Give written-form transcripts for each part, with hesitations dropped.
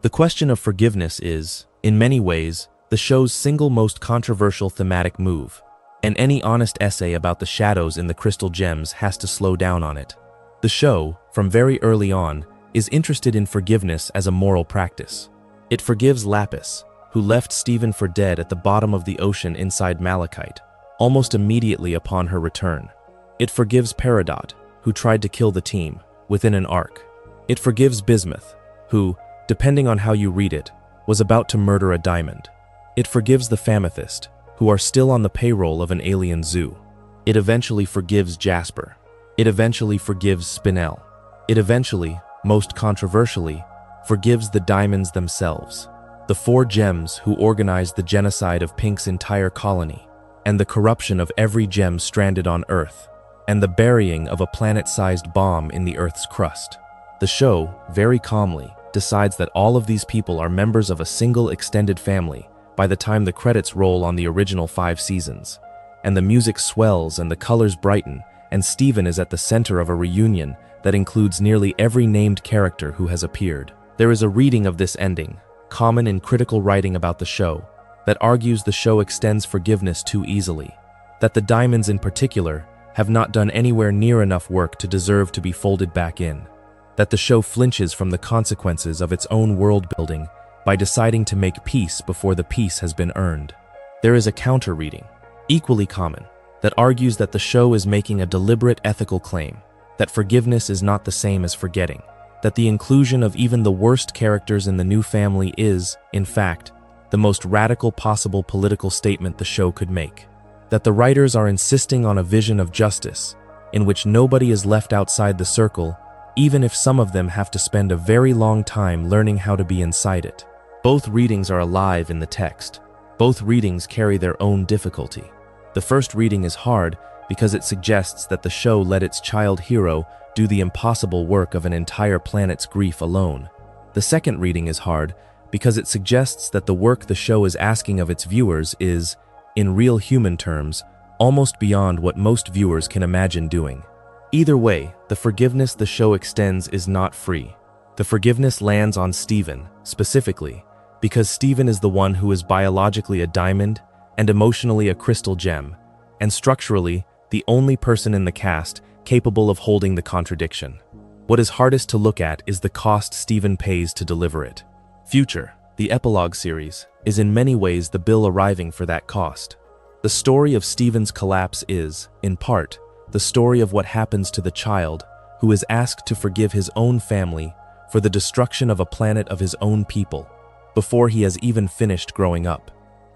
The question of forgiveness is, in many ways, the show's single most controversial thematic move, and any honest essay about the shadows in the crystal gems has to slow down on it. The show, from very early on, is interested in forgiveness as a moral practice. It forgives Lapis, who left Steven for dead at the bottom of the ocean inside Malachite, almost immediately upon her return. It forgives Peridot, who tried to kill the team, within an arc. It forgives Bismuth, who, depending on how you read it, was about to murder a diamond. It forgives the Famethist, who are still on the payroll of an alien zoo. It eventually forgives Jasper. It eventually forgives Spinel. It eventually, most controversially, forgives the diamonds themselves. The 4 gems who organized the genocide of Pink's entire colony, and the corruption of every gem stranded on Earth, and the burying of a planet-sized bomb in the Earth's crust. The show, very calmly, decides that all of these people are members of a single extended family by the time the credits roll on the original 5 seasons, and the music swells and the colors brighten, and Steven is at the center of a reunion that includes nearly every named character who has appeared. There is a reading of this ending, common in critical writing about the show, that argues the show extends forgiveness too easily, that the diamonds in particular have not done anywhere near enough work to deserve to be folded back in, that the show flinches from the consequences of its own world building by deciding to make peace before the peace has been earned. There is a counter reading, equally common, that argues that the show is making a deliberate ethical claim, that forgiveness is not the same as forgetting, that the inclusion of even the worst characters in the new family is, in fact, the most radical possible political statement the show could make, that the writers are insisting on a vision of justice, in which nobody is left outside the circle, even if some of them have to spend a very long time learning how to be inside it. Both readings are alive in the text. Both readings carry their own difficulty. The first reading is hard because it suggests that the show let its child hero do the impossible work of an entire planet's grief alone. The second reading is hard because it suggests that the work the show is asking of its viewers is, in real human terms, almost beyond what most viewers can imagine doing. Either way, the forgiveness the show extends is not free. The forgiveness lands on Steven, specifically, because Steven is the one who is biologically a diamond and emotionally a crystal gem, and structurally, the only person in the cast capable of holding the contradiction. What is hardest to look at is the cost Steven pays to deliver it. Future, the epilogue series, is in many ways the bill arriving for that cost. The story of Steven's collapse is, in part, the story of what happens to the child who is asked to forgive his own family for the destruction of a planet of his own people before he has even finished growing up.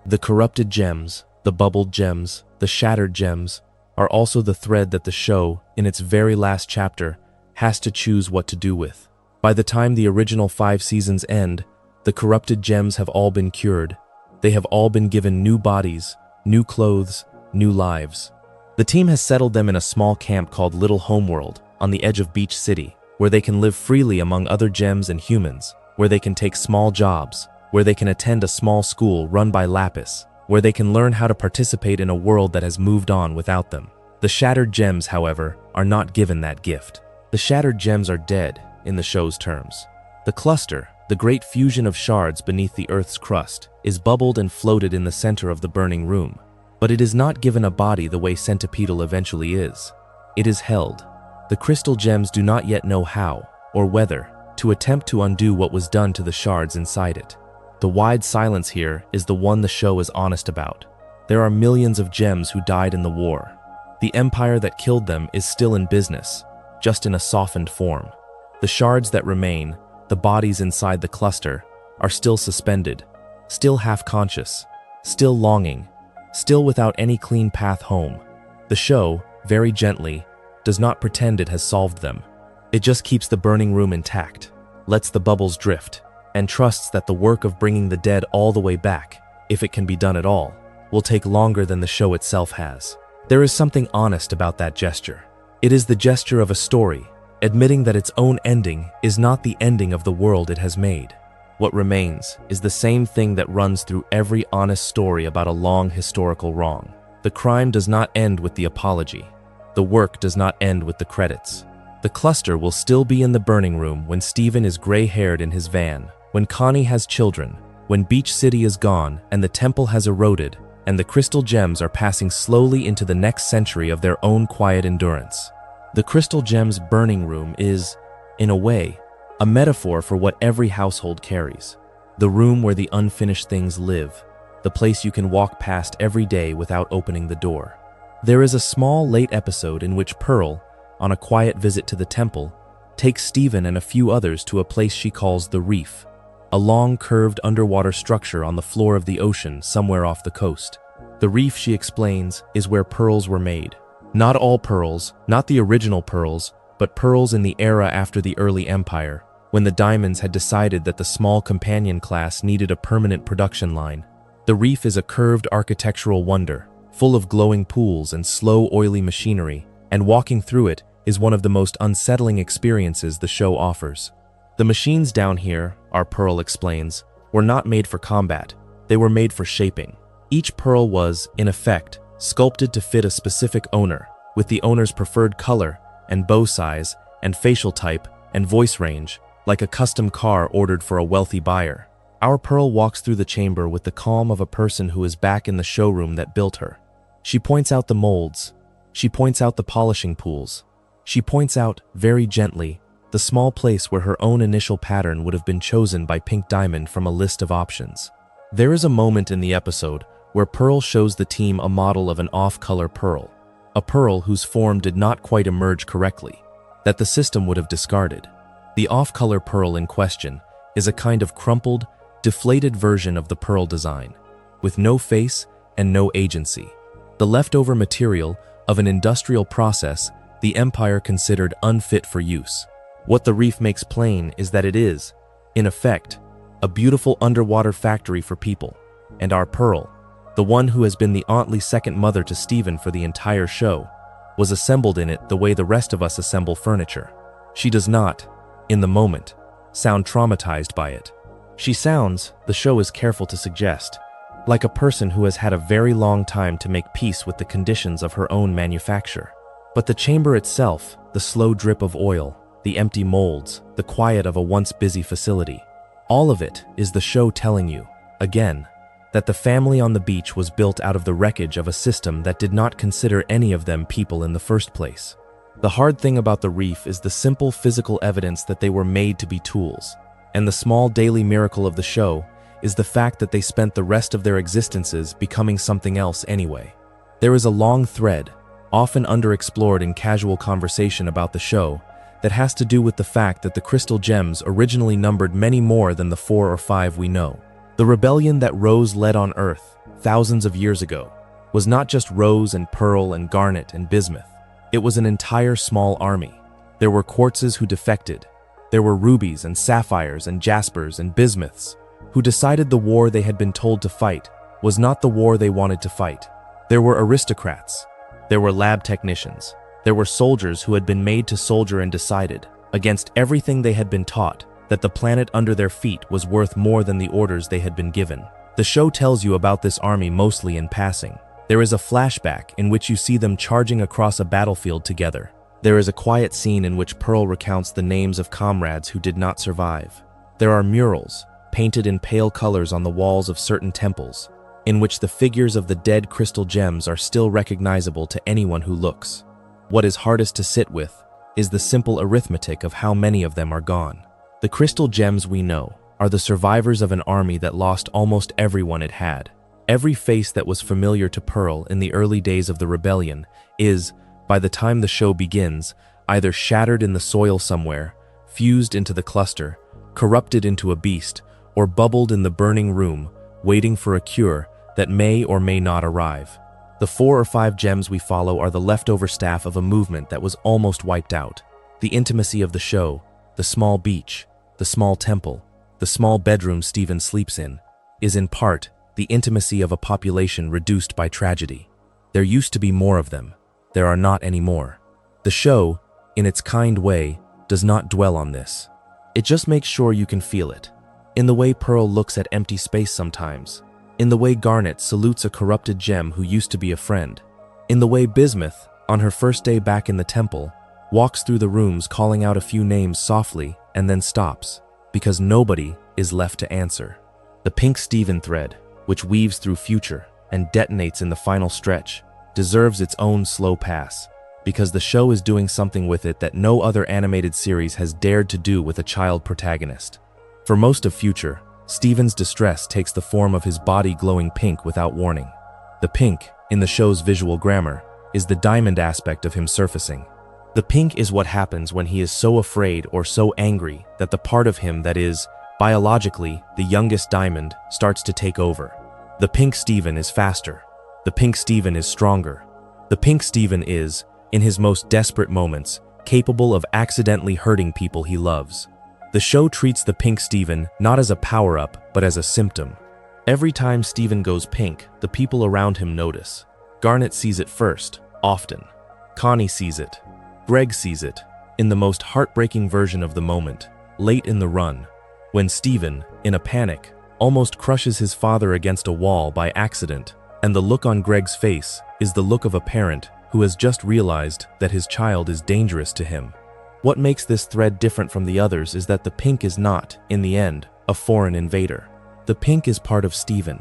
The corrupted gems, the bubbled gems, the shattered gems are also the thread that the show, in its very last chapter, has to choose what to do with. By the time the original 5 seasons end, the corrupted gems have all been cured. They have all been given new bodies, new clothes, new lives. The team has settled them in a small camp called Little Homeworld on the edge of Beach City, where they can live freely among other gems and humans, where they can take small jobs, where they can attend a small school run by Lapis, where they can learn how to participate in a world that has moved on without them. The shattered gems, however, are not given that gift. The shattered gems are dead, in the show's terms. The cluster, the great fusion of shards beneath the Earth's crust, is bubbled and floated in the center of the burning room. But it is not given a body the way Centipedal eventually is. It is held. The crystal gems do not yet know how, or whether, to attempt to undo what was done to the shards inside it. The wide silence here is the one the show is honest about. There are millions of gems who died in the war. The empire that killed them is still in business, just in a softened form. The shards that remain, the bodies inside the cluster, are still suspended, still half-conscious, still longing, still without any clean path home. The show, very gently, does not pretend it has solved them. It just keeps the burning room intact, lets the bubbles drift, and trusts that the work of bringing the dead all the way back, if it can be done at all, will take longer than the show itself has. There is something honest about that gesture. It is the gesture of a story, admitting that its own ending is not the ending of the world it has made. What remains is the same thing that runs through every honest story about a long historical wrong. The crime does not end with the apology. The work does not end with the credits. The cluster will still be in the burning room when Steven is gray-haired in his van, when Connie has children, when Beach City is gone and the temple has eroded, and the crystal gems are passing slowly into the next century of their own quiet endurance. The crystal gems burning room is, in a way, a metaphor for what every household carries. The room where the unfinished things live, the place you can walk past every day without opening the door. There is a small late episode in which Pearl, on a quiet visit to the temple, takes Stephen and a few others to a place she calls the Reef, a long curved underwater structure on the floor of the ocean somewhere off the coast. The Reef, she explains, is where pearls were made. Not all pearls, not the original pearls, but pearls in the era after the early empire, when the diamonds had decided that the small companion class needed a permanent production line. The Reef is a curved architectural wonder, full of glowing pools and slow, oily machinery, and walking through it is one of the most unsettling experiences the show offers. The machines down here, our Pearl explains, were not made for combat, they were made for shaping. Each pearl was, in effect, sculpted to fit a specific owner, with the owner's preferred color, and bow size, and facial type, and voice range, like a custom car ordered for a wealthy buyer. Our Pearl walks through the chamber with the calm of a person who is back in the showroom that built her. She points out the molds. She points out the polishing pools. She points out, very gently, the small place where her own initial pattern would have been chosen by Pink Diamond from a list of options. There is a moment in the episode where Pearl shows the team a model of an off-color pearl, a pearl whose form did not quite emerge correctly, that the system would have discarded. The off-color pearl in question is a kind of crumpled, deflated version of the pearl design, with no face and no agency. The leftover material of an industrial process the Empire considered unfit for use. What the Reef makes plain is that it is, in effect, a beautiful underwater factory for people, and our Pearl, the one who has been the auntly second mother to Stephen for the entire show, was assembled in it the way the rest of us assemble furniture. She does not, in the moment, sound traumatized by it. She sounds, the show is careful to suggest, like a person who has had a very long time to make peace with the conditions of her own manufacture. But the chamber itself, the slow drip of oil, the empty molds, the quiet of a once busy facility, all of it is the show telling you, again, that the family on the beach was built out of the wreckage of a system that did not consider any of them people in the first place. The hard thing about the Reef is the simple physical evidence that they were made to be tools, and the small daily miracle of the show is the fact that they spent the rest of their existences becoming something else anyway. There is a long thread, often underexplored in casual conversation about the show, that has to do with the fact that the crystal gems originally numbered many more than the 4 or 5 we know. The rebellion that Rose led on Earth, thousands of years ago, was not just Rose and Pearl and Garnet and Bismuth. It was an entire small army. There were quartzes who defected. There were rubies and sapphires and jaspers and bismuths who decided the war they had been told to fight was not the war they wanted to fight. There were aristocrats. There were lab technicians. There were soldiers who had been made to soldier and decided, against everything they had been taught, that the planet under their feet was worth more than the orders they had been given. The show tells you about this army mostly in passing. There is a flashback in which you see them charging across a battlefield together. There is a quiet scene in which Pearl recounts the names of comrades who did not survive. There are murals, painted in pale colors on the walls of certain temples, in which the figures of the dead crystal gems are still recognizable to anyone who looks. What is hardest to sit with is the simple arithmetic of how many of them are gone. The crystal gems we know are the survivors of an army that lost almost everyone it had. Every face that was familiar to Pearl in the early days of the rebellion is, by the time the show begins, either shattered in the soil somewhere, fused into the cluster, corrupted into a beast, or bubbled in the burning room, waiting for a cure that may or may not arrive. The 4 or 5 gems we follow are the leftover staff of a movement that was almost wiped out. The intimacy of the show, the small beach, the small temple, the small bedroom Stephen sleeps in, is in part the intimacy of a population reduced by tragedy. There used to be more of them. There are not anymore. The show, in its kind way, does not dwell on this. It just makes sure you can feel it. In the way Pearl looks at empty space sometimes. In the way Garnet salutes a corrupted gem who used to be a friend. In the way Bismuth, on her first day back in the temple, walks through the rooms calling out a few names softly and then stops, because nobody, is left to answer. The pink Steven thread, which weaves through future and detonates in the final stretch, deserves its own slow pass, because the show is doing something with it that no other animated series has dared to do with a child protagonist. For most of Future, Steven's distress takes the form of his body glowing pink without warning. The pink, in the show's visual grammar, is the diamond aspect of him surfacing. The pink is what happens when he is so afraid or so angry that the part of him that is, biologically, the youngest diamond starts to take over. The pink Steven is faster. The pink Steven is stronger. The pink Steven is, in his most desperate moments, capable of accidentally hurting people he loves. The show treats the pink Steven not as a power-up, but as a symptom. Every time Steven goes pink, the people around him notice. Garnet sees it first, often. Connie sees it. Greg sees it, in the most heartbreaking version of the moment, late in the run, when Steven, in a panic, almost crushes his father against a wall by accident, and the look on Greg's face is the look of a parent who has just realized that his child is dangerous to him. What makes this thread different from the others is that the pink is not, in the end, a foreign invader. The pink is part of Steven.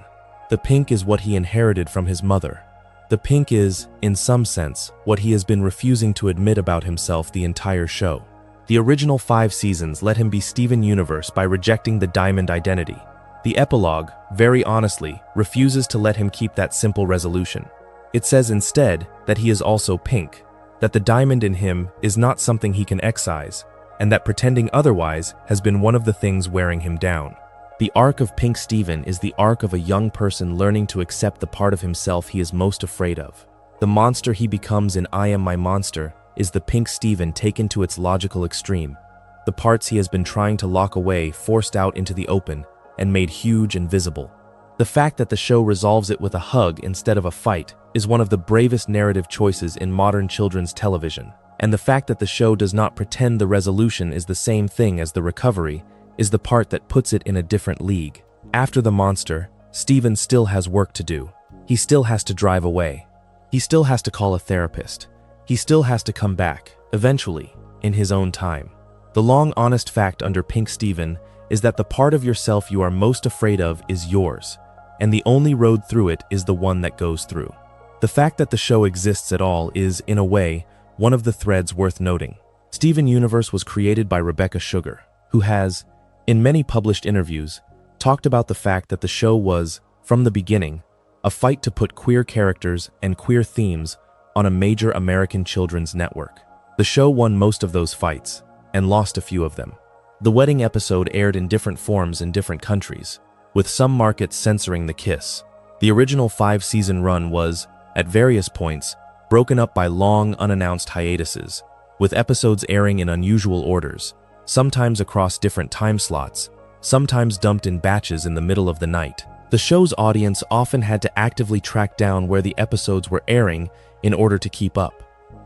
The pink is what he inherited from his mother. The pink is, in some sense, what he has been refusing to admit about himself the entire show. The original 5 seasons let him be Steven Universe by rejecting the diamond identity. The epilogue, very honestly, refuses to let him keep that simple resolution. It says instead that he is also pink, that the diamond in him is not something he can excise, and that pretending otherwise has been one of the things wearing him down. The arc of Pink Steven is the arc of a young person learning to accept the part of himself he is most afraid of. The monster he becomes in I Am My Monster is the Pink Steven taken to its logical extreme. The parts he has been trying to lock away forced out into the open and made huge and visible. The fact that the show resolves it with a hug instead of a fight is one of the bravest narrative choices in modern children's television, and the fact that the show does not pretend the resolution is the same thing as the recovery is the part that puts it in a different league. After the monster, Steven still has work to do. He still has to drive away. He still has to call a therapist. He still has to come back, eventually, in his own time. The long, honest fact under Pink Steven is that the part of yourself you are most afraid of is yours, and the only road through it is the one that goes through. The fact that the show exists at all is, in a way, one of the threads worth noting. Steven Universe was created by Rebecca Sugar, who has, in many published interviews, talked about the fact that the show was, from the beginning, a fight to put queer characters and queer themes on a major American children's network. The show won most of those fights, and lost a few of them. The wedding episode aired in different forms in different countries, with some markets censoring the kiss. The original 5-season run was, at various points, broken up by long, unannounced hiatuses, with episodes airing in unusual orders, sometimes across different time slots, sometimes dumped in batches in the middle of the night. The show's audience often had to actively track down where the episodes were airing in order to keep up.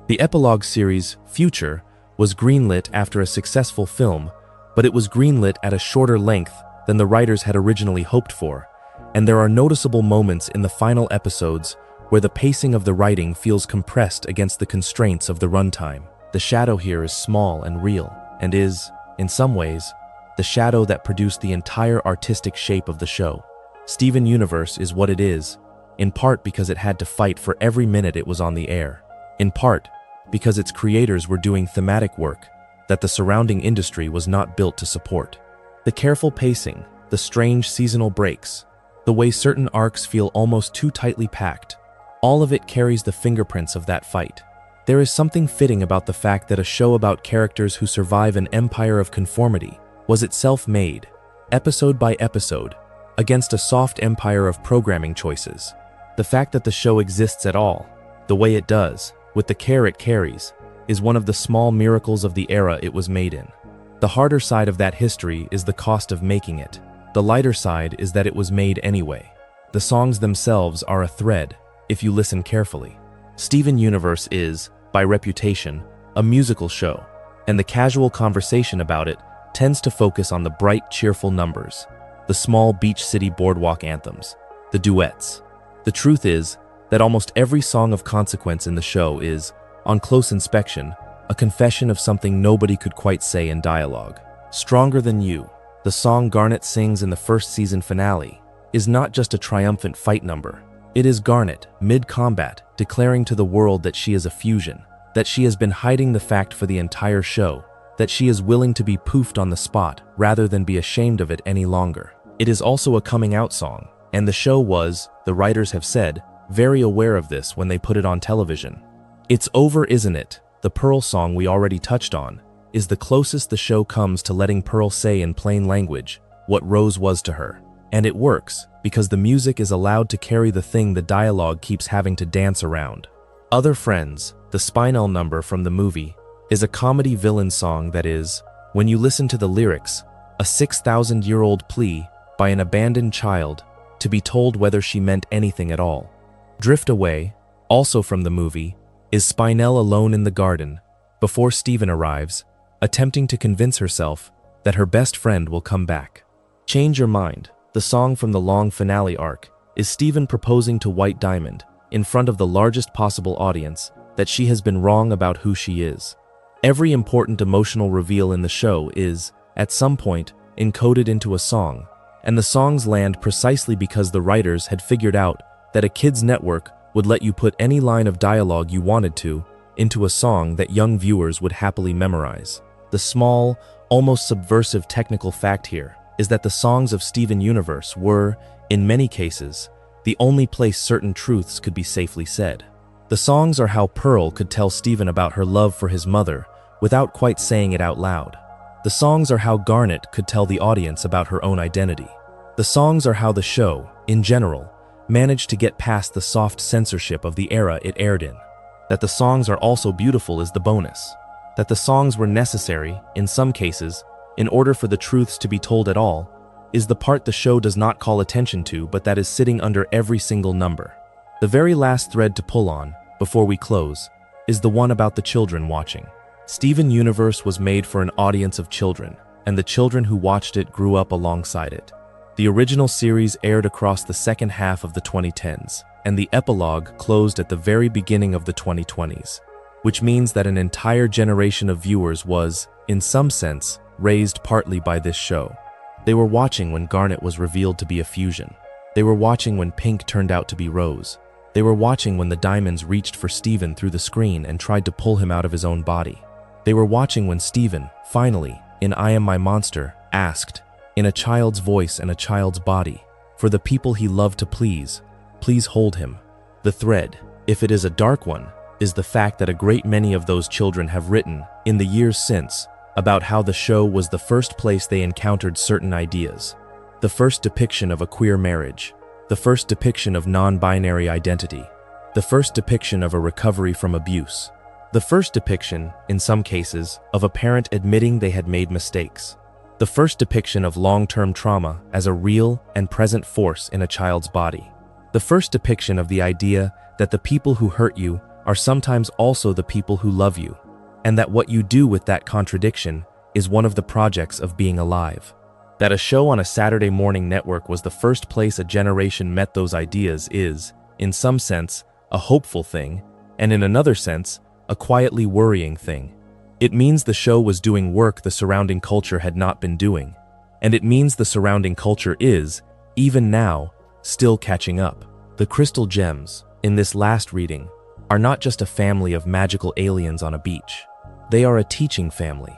The epilogue series, Future, was greenlit after a successful film, but it was greenlit at a shorter length than the writers had originally hoped for, and there are noticeable moments in the final episodes where the pacing of the writing feels compressed against the constraints of the runtime. The shadow here is small and real, and is, in some ways, the shadow that produced the entire artistic shape of the show. Steven Universe is what it is, in part because it had to fight for every minute it was on the air, in part because its creators were doing thematic work that the surrounding industry was not built to support. The careful pacing, the strange seasonal breaks, the way certain arcs feel almost too tightly packed, all of it carries the fingerprints of that fight. There is something fitting about the fact that a show about characters who survive an empire of conformity was itself made, episode by episode, against a soft empire of programming choices. The fact that the show exists at all, the way it does, with the care it carries, is one of the small miracles of the era it was made in. The harder side of that history is the cost of making it. The lighter side is that it was made anyway. The songs themselves are a thread, if you listen carefully. Steven Universe is, by reputation, a musical show, and the casual conversation about it tends to focus on the bright, cheerful numbers, the small beach city boardwalk anthems, the duets. The truth is that almost every song of consequence in the show is, on close inspection, a confession of something nobody could quite say in dialogue. Stronger Than You, the song Garnet sings in the first season finale, is not just a triumphant fight number. It is Garnet, mid-combat, declaring to the world that she is a fusion, that she has been hiding the fact for the entire show, that she is willing to be poofed on the spot rather than be ashamed of it any longer. It is also a coming-out song, and the show was, the writers have said, very aware of this when they put it on television. It's Over, Isn't It, the Pearl song we already touched on, is the closest the show comes to letting Pearl say in plain language what Rose was to her. And it works, because the music is allowed to carry the thing the dialogue keeps having to dance around. Other Friends, the Spinel number from the movie, is a comedy villain song that is, when you listen to the lyrics, a 6,000-year-old plea by an abandoned child to be told whether she meant anything at all. Drift Away, also from the movie, is Spinel alone in the garden, before Steven arrives, attempting to convince herself that her best friend will come back. Change Your Mind, the song from the long finale arc, is Steven proposing to White Diamond, in front of the largest possible audience, that she has been wrong about who she is. Every important emotional reveal in the show is, at some point, encoded into a song, and the songs land precisely because the writers had figured out that a kids' network would let you put any line of dialogue you wanted to into a song that young viewers would happily memorize. The small, almost subversive technical fact here is that the songs of Steven Universe were, in many cases, the only place certain truths could be safely said. The songs are how Pearl could tell Steven about her love for his mother without quite saying it out loud. The songs are how Garnet could tell the audience about her own identity. The songs are how the show, in general, managed to get past the soft censorship of the era it aired in. That the songs are also beautiful is the bonus. That the songs were necessary, in some cases, in order for the truths to be told at all, is the part the show does not call attention to but that is sitting under every single number. The very last thread to pull on, before we close, is the one about the children watching. Steven Universe was made for an audience of children, and the children who watched it grew up alongside it. The original series aired across the second half of the 2010s, and the epilogue closed at the very beginning of the 2020s, which means that an entire generation of viewers was, in some sense, raised partly by this show. They were watching when Garnet was revealed to be a fusion. They were watching when Pink turned out to be Rose. They were watching when the diamonds reached for Steven through the screen and tried to pull him out of his own body. They were watching when Steven, finally, in I Am My Monster, asked, in a child's voice and a child's body, for the people he loved to please hold him. The thread, if it is a dark one, is the fact that a great many of those children have written, in the years since, about how the show was the first place they encountered certain ideas. The first depiction of a queer marriage, the first depiction of non-binary identity, the first depiction of a recovery from abuse, the first depiction, in some cases, of a parent admitting they had made mistakes, the first depiction of long-term trauma as a real and present force in a child's body, the first depiction of the idea that the people who hurt you are sometimes also the people who love you, and that what you do with that contradiction is one of the projects of being alive. That a show on a Saturday morning network was the first place a generation met those ideas is, in some sense, a hopeful thing, and in another sense, a quietly worrying thing. It means the show was doing work the surrounding culture had not been doing, and it means the surrounding culture is, even now, still catching up. The Crystal Gems, in this last reading, are not just a family of magical aliens on a beach. They are a teaching family.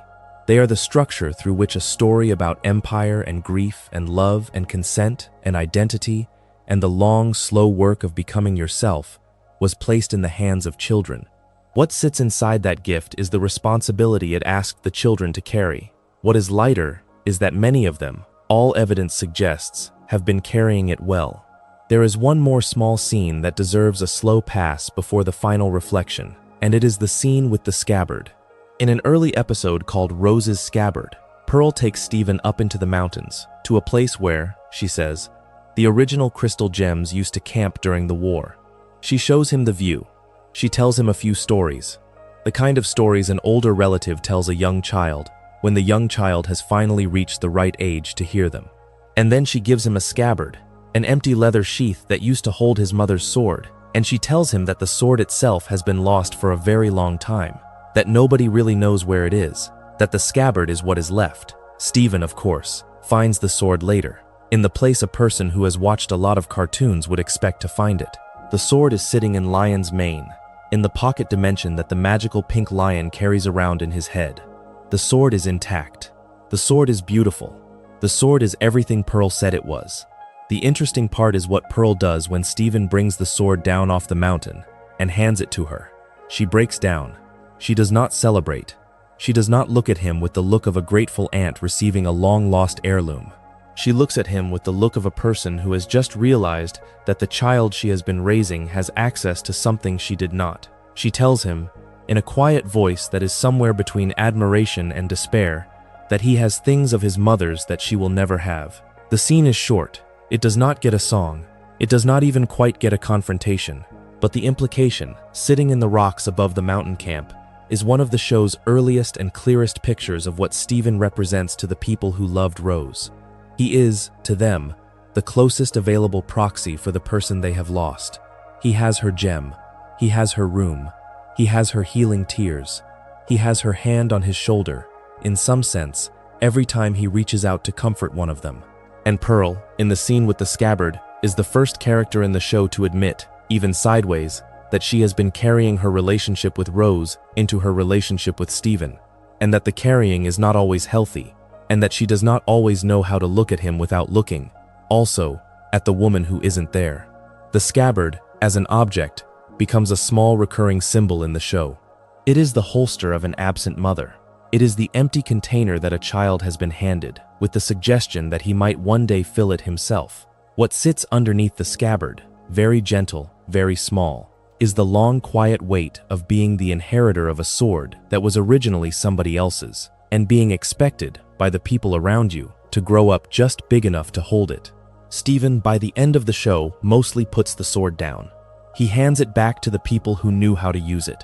They are the structure through which a story about empire and grief and love and consent and identity and the long, slow work of becoming yourself was placed in the hands of children. What sits inside that gift is the responsibility it asked the children to carry. What is lighter is that many of them, all evidence suggests, have been carrying it well. There is one more small scene that deserves a slow pass before the final reflection, and it is the scene with the scabbard. In an early episode called Rose's Scabbard, Pearl takes Steven up into the mountains, to a place where, she says, the original Crystal Gems used to camp during the war. She shows him the view. She tells him a few stories, the kind of stories an older relative tells a young child when the young child has finally reached the right age to hear them. And then she gives him a scabbard, an empty leather sheath that used to hold his mother's sword, and she tells him that the sword itself has been lost for a very long time, that nobody really knows where it is, that the scabbard is what is left. Steven, of course, finds the sword later, in the place a person who has watched a lot of cartoons would expect to find it. The sword is sitting in Lion's mane, in the pocket dimension that the magical pink lion carries around in his head. The sword is intact. The sword is beautiful. The sword is everything Pearl said it was. The interesting part is what Pearl does when Steven brings the sword down off the mountain and hands it to her. She breaks down. She does not celebrate. She does not look at him with the look of a grateful aunt receiving a long-lost heirloom. She looks at him with the look of a person who has just realized that the child she has been raising has access to something she did not. She tells him, in a quiet voice that is somewhere between admiration and despair, that he has things of his mother's that she will never have. The scene is short. It does not get a song. It does not even quite get a confrontation. But the implication, sitting in the rocks above the mountain camp, is one of the show's earliest and clearest pictures of what Steven represents to the people who loved Rose. He is, to them, the closest available proxy for the person they have lost. He has her gem. He has her room. He has her healing tears. He has her hand on his shoulder, in some sense, every time he reaches out to comfort one of them. And Pearl, in the scene with the scabbard, is the first character in the show to admit, even sideways, that she has been carrying her relationship with Rose into her relationship with Steven, and that the carrying is not always healthy, and that she does not always know how to look at him without looking, also, at the woman who isn't there. The scabbard, as an object, becomes a small recurring symbol in the show. It is the holster of an absent mother. It is the empty container that a child has been handed, with the suggestion that he might one day fill it himself. What sits underneath the scabbard, very gentle, very small, is the long quiet weight of being the inheritor of a sword that was originally somebody else's, and being expected, by the people around you, to grow up just big enough to hold it. Steven, by the end of the show, mostly puts the sword down. He hands it back to the people who knew how to use it.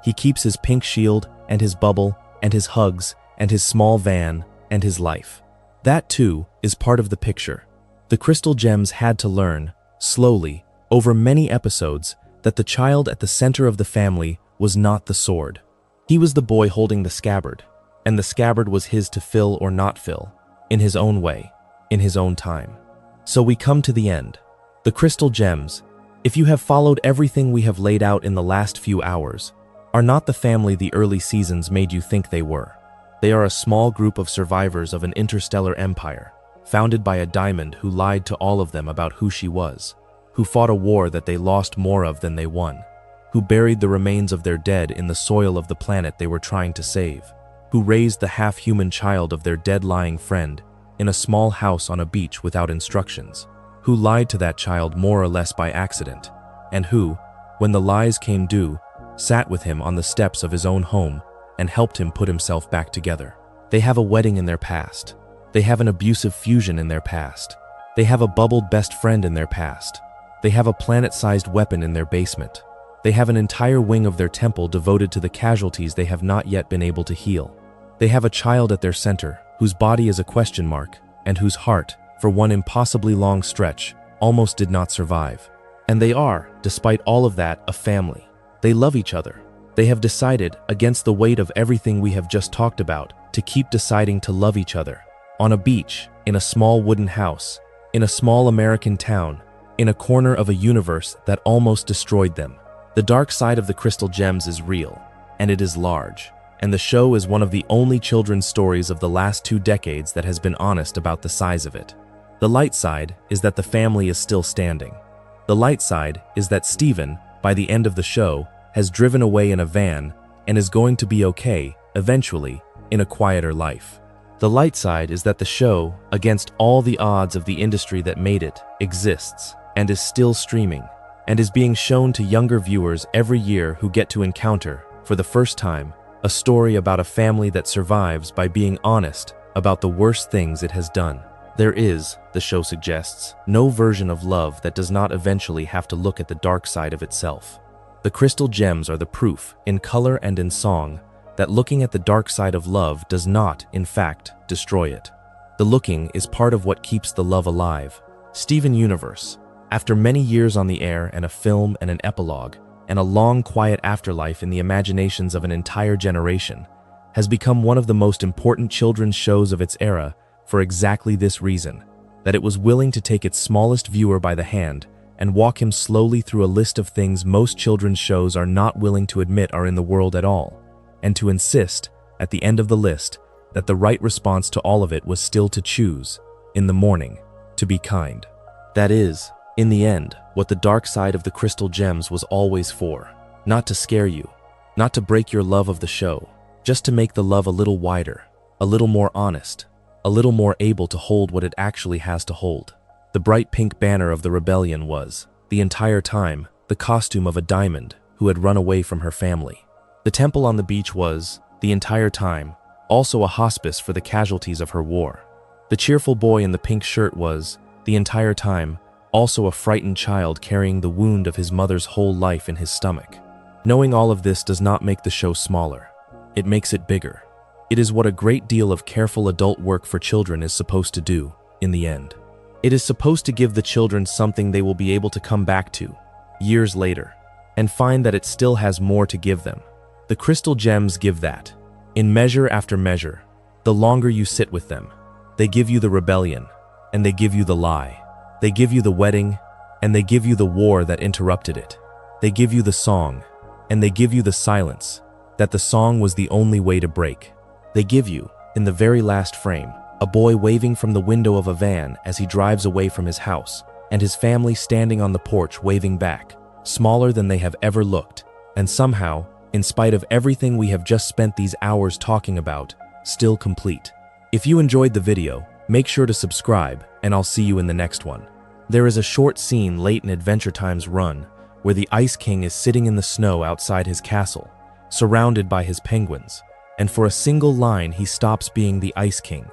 He keeps his pink shield, and his bubble, and his hugs, and his small van, and his life. That, too, is part of the picture. The Crystal Gems had to learn, slowly, over many episodes, that the child at the center of the family was not the sword. He was the boy holding the scabbard, and the scabbard was his to fill or not fill, in his own way, in his own time. So we come to the end. The Crystal Gems, if you have followed everything we have laid out in the last few hours, are not the family the early seasons made you think they were. They are a small group of survivors of an interstellar empire, founded by a diamond who lied to all of them about who she was, who fought a war that they lost more of than they won, who buried the remains of their dead in the soil of the planet they were trying to save, who raised the half-human child of their dead-lying friend in a small house on a beach without instructions, who lied to that child more or less by accident, and who, when the lies came due, sat with him on the steps of his own home and helped him put himself back together. They have a wedding in their past. They have an abusive fusion in their past. They have a bubbled best friend in their past. They have a planet-sized weapon in their basement. They have an entire wing of their temple devoted to the casualties they have not yet been able to heal. They have a child at their center, whose body is a question mark, and whose heart, for one impossibly long stretch, almost did not survive. And they are, despite all of that, a family. They love each other. They have decided, against the weight of everything we have just talked about, to keep deciding to love each other. On a beach, in a small wooden house, in a small American town, in a corner of a universe that almost destroyed them. The dark side of the Crystal Gems is real, and it is large, and the show is one of the only children's stories of the last 2 decades that has been honest about the size of it. The light side is that the family is still standing. The light side is that Steven, by the end of the show, has driven away in a van and is going to be okay, eventually, in a quieter life. The light side is that the show, against all the odds of the industry that made it, exists and is still streaming and is being shown to younger viewers every year who get to encounter, for the first time, a story about a family that survives by being honest about the worst things it has done. There is, the show suggests, no version of love that does not eventually have to look at the dark side of itself. The Crystal Gems are the proof, in color and in song, that looking at the dark side of love does not, in fact, destroy it. The looking is part of what keeps the love alive. Steven Universe, after many years on the air and a film and an epilogue, and a long quiet afterlife in the imaginations of an entire generation, has become one of the most important children's shows of its era for exactly this reason, that it was willing to take its smallest viewer by the hand and walk him slowly through a list of things most children's shows are not willing to admit are in the world at all, and to insist, at the end of the list, that the right response to all of it was still to choose, in the morning, to be kind. That is, in the end, what the dark side of the crystal gems was always for. Not to scare you, not to break your love of the show, just to make the love a little wider, a little more honest, a little more able to hold what it actually has to hold. The bright pink banner of the rebellion was, the entire time, the costume of a diamond who had run away from her family. The temple on the beach was, the entire time, also a hospice for the casualties of her war. The cheerful boy in the pink shirt was, the entire time, also a frightened child carrying the wound of his mother's whole life in his stomach. Knowing all of this does not make the show smaller. It makes it bigger. It is what a great deal of careful adult work for children is supposed to do, in the end. It is supposed to give the children something they will be able to come back to, years later, and find that it still has more to give them. The crystal gems give that, in measure after measure, the longer you sit with them. They give you the rebellion, and they give you the lie. They give you the wedding, and they give you the war that interrupted it. They give you the song, and they give you the silence, that the song was the only way to break. They give you, in the very last frame, a boy waving from the window of a van as he drives away from his house, and his family standing on the porch waving back, smaller than they have ever looked, and somehow, in spite of everything we have just spent these hours talking about, still complete. If you enjoyed the video, make sure to subscribe, and I'll see you in the next one. There is a short scene late in Adventure Time's run where the Ice King is sitting in the snow outside his castle, surrounded by his penguins, and for a single line he stops being the Ice King.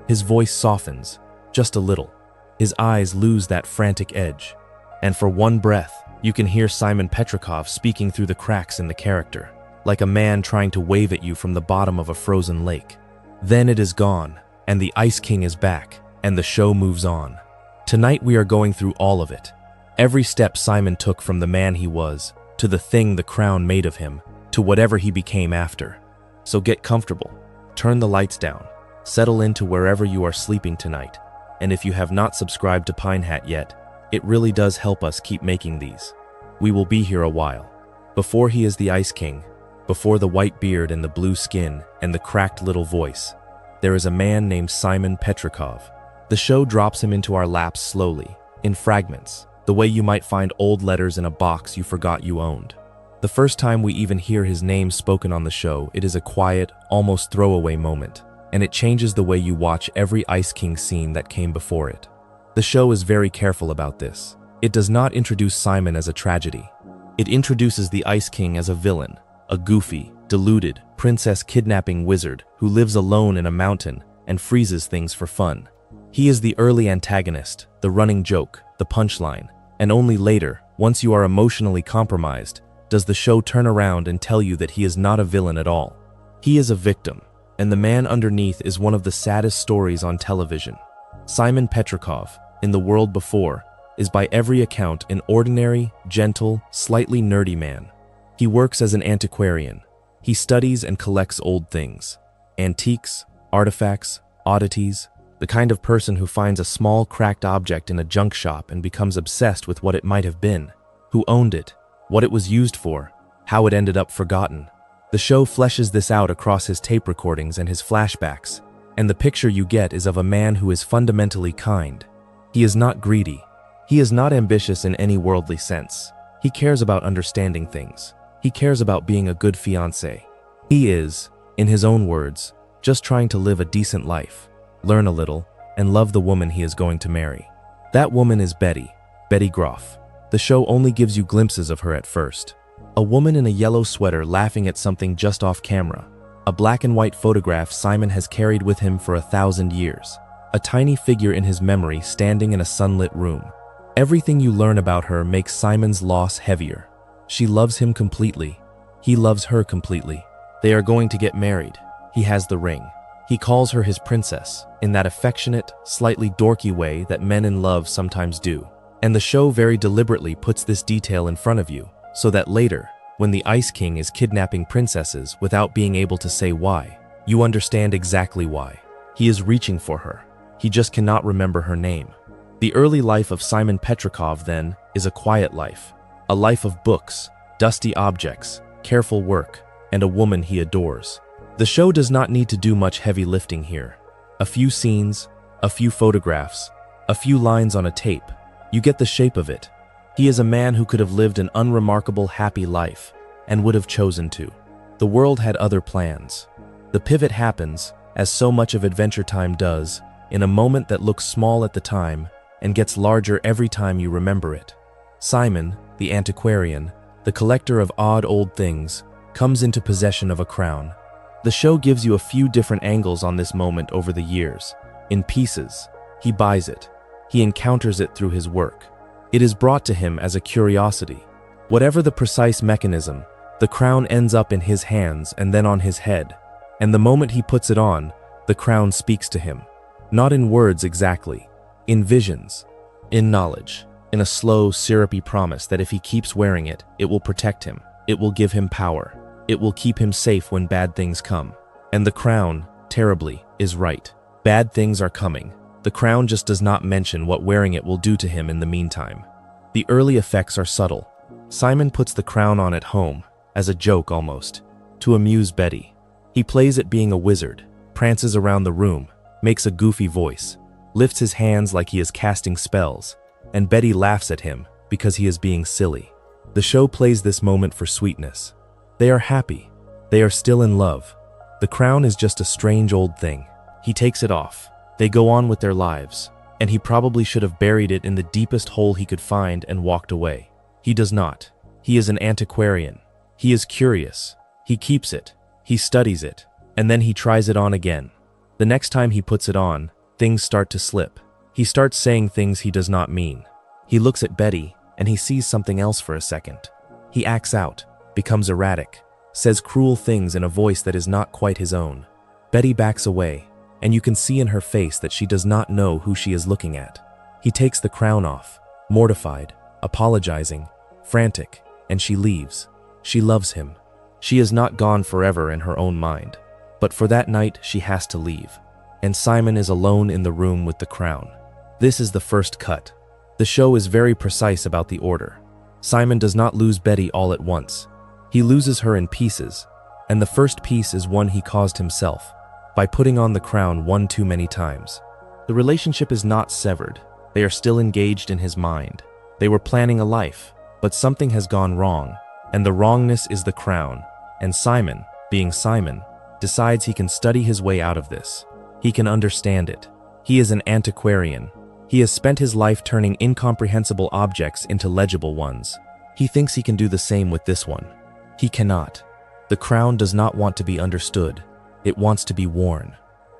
His voice softens, just a little. His eyes lose that frantic edge. And for one breath, you can hear Simon Petrikov speaking through the cracks in the character, like a man trying to wave at you from the bottom of a frozen lake. Then it is gone, and the Ice King is back, and the show moves on. Tonight we are going through all of it. Every step Simon took from the man he was, to the thing the crown made of him, to whatever he became after. So get comfortable, turn the lights down, settle into wherever you are sleeping tonight, and if you have not subscribed to Pine Hat yet, it really does help us keep making these. We will be here a while. Before he is the Ice King, before the white beard and the blue skin and the cracked little voice, there is a man named Simon Petrikov. The show drops him into our laps slowly, in fragments, the way you might find old letters in a box you forgot you owned. The first time we even hear his name spoken on the show, it is a quiet, almost throwaway moment, and it changes the way you watch every Ice King scene that came before it. The show is very careful about this. It does not introduce Simon as a tragedy. It introduces the Ice King as a villain, a goofy, deluded, princess kidnapping wizard who lives alone in a mountain and freezes things for fun. He is the early antagonist, the running joke, the punchline, and only later, once you are emotionally compromised, does the show turn around and tell you that he is not a villain at all. He is a victim, and the man underneath is one of the saddest stories on television. Simon Petrikov, in the world before, is by every account an ordinary, gentle, slightly nerdy man. He works as an antiquarian. He studies and collects old things, antiques, artifacts, oddities, the kind of person who finds a small cracked object in a junk shop and becomes obsessed with what it might have been, who owned it, what it was used for, how it ended up forgotten. The show fleshes this out across his tape recordings and his flashbacks, and the picture you get is of a man who is fundamentally kind. He is not greedy. He is not ambitious in any worldly sense. He cares about understanding things. He cares about being a good fiancé. He is, in his own words, just trying to live a decent life, learn a little, and love the woman he is going to marry. That woman is Betty Grof. The show only gives you glimpses of her at first. A woman in a yellow sweater laughing at something just off camera. A black and white photograph Simon has carried with him for 1,000 years. A tiny figure in his memory standing in a sunlit room. Everything you learn about her makes Simon's loss heavier. She loves him completely. He loves her completely. They are going to get married. He has the ring. He calls her his princess, in that affectionate, slightly dorky way that men in love sometimes do. And the show very deliberately puts this detail in front of you, so that later, when the Ice King is kidnapping princesses without being able to say why, you understand exactly why. He is reaching for her. He just cannot remember her name. The early life of Simon Petrikov, then, is a quiet life. A life of books, dusty objects, careful work, and a woman he adores. The show does not need to do much heavy lifting here. A few scenes, a few photographs, a few lines on a tape. You get the shape of it. He is a man who could have lived an unremarkable, happy life, and would have chosen to. The world had other plans. The pivot happens, as so much of Adventure Time does, in a moment that looks small at the time and gets larger every time you remember it. Simon, the antiquarian, the collector of odd old things, comes into possession of a crown. The show gives you a few different angles on this moment over the years. In pieces, he buys it. He encounters it through his work. It is brought to him as a curiosity. Whatever the precise mechanism, the crown ends up in his hands and then on his head. And the moment he puts it on, the crown speaks to him. Not in words exactly, in visions, in knowledge, in a slow, syrupy promise that if he keeps wearing it, it will protect him, it will give him power, it will keep him safe when bad things come. And the crown, terribly, is right. Bad things are coming. The crown just does not mention what wearing it will do to him in the meantime. The early effects are subtle. Simon puts the crown on at home, as a joke almost, to amuse Betty. He plays at being a wizard, prances around the room, makes a goofy voice, lifts his hands like he is casting spells, and Betty laughs at him because he is being silly. The show plays this moment for sweetness. They are happy. They are still in love. The crown is just a strange old thing. He takes it off. They go on with their lives, and he probably should have buried it in the deepest hole he could find and walked away. He does not. He is an antiquarian. He is curious. He keeps it. He studies it, and then he tries it on again. The next time he puts it on, things start to slip. He starts saying things he does not mean. He looks at Betty, and he sees something else for a second. He acts out, becomes erratic, says cruel things in a voice that is not quite his own. Betty backs away, and you can see in her face that she does not know who she is looking at. He takes the crown off, mortified, apologizing, frantic, and she leaves. She loves him. She is not gone forever in her own mind, but for that night she has to leave, and Simon is alone in the room with the crown. This is the first cut. The show is very precise about the order. Simon does not lose Betty all at once. He loses her in pieces, and the first piece is one he caused himself, by putting on the crown one too many times. The relationship is not severed. They are still engaged in his mind. They were planning a life, but something has gone wrong, and the wrongness is the crown. And Simon, being Simon, decides he can study his way out of this. He can understand it. He is an antiquarian. He has spent his life turning incomprehensible objects into legible ones. He thinks he can do the same with this one. He cannot. The crown does not want to be understood. It wants to be worn.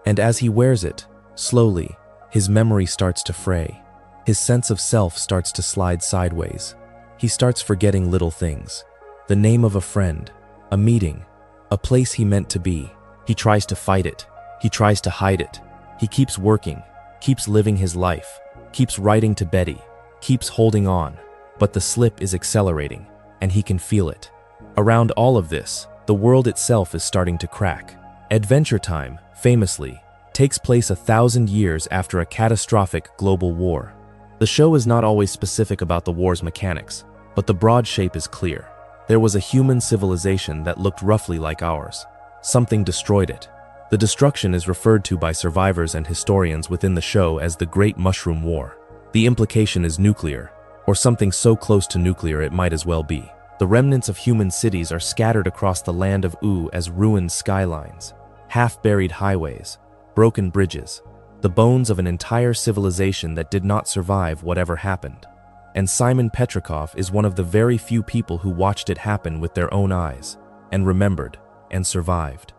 And as he wears it, slowly, his memory starts to fray. His sense of self starts to slide sideways. He starts forgetting little things. The name of a friend, a meeting, a place he meant to be. He tries to fight it. He tries to hide it. He keeps working, keeps living his life, keeps writing to Betty, keeps holding on. But the slip is accelerating, and he can feel it. Around all of this, the world itself is starting to crack. Adventure Time, famously, takes place 1,000 years after a catastrophic global war. The show is not always specific about the war's mechanics, but the broad shape is clear. There was a human civilization that looked roughly like ours. Something destroyed it. The destruction is referred to by survivors and historians within the show as the Great Mushroom War. The implication is nuclear, or something so close to nuclear it might as well be. The remnants of human cities are scattered across the Land of Ooo as ruined skylines, half-buried highways, broken bridges, the bones of an entire civilization that did not survive whatever happened. And Simon Petrikov is one of the very few people who watched it happen with their own eyes, and remembered, and survived.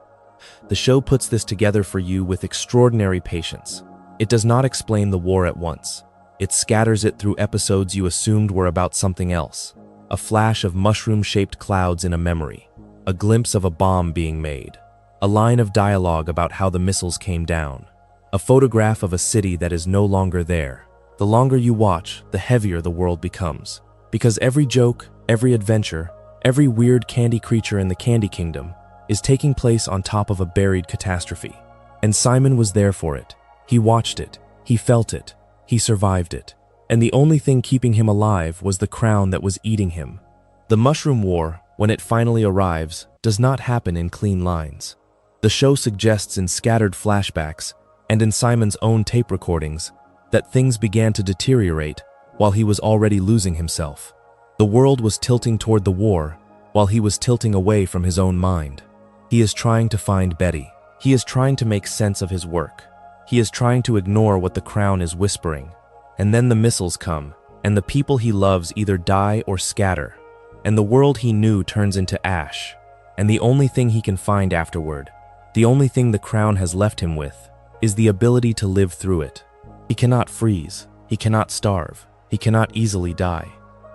The show puts this together for you with extraordinary patience. It does not explain the war at once. It scatters it through episodes you assumed were about something else. A flash of mushroom-shaped clouds in a memory, a glimpse of a bomb being made, a line of dialogue about how the missiles came down, a photograph of a city that is no longer there. The longer you watch, the heavier the world becomes. Because every joke, every adventure, every weird candy creature in the Candy Kingdom is taking place on top of a buried catastrophe. And Simon was there for it. He watched it. He felt it. He survived it. And the only thing keeping him alive was the crown that was eating him. The Mushroom War, when it finally arrives, does not happen in clean lines. The show suggests in scattered flashbacks and in Simon's own tape recordings that things began to deteriorate while he was already losing himself. The world was tilting toward the war while he was tilting away from his own mind. He is trying to find Betty. He is trying to make sense of his work. He is trying to ignore what the crown is whispering. And then the missiles come, and the people he loves either die or scatter, and the world he knew turns into ash. And the only thing he can find afterward, the only thing the crown has left him with, is the ability to live through it. He cannot freeze. He cannot starve. He cannot easily die.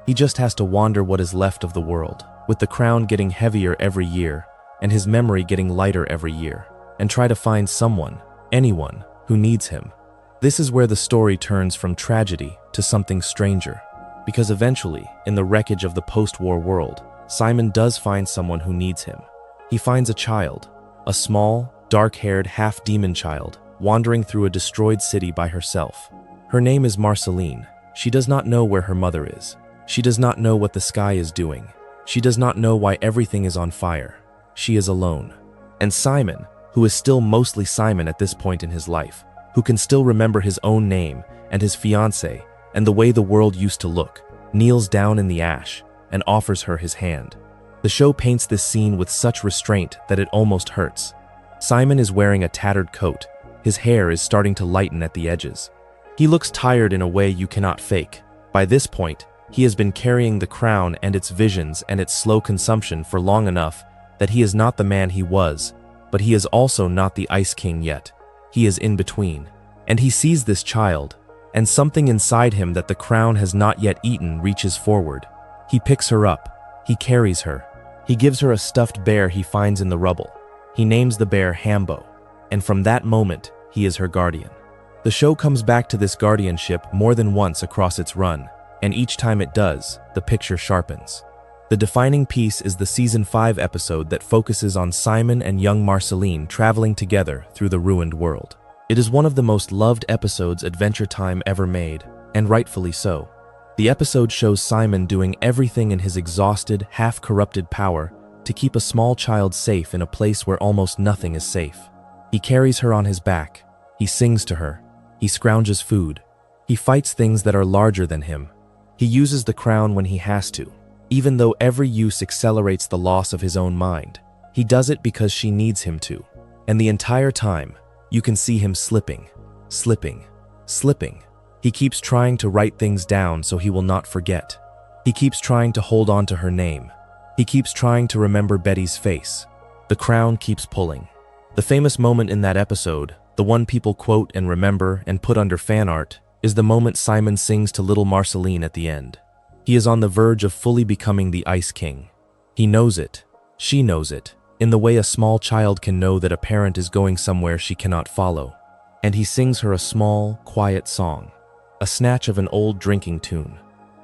He just has to wander what is left of the world, with the crown getting heavier every year, and his memory getting lighter every year, and try to find someone, anyone, who needs him. This is where the story turns from tragedy to something stranger, because eventually, in the wreckage of the post-war world, Simon does find someone who needs him. He finds a child, a small, dark-haired, half-demon child, wandering through a destroyed city by herself. Her name is Marceline. She does not know where her mother is. She does not know what the sky is doing. She does not know why everything is on fire. She is alone. And Simon, who is still mostly Simon at this point in his life, who can still remember his own name and his fiancée and the way the world used to look, kneels down in the ash and offers her his hand. The show paints this scene with such restraint that it almost hurts. Simon is wearing a tattered coat. His hair is starting to lighten at the edges. He looks tired in a way you cannot fake. By this point, he has been carrying the crown and its visions and its slow consumption for long enough that he is not the man he was, but he is also not the Ice King yet. He is in between. And he sees this child, and something inside him that the crown has not yet eaten reaches forward. He picks her up. He carries her. He gives her a stuffed bear he finds in the rubble. He names the bear Hambo, and from that moment, he is her guardian. The show comes back to this guardianship more than once across its run, and each time it does, the picture sharpens. The defining piece is the Season 5 episode that focuses on Simon and young Marceline traveling together through the ruined world. It is one of the most loved episodes Adventure Time ever made, and rightfully so. The episode shows Simon doing everything in his exhausted, half-corrupted power to keep a small child safe in a place where almost nothing is safe. He carries her on his back. He sings to her. He scrounges food. He fights things that are larger than him. He uses the crown when he has to. Even though every use accelerates the loss of his own mind, he does it because she needs him to. And the entire time, you can see him slipping, slipping, slipping. He keeps trying to write things down so he will not forget. He keeps trying to hold on to her name. He keeps trying to remember Betty's face. The crown keeps pulling. The famous moment in that episode, the one people quote and remember and put under fan art, is the moment Simon sings to little Marceline at the end. He is on the verge of fully becoming the Ice King. He knows it. She knows it, in the way a small child can know that a parent is going somewhere she cannot follow. And he sings her a small, quiet song, a snatch of an old drinking tune,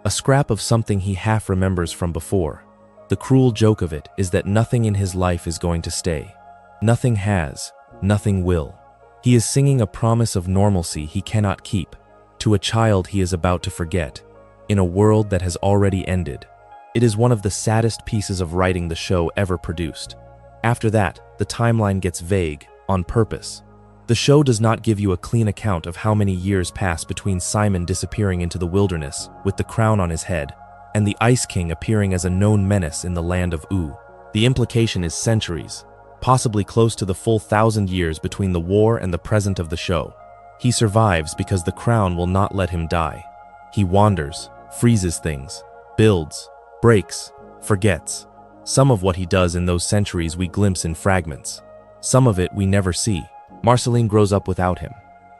a scrap of something he half remembers from before. The cruel joke of it is that nothing in his life is going to stay. Nothing has, nothing will. He is singing a promise of normalcy he cannot keep, to a child he is about to forget, in a world that has already ended. It is one of the saddest pieces of writing the show ever produced. After that, the timeline gets vague, on purpose. The show does not give you a clean account of how many years pass between Simon disappearing into the wilderness with the crown on his head and the Ice King appearing as a known menace in the Land of Ooo. The implication is centuries, possibly close to the full 1,000 years between the war and the present of the show. He survives because the crown will not let him die. He wanders, freezes things, builds, breaks, forgets. Some of what he does in those centuries we glimpse in fragments. Some of it we never see. Marceline grows up without him.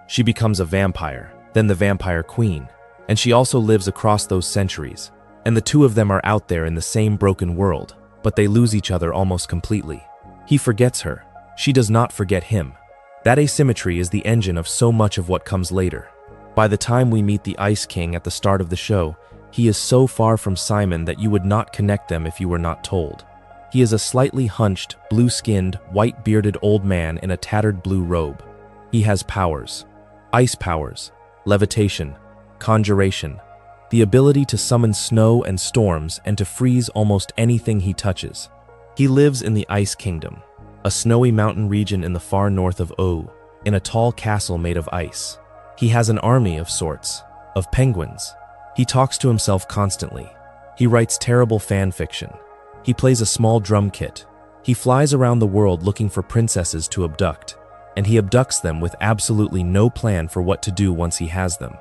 She becomes a vampire, then the vampire queen, and she also lives across those centuries. And the two of them are out there in the same broken world, but they lose each other almost completely. He forgets her. She does not forget him. That asymmetry is the engine of so much of what comes later. By the time we meet the Ice King at the start of the show, he is so far from Simon that you would not connect them if you were not told. He is a slightly hunched, blue-skinned, white-bearded old man in a tattered blue robe. He has powers. Ice powers, levitation, conjuration, the ability to summon snow and storms and to freeze almost anything he touches. He lives in the Ice Kingdom, a snowy mountain region in the far north of Ooo, in a tall castle made of ice. He has an army of sorts, of penguins. He talks to himself constantly. He writes terrible fan fiction. He plays a small drum kit. He flies around the world looking for princesses to abduct, and he abducts them with absolutely no plan for what to do once he has them.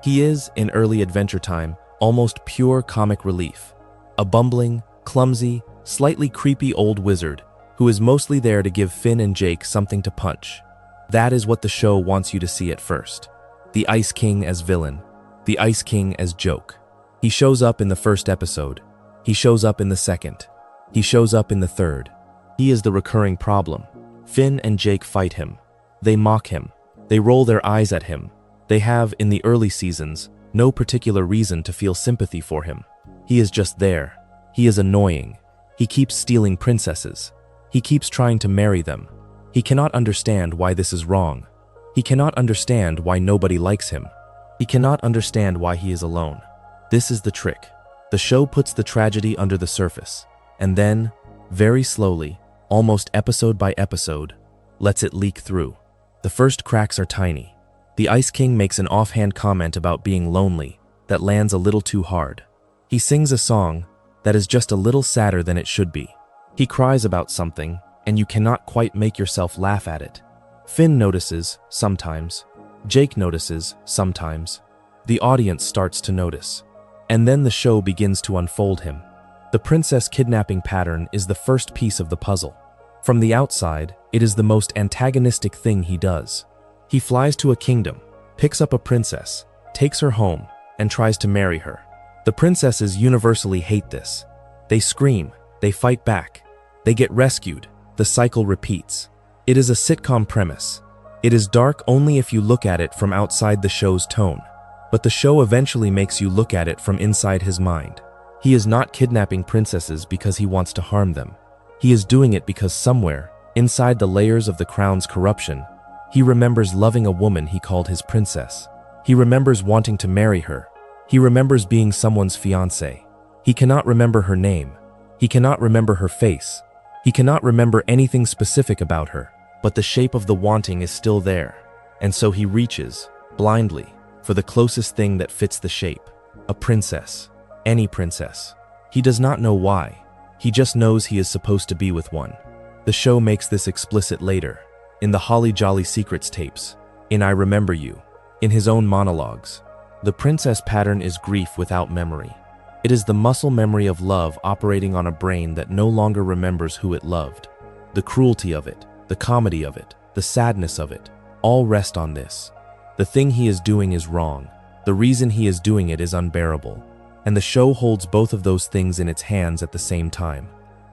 He is, in early Adventure Time, almost pure comic relief. A bumbling, clumsy, slightly creepy old wizard who is mostly there to give Finn and Jake something to punch. That is what the show wants you to see at first. The Ice King as villain. The Ice King as joke. He shows up in the first episode. He shows up in the second. He shows up in the third. He is the recurring problem. Finn and Jake fight him. They mock him. They roll their eyes at him. They have, in the early seasons, no particular reason to feel sympathy for him. He is just there. He is annoying. He keeps stealing princesses. He keeps trying to marry them. He cannot understand why this is wrong. He cannot understand why nobody likes him. He cannot understand why he is alone. This is the trick. The show puts the tragedy under the surface, and then, very slowly, almost episode by episode, lets it leak through. The first cracks are tiny. The Ice King makes an offhand comment about being lonely that lands a little too hard. He sings a song that is just a little sadder than it should be. He cries about something, and you cannot quite make yourself laugh at it. Finn notices, sometimes. Jake notices, sometimes. The audience starts to notice. And then the show begins to unfold him. The princess kidnapping pattern is the first piece of the puzzle. From the outside, it is the most antagonistic thing he does. He flies to a kingdom, picks up a princess, takes her home, and tries to marry her. The princesses universally hate this. They scream, they fight back, they get rescued, the cycle repeats. It is a sitcom premise. It is dark only if you look at it from outside the show's tone, but the show eventually makes you look at it from inside his mind. He is not kidnapping princesses because he wants to harm them. He is doing it because somewhere, inside the layers of the crown's corruption, he remembers loving a woman he called his princess. He remembers wanting to marry her. He remembers being someone's fiancé. He cannot remember her name. He cannot remember her face. He cannot remember anything specific about her, but the shape of the wanting is still there. And so he reaches, blindly, for the closest thing that fits the shape. A princess. Any princess. He does not know why. He just knows he is supposed to be with one. The show makes this explicit later, in the Holly Jolly Secrets tapes, in I Remember You, in his own monologues. The princess pattern is grief without memory. It is the muscle memory of love operating on a brain that no longer remembers who it loved. The cruelty of it, the comedy of it, the sadness of it, all rest on this. The thing he is doing is wrong. The reason he is doing it is unbearable. And the show holds both of those things in its hands at the same time.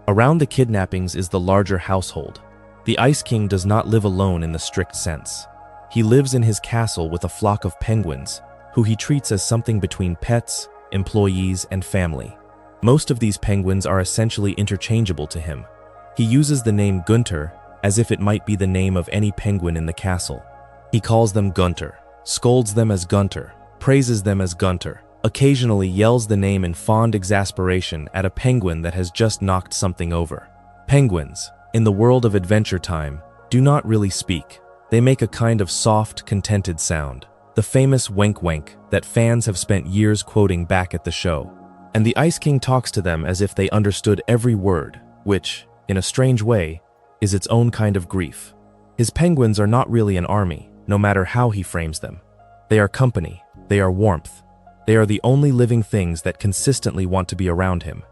Around the kidnappings is the larger household. The Ice King does not live alone in the strict sense. He lives in his castle with a flock of penguins, who he treats as something between pets, employees, and family. Most of these penguins are essentially interchangeable to him. He uses the name Gunter as if it might be the name of any penguin in the castle. He calls them Gunter, scolds them as Gunter, praises them as Gunter, occasionally yells the name in fond exasperation at a penguin that has just knocked something over. Penguins, in the world of Adventure Time, do not really speak. They make a kind of soft, contented sound, the famous wank wank that fans have spent years quoting back at the show. And the Ice King talks to them as if they understood every word, which, in a strange way, is its own kind of grief. His penguins are not really an army, no matter how he frames them. They are company, they are warmth. They are the only living things that consistently want to be around him.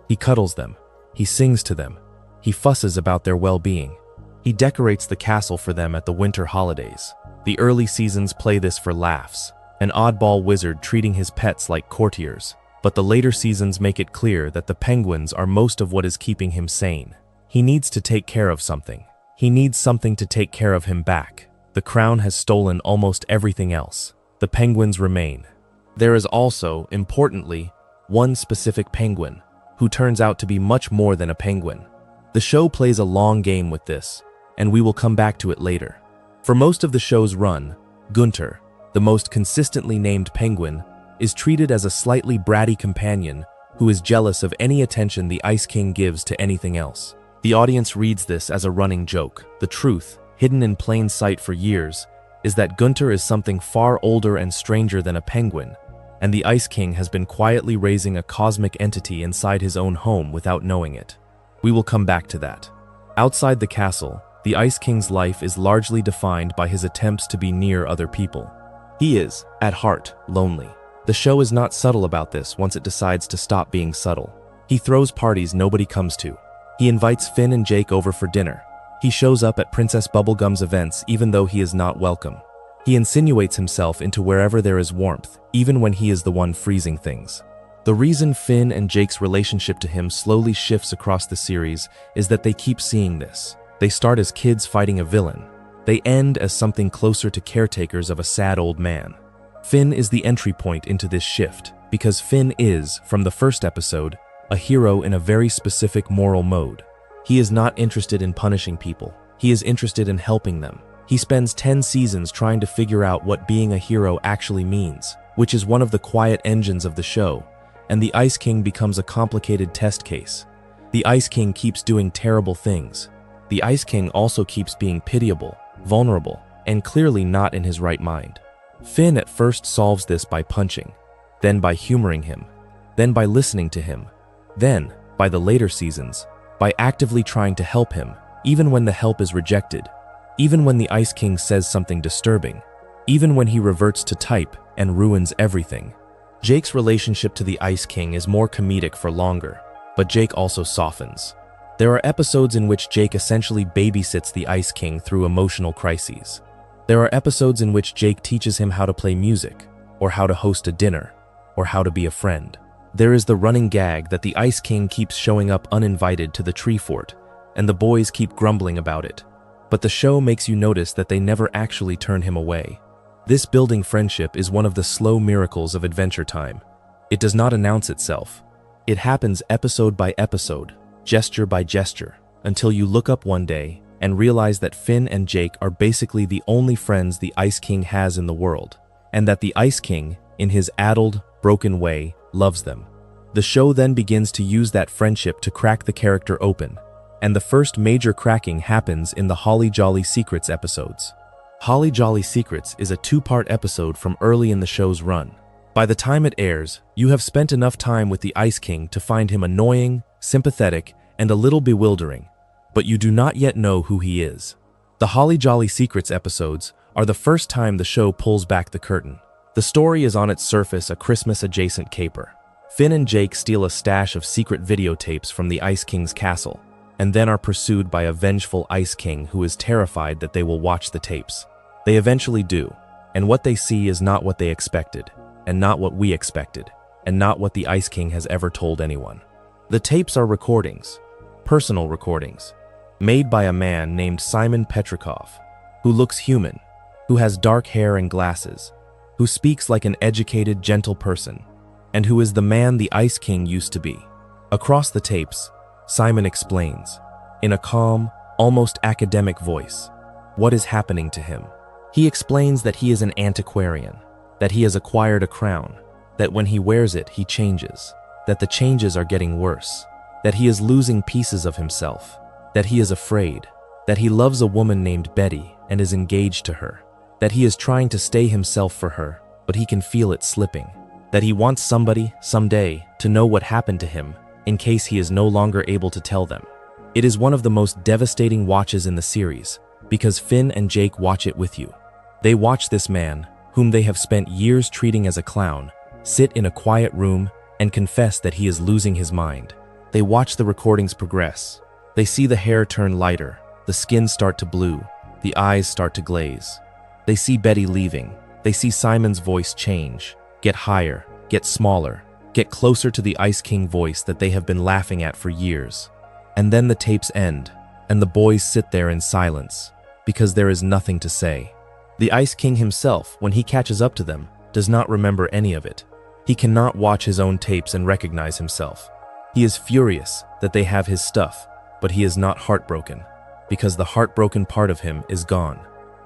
He cuddles them, he sings to them, he fusses about their well-being. He decorates the castle for them at the winter holidays. The early seasons play this for laughs, an oddball wizard treating his pets like courtiers. But the later seasons make it clear that the penguins are most of what is keeping him sane. He needs to take care of something. He needs something to take care of him back. The crown has stolen almost everything else. The penguins remain. There is also, importantly, one specific penguin, who turns out to be much more than a penguin. The show plays a long game with this, and we will come back to it later. For most of the show's run, Gunter, the most consistently named penguin, is treated as a slightly bratty companion who is jealous of any attention the Ice King gives to anything else. The audience reads this as a running joke. The truth, hidden in plain sight for years, is that Gunter is something far older and stranger than a penguin, and the Ice King has been quietly raising a cosmic entity inside his own home without knowing it. We will come back to that. Outside the castle, the Ice King's life is largely defined by his attempts to be near other people. He is, at heart, lonely. The show is not subtle about this once it decides to stop being subtle. He throws parties nobody comes to. He invites Finn and Jake over for dinner. He shows up at Princess Bubblegum's events even though he is not welcome. He insinuates himself into wherever there is warmth, even when he is the one freezing things. The reason Finn and Jake's relationship to him slowly shifts across the series is that they keep seeing this. They start as kids fighting a villain. They end as something closer to caretakers of a sad old man. Finn is the entry point into this shift, because Finn is, from the first episode, a hero in a very specific moral mode. He is not interested in punishing people. He is interested in helping them. He spends 10 seasons trying to figure out what being a hero actually means, which is one of the quiet engines of the show, and the Ice King becomes a complicated test case. The Ice King keeps doing terrible things. The Ice King also keeps being pitiable, vulnerable, and clearly not in his right mind. Finn at first solves this by punching, then by humoring him, then by listening to him, then, by the later seasons, by actively trying to help him, even when the help is rejected, even when the Ice King says something disturbing, even when he reverts to type and ruins everything. Jake's relationship to the Ice King is more comedic for longer, but Jake also softens. There are episodes in which Jake essentially babysits the Ice King through emotional crises. There are episodes in which Jake teaches him how to play music, or how to host a dinner, or how to be a friend. There is the running gag that the Ice King keeps showing up uninvited to the tree fort, and the boys keep grumbling about it. But the show makes you notice that they never actually turn him away. This building friendship is one of the slow miracles of Adventure Time. It does not announce itself. It happens episode by episode, gesture by gesture, until you look up one day and realize that Finn and Jake are basically the only friends the Ice King has in the world, and that the Ice King, in his addled, broken way, loves them. The show then begins to use that friendship to crack the character open, and the first major cracking happens in the Holly Jolly Secrets episodes. Holly Jolly Secrets is a 2-part episode from early in the show's run. By the time it airs, you have spent enough time with the Ice King to find him annoying, sympathetic, and a little bewildering, but you do not yet know who he is. The Holly Jolly Secrets episodes are the first time the show pulls back the curtain. The story is on its surface a Christmas-adjacent caper. Finn and Jake steal a stash of secret videotapes from the Ice King's castle, and then are pursued by a vengeful Ice King who is terrified that they will watch the tapes. They eventually do, and what they see is not what they expected, and not what we expected, and not what the Ice King has ever told anyone. The tapes are recordings, personal recordings, made by a man named Simon Petrikov, who looks human, who has dark hair and glasses, who speaks like an educated, gentle person, and who is the man the Ice King used to be. Across the tapes, Simon explains, in a calm, almost academic voice, what is happening to him. He explains that he is an antiquarian, that he has acquired a crown, that when he wears it, he changes, that the changes are getting worse, that he is losing pieces of himself, that he is afraid, that he loves a woman named Betty and is engaged to her, that he is trying to stay himself for her, but he can feel it slipping, that he wants somebody, someday, to know what happened to him in case he is no longer able to tell them. It is one of the most devastating watches in the series, because Finn and Jake watch it with you. They watch this man, whom they have spent years treating as a clown, sit in a quiet room and confess that he is losing his mind. They watch the recordings progress. They see the hair turn lighter, the skin start to blue, the eyes start to glaze. They see Betty leaving. They see Simon's voice change, get higher, get smaller, get closer to the Ice King voice that they have been laughing at for years. And then the tapes end, and the boys sit there in silence, because there is nothing to say. The Ice King himself, when he catches up to them, does not remember any of it. He cannot watch his own tapes and recognize himself. He is furious that they have his stuff, but he is not heartbroken, because the heartbroken part of him is gone.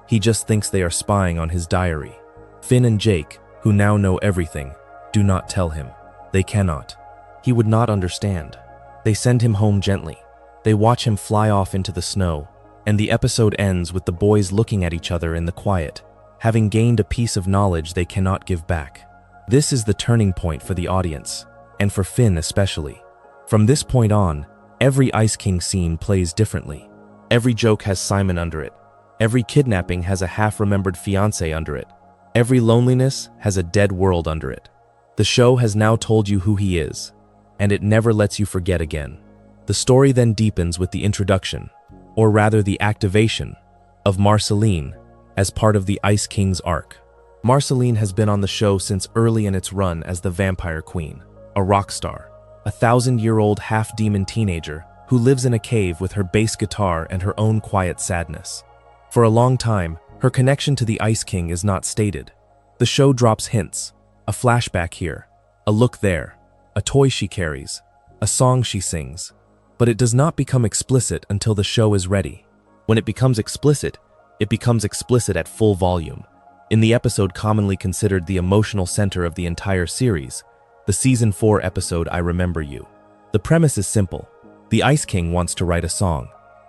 He just thinks they are spying on his diary. Finn and Jake, who now know everything, do not tell him. They cannot. He would not understand. They send him home gently. They watch him fly off into the snow, and the episode ends with the boys looking at each other in the quiet, having gained a piece of knowledge they cannot give back. This is the turning point for the audience, and for Finn especially. From this point on, every Ice King scene plays differently. Every joke has Simon under it. Every kidnapping has a half-remembered fiancé under it. Every loneliness has a dead world under it. The show has now told you who he is, and it never lets you forget again. The story then deepens with the introduction, or rather the activation, of Marceline as part of the Ice King's arc. Marceline has been on the show since early in its run as the Vampire Queen, a rock star, a 1,000-year-old half-demon teenager who lives in a cave with her bass guitar and her own quiet sadness. For a long time, her connection to the Ice King is not stated. The show drops hints, a flashback here, a look there, a toy she carries, a song she sings, but it does not become explicit until the show is ready. When it becomes explicit at full volume. In the episode commonly considered the emotional center of the entire series, the Season 4 episode I Remember You. The premise is simple. The Ice King wants to write a song.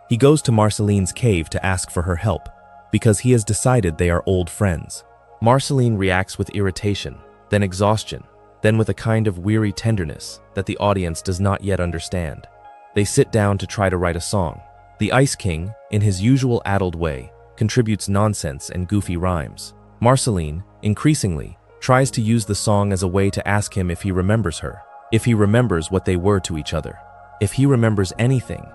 He goes to Marceline's cave to ask for her help, because he has decided they are old friends. Marceline reacts with irritation, then exhaustion, then with a kind of weary tenderness that the audience does not yet understand. They sit down to try to write a song. The Ice King, in his usual addled way, contributes nonsense and goofy rhymes. Marceline, increasingly, tries to use the song as a way to ask him if he remembers her, if he remembers what they were to each other. If he remembers anything,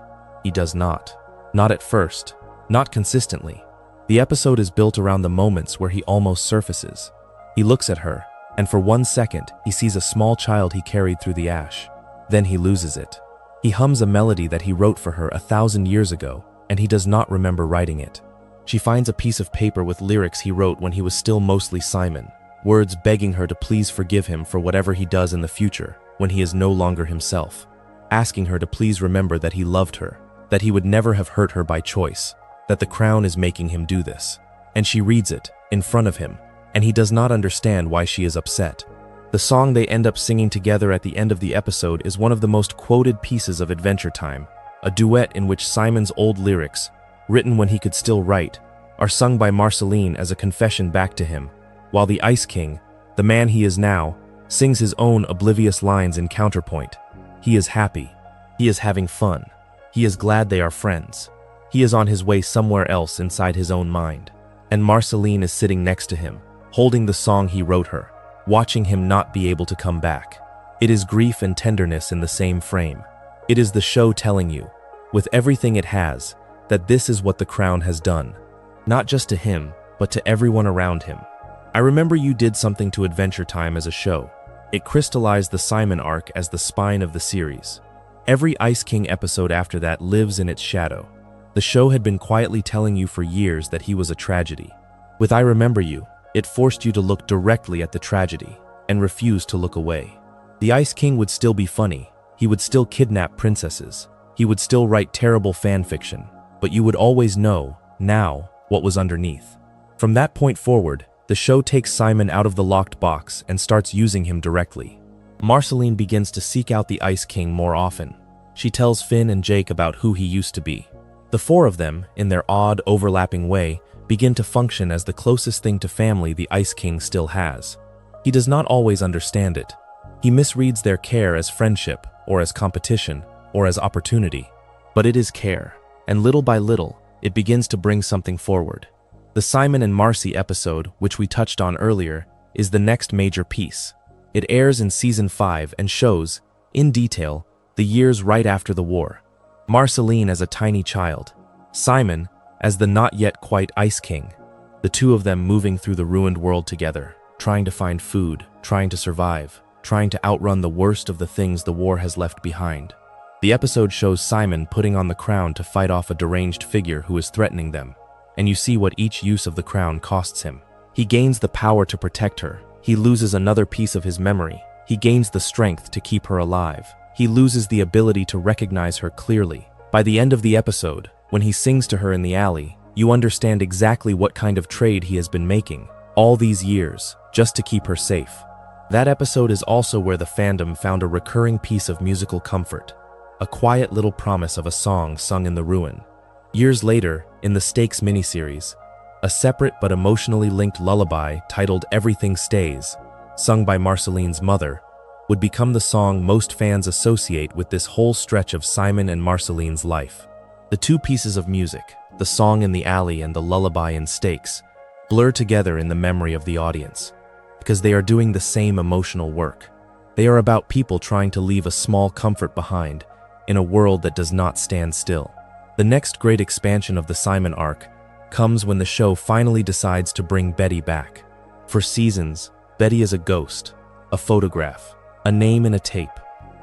he does not. Not at first, not consistently. The episode is built around the moments where he almost surfaces. He looks at her, and for 1 second, he sees a small child he carried through the ash. Then he loses it. He hums a melody that he wrote for her 1,000 years ago, and he does not remember writing it. She finds a piece of paper with lyrics he wrote when he was still mostly Simon, words begging her to please forgive him for whatever he does in the future when he is no longer himself, asking her to please remember that he loved her, that he would never have hurt her by choice, that the crown is making him do this. And she reads it, in front of him, and he does not understand why she is upset. The song they end up singing together at the end of the episode is one of the most quoted pieces of Adventure Time, a duet in which Simon's old lyrics, written when he could still write, are sung by Marceline as a confession back to him, while the Ice King, the man he is now, sings his own oblivious lines in counterpoint. He is happy. He is having fun. He is glad they are friends. He is on his way somewhere else inside his own mind. And Marceline is sitting next to him, holding the song he wrote her, watching him not be able to come back. It is grief and tenderness in the same frame. It is the show telling you, with everything it has, that this is what the crown has done. Not just to him, but to everyone around him. I remember you did something to Adventure Time as a show. It crystallized the Simon arc as the spine of the series. Every Ice King episode after that lives in its shadow. The show had been quietly telling you for years that he was a tragedy. With I Remember You, it forced you to look directly at the tragedy and refuse to look away. The Ice King would still be funny. He would still kidnap princesses. He would still write terrible fan fiction. But you would always know, now, what was underneath. From that point forward, the show takes Simon out of the locked box and starts using him directly. Marceline begins to seek out the Ice King more often. She tells Finn and Jake about who he used to be. The four of them, in their odd, overlapping way, begin to function as the closest thing to family the Ice King still has. He does not always understand it. He misreads their care as friendship, or as competition, or as opportunity. But it is care, and little by little, it begins to bring something forward. The Simon and Marcy episode, which we touched on earlier, is the next major piece. It airs in Season 5 and shows, in detail, the years right after the war. Marceline as a tiny child, Simon as the not yet quite Ice King, the two of them moving through the ruined world together, trying to find food, trying to survive, trying to outrun the worst of the things the war has left behind. The episode shows Simon putting on the crown to fight off a deranged figure who is threatening them, and you see what each use of the crown costs him. He gains the power to protect her. He loses another piece of his memory. He gains the strength to keep her alive. He loses the ability to recognize her clearly. By the end of the episode, when he sings to her in the alley, you understand exactly what kind of trade he has been making all these years just to keep her safe. That episode is also where the fandom found a recurring piece of musical comfort, a quiet little promise of a song sung in the ruin. Years later, in the Stakes miniseries, a separate but emotionally linked lullaby titled Everything Stays, sung by Marceline's mother, would become the song most fans associate with this whole stretch of Simon and Marceline's life. The two pieces of music, the song in the alley and the lullaby in Stakes, blur together in the memory of the audience, because they are doing the same emotional work. They are about people trying to leave a small comfort behind in a world that does not stand still. The next great expansion of the Simon arc comes when the show finally decides to bring Betty back. For seasons, Betty is a ghost, a photograph, a name in a tape,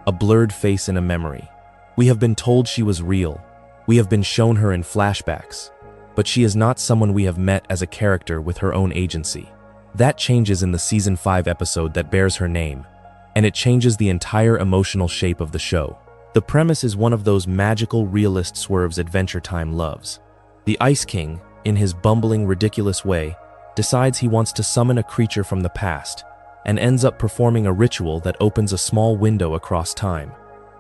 a blurred face in a memory. We have been told she was real. We have been shown her in flashbacks, but she is not someone we have met as a character with her own agency. That changes in the Season 5 episode that bears her name, and it changes the entire emotional shape of the show. The premise is one of those magical realist swerves Adventure Time loves. The Ice King, in his bumbling, ridiculous way, decides he wants to summon a creature from the past, and ends up performing a ritual that opens a small window across time.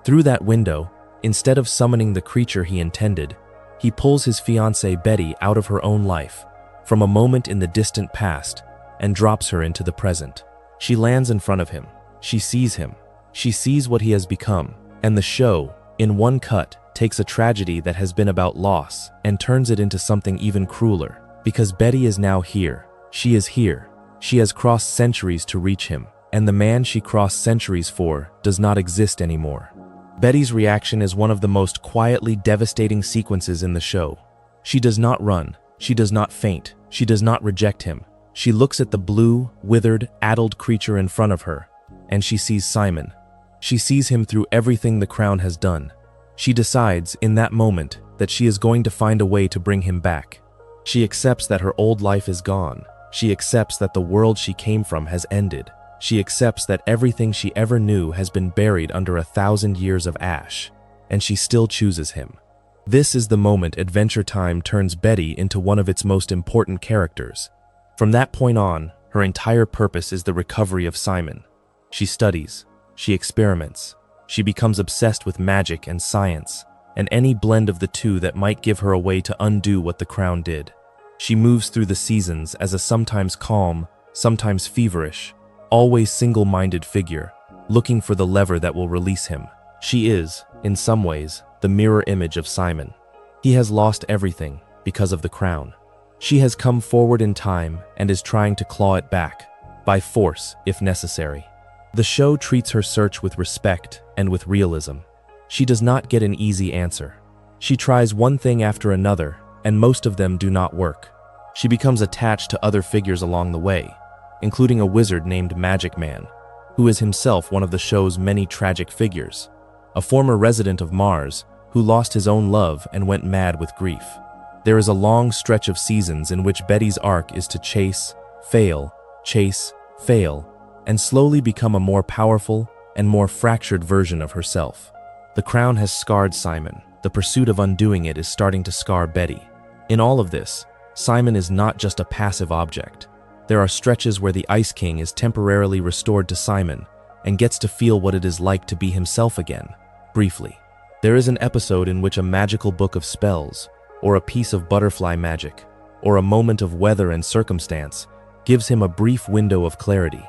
Through that window, instead of summoning the creature he intended, he pulls his fiancée Betty out of her own life, from a moment in the distant past, and drops her into the present. She lands in front of him. She sees him. She sees what he has become. And the show, in one cut, takes a tragedy that has been about loss and turns it into something even crueler. Because Betty is now here. She is here. She has crossed centuries to reach him, and the man she crossed centuries for does not exist anymore. Betty's reaction is one of the most quietly devastating sequences in the show. She does not run. She does not faint. She does not reject him. She looks at the blue, withered, addled creature in front of her, and she sees Simon. She sees him through everything the crown has done. She decides, in that moment, that she is going to find a way to bring him back. She accepts that her old life is gone. She accepts that the world she came from has ended. She accepts that everything she ever knew has been buried under 1,000 years of ash, and she still chooses him. This is the moment Adventure Time turns Betty into one of its most important characters. From that point on, her entire purpose is the recovery of Simon. She studies. She experiments. She becomes obsessed with magic and science, and any blend of the two that might give her a way to undo what the crown did. She moves through the seasons as a sometimes calm, sometimes feverish, always single-minded figure, looking for the lever that will release him. She is, in some ways, the mirror image of Simon. He has lost everything because of the crown. She has come forward in time and is trying to claw it back, by force if necessary. The show treats her search with respect and with realism. She does not get an easy answer. She tries one thing after another, and most of them do not work. She becomes attached to other figures along the way, including a wizard named Magic Man, who is himself one of the show's many tragic figures, a former resident of Mars who lost his own love and went mad with grief. There is a long stretch of seasons in which Betty's arc is to chase, fail, and slowly become a more powerful and more fractured version of herself. The crown has scarred Simon. The pursuit of undoing it is starting to scar Betty. In all of this, Simon is not just a passive object. There are stretches where the Ice King is temporarily restored to Simon and gets to feel what it is like to be himself again, briefly. There is an episode in which a magical book of spells, or a piece of butterfly magic, or a moment of weather and circumstance gives him a brief window of clarity.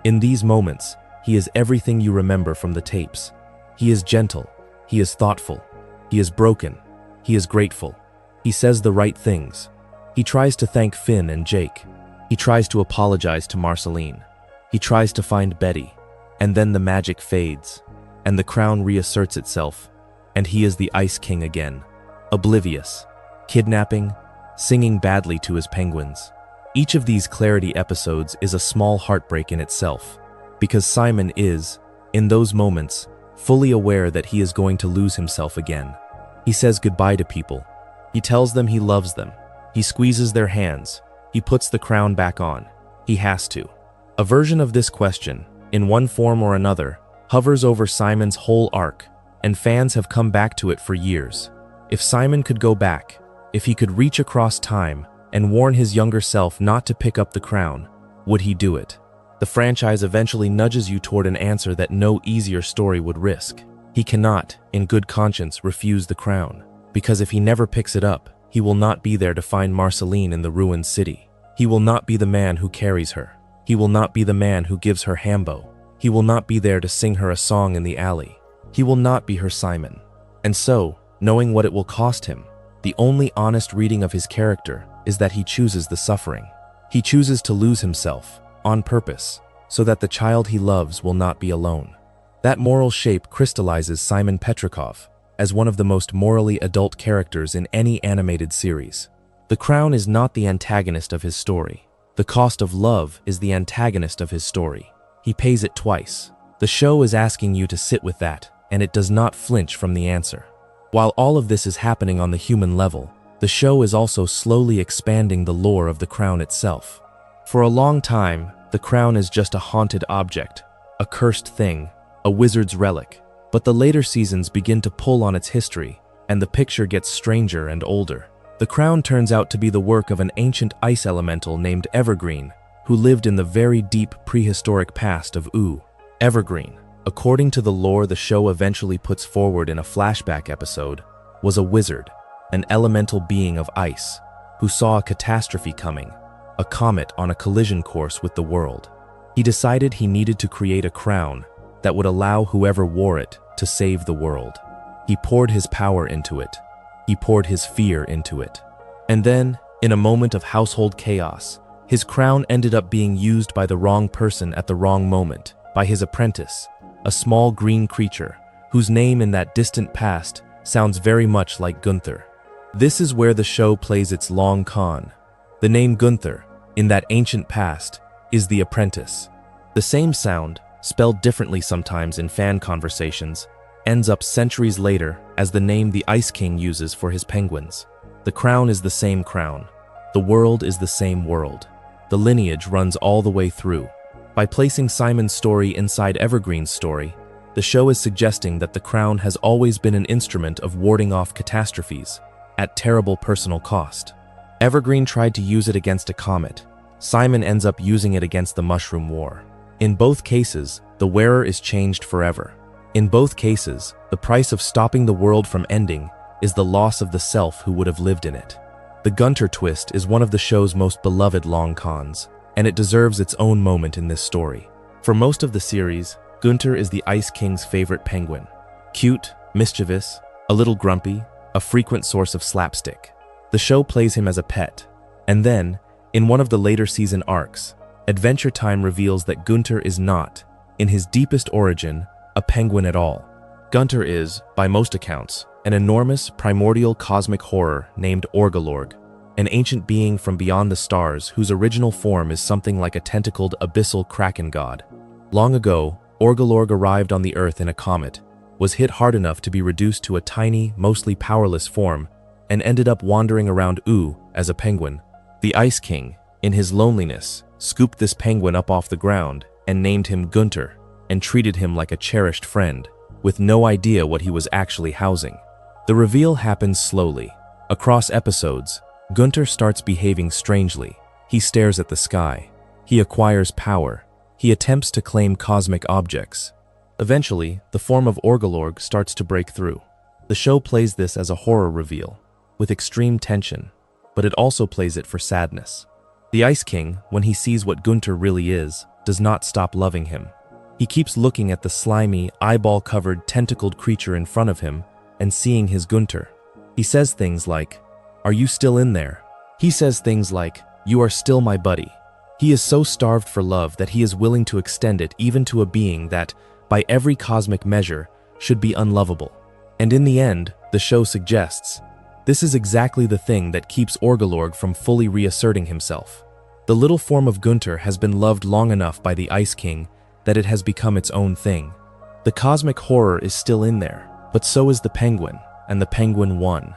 In these moments, he is everything you remember from the tapes. He is gentle. He is thoughtful. He is broken. He is grateful. He says the right things. He tries to thank Finn and Jake. He tries to apologize to Marceline. He tries to find Betty. And then the magic fades, and the crown reasserts itself, and he is the Ice King again, oblivious, kidnapping, singing badly to his penguins. Each of these clarity episodes is a small heartbreak in itself, because Simon is, in those moments, fully aware that he is going to lose himself again. He says goodbye to people. He tells them he loves them. He squeezes their hands. He puts the crown back on. He has to. A version of this question, in one form or another, hovers over Simon's whole arc, and fans have come back to it for years. If Simon could go back, if he could reach across time and warn his younger self not to pick up the crown, would he do it? The franchise eventually nudges you toward an answer that no easier story would risk. He cannot, in good conscience, refuse the crown, because if he never picks it up, he will not be there to find Marceline in the ruined city. He will not be the man who carries her. He will not be the man who gives her hambo. He will not be there to sing her a song in the alley. He will not be her Simon. And so, knowing what it will cost him, the only honest reading of his character is that he chooses the suffering. He chooses to lose himself, on purpose, so that the child he loves will not be alone. That moral shape crystallizes Simon Petrikov as one of the most morally adult characters in any animated series. The crown is not the antagonist of his story. The cost of love is the antagonist of his story. He pays it twice. The show is asking you to sit with that, and it does not flinch from the answer. While all of this is happening on the human level, the show is also slowly expanding the lore of the crown itself. For a long time, the crown is just a haunted object, a cursed thing, a wizard's relic. But the later seasons begin to pull on its history, and the picture gets stranger and older. The crown turns out to be the work of an ancient ice elemental named Evergreen, who lived in the very deep prehistoric past of Ooo. Evergreen, according to the lore the show eventually puts forward in a flashback episode, was a wizard, an elemental being of ice, who saw a catastrophe coming, a comet on a collision course with the world. He decided he needed to create a crown that would allow whoever wore it to save the world. He poured his power into it. He poured his fear into it. And then, in a moment of household chaos, his crown ended up being used by the wrong person at the wrong moment, by his apprentice, a small green creature whose name in that distant past sounds very much like Gunter. This is where the show plays its long con. The name Gunter, in that ancient past, is the apprentice. The same sound, spelled differently sometimes in fan conversations, ends up centuries later as the name the Ice King uses for his penguins. The crown is the same crown. The world is the same world. The lineage runs all the way through. By placing Simon's story inside Evergreen's story, the show is suggesting that the crown has always been an instrument of warding off catastrophes, at terrible personal cost. Evergreen tried to use it against a comet. Simon ends up using it against the Mushroom War. In both cases, the wearer is changed forever. In both cases, the price of stopping the world from ending is the loss of the self who would have lived in it. The Gunter twist is one of the show's most beloved long cons, and it deserves its own moment in this story. For most of the series, Gunter is the Ice King's favorite penguin. Cute, mischievous, a little grumpy, a frequent source of slapstick. The show plays him as a pet, and then, in one of the later season arcs, Adventure Time reveals that Gunter is not, in his deepest origin, a penguin at all. Gunter is, by most accounts, an enormous, primordial cosmic horror named Orgalorg, an ancient being from beyond the stars whose original form is something like a tentacled abyssal kraken god. Long ago, Orgalorg arrived on the Earth in a comet, was hit hard enough to be reduced to a tiny, mostly powerless form, and ended up wandering around Ooo as a penguin. The Ice King, in his loneliness, scooped this penguin up off the ground and named him Gunter, and treated him like a cherished friend, with no idea what he was actually housing. The reveal happens slowly. Across episodes, Gunter starts behaving strangely. He stares at the sky. He acquires power. He attempts to claim cosmic objects. Eventually, the form of Orgalorg starts to break through. The show plays this as a horror reveal, with extreme tension, but it also plays it for sadness. The Ice King, when he sees what Gunter really is, does not stop loving him. He keeps looking at the slimy, eyeball-covered, tentacled creature in front of him and seeing his Gunter. He says things like, "Are you still in there?" He says things like, "You are still my buddy." He is so starved for love that he is willing to extend it even to a being that, by every cosmic measure, should be unlovable. And in the end, the show suggests, this is exactly the thing that keeps Orgalorg from fully reasserting himself. The little form of Gunter has been loved long enough by the Ice King that it has become its own thing. The cosmic horror is still in there, but so is the penguin, and the penguin won.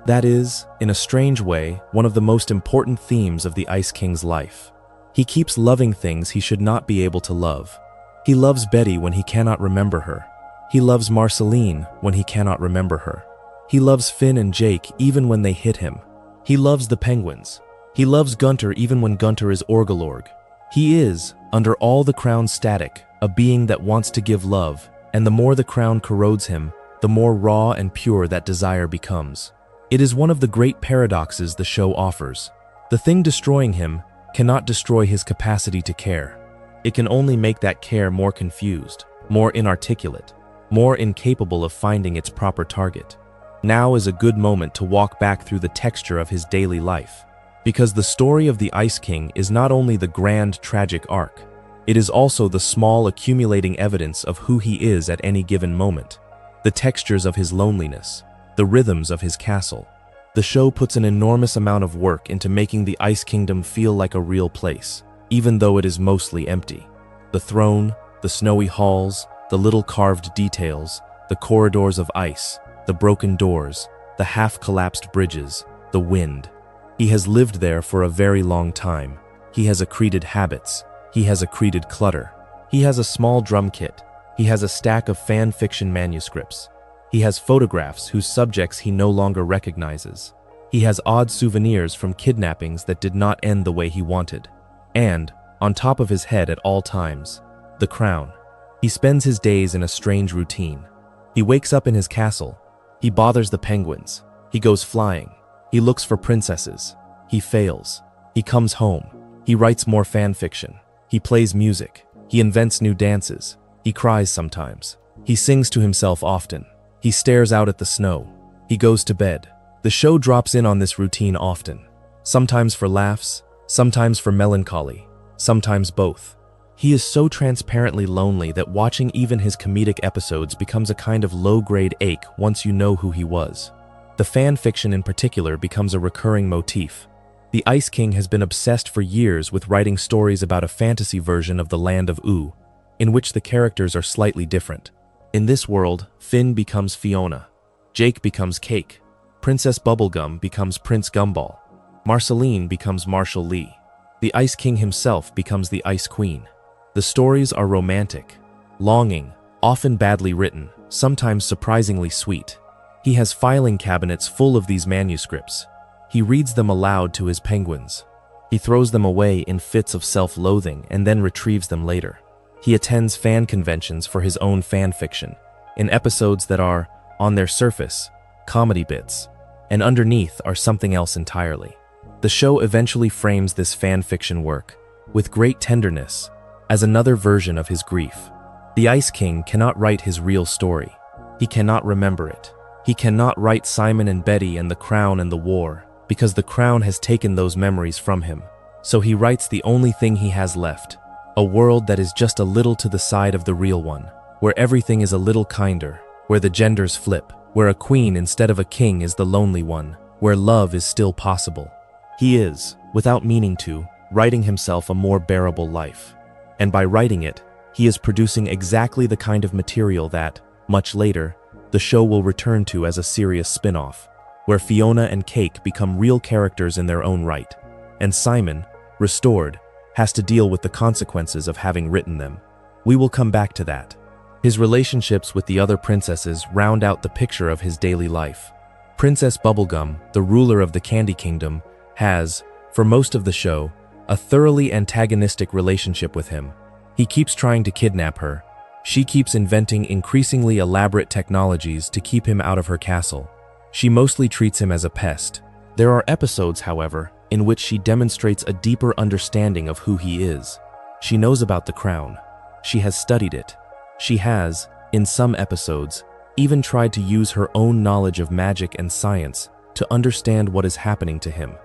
That is, in a strange way, one of the most important themes of the Ice King's life. He keeps loving things he should not be able to love. He loves Betty when he cannot remember her. He loves Marceline when he cannot remember her. He loves Finn and Jake even when they hit him. He loves the penguins. He loves Gunter even when Gunter is Orgalorg. He is, under all the crown's static, a being that wants to give love, and the more the crown corrodes him, the more raw and pure that desire becomes. It is one of the great paradoxes the show offers. The thing destroying him cannot destroy his capacity to care. It can only make that care more confused, more inarticulate, more incapable of finding its proper target. Now is a good moment to walk back through the texture of his daily life, because the story of the Ice King is not only the grand tragic arc, it is also the small accumulating evidence of who he is at any given moment, the textures of his loneliness, the rhythms of his castle. The show puts an enormous amount of work into making the Ice Kingdom feel like a real place, even though it is mostly empty. The throne, the snowy halls, the little carved details, the corridors of ice, the broken doors, the half-collapsed bridges, the wind. He has lived there for a very long time. He has accreted habits. He has accreted clutter. He has a small drum kit. He has a stack of fan fiction manuscripts. He has photographs whose subjects he no longer recognizes. He has odd souvenirs from kidnappings that did not end the way he wanted. And, on top of his head at all times, the crown. He spends his days in a strange routine. He wakes up in his castle. He bothers the penguins. He goes flying. He looks for princesses. He fails. He comes home. He writes more fan fiction. He plays music. He invents new dances. He cries sometimes. He sings to himself often. He stares out at the snow. He goes to bed. The show drops in on this routine often. Sometimes for laughs, sometimes for melancholy, sometimes both. He is so transparently lonely that watching even his comedic episodes becomes a kind of low-grade ache once you know who he was. The fan fiction in particular becomes a recurring motif. The Ice King has been obsessed for years with writing stories about a fantasy version of the Land of Ooo, in which the characters are slightly different. In this world, Finn becomes Fionna, Jake becomes Cake, Princess Bubblegum becomes Prince Gumball, Marceline becomes Marshall Lee. The Ice King himself becomes the Ice Queen. The stories are romantic, longing, often badly written, sometimes surprisingly sweet. He has filing cabinets full of these manuscripts. He reads them aloud to his penguins. He throws them away in fits of self-loathing and then retrieves them later. He attends fan conventions for his own fan fiction, in episodes that are, on their surface, comedy bits, and underneath are something else entirely. The show eventually frames this fan fiction work, with great tenderness, as another version of his grief. The Ice King cannot write his real story. He cannot remember it. He cannot write Simon and Betty and the Crown and the War, because the Crown has taken those memories from him. So he writes the only thing he has left, a world that is just a little to the side of the real one, where everything is a little kinder, where the genders flip, where a queen instead of a king is the lonely one, where love is still possible. He is, without meaning to, writing himself a more bearable life. And by writing it, he is producing exactly the kind of material that, much later, the show will return to as a serious spin-off, where Fionna and Cake become real characters in their own right, and Simon, restored, has to deal with the consequences of having written them. We will come back to that. His relationships with the other princesses round out the picture of his daily life. Princess Bubblegum, the ruler of the Candy Kingdom, has, for most of the show, a thoroughly antagonistic relationship with him. He keeps trying to kidnap her. She keeps inventing increasingly elaborate technologies to keep him out of her castle. She mostly treats him as a pest. There are episodes, however, in which she demonstrates a deeper understanding of who he is. She knows about the crown. She has studied it. She has, in some episodes, even tried to use her own knowledge of magic and science to understand what is happening to him.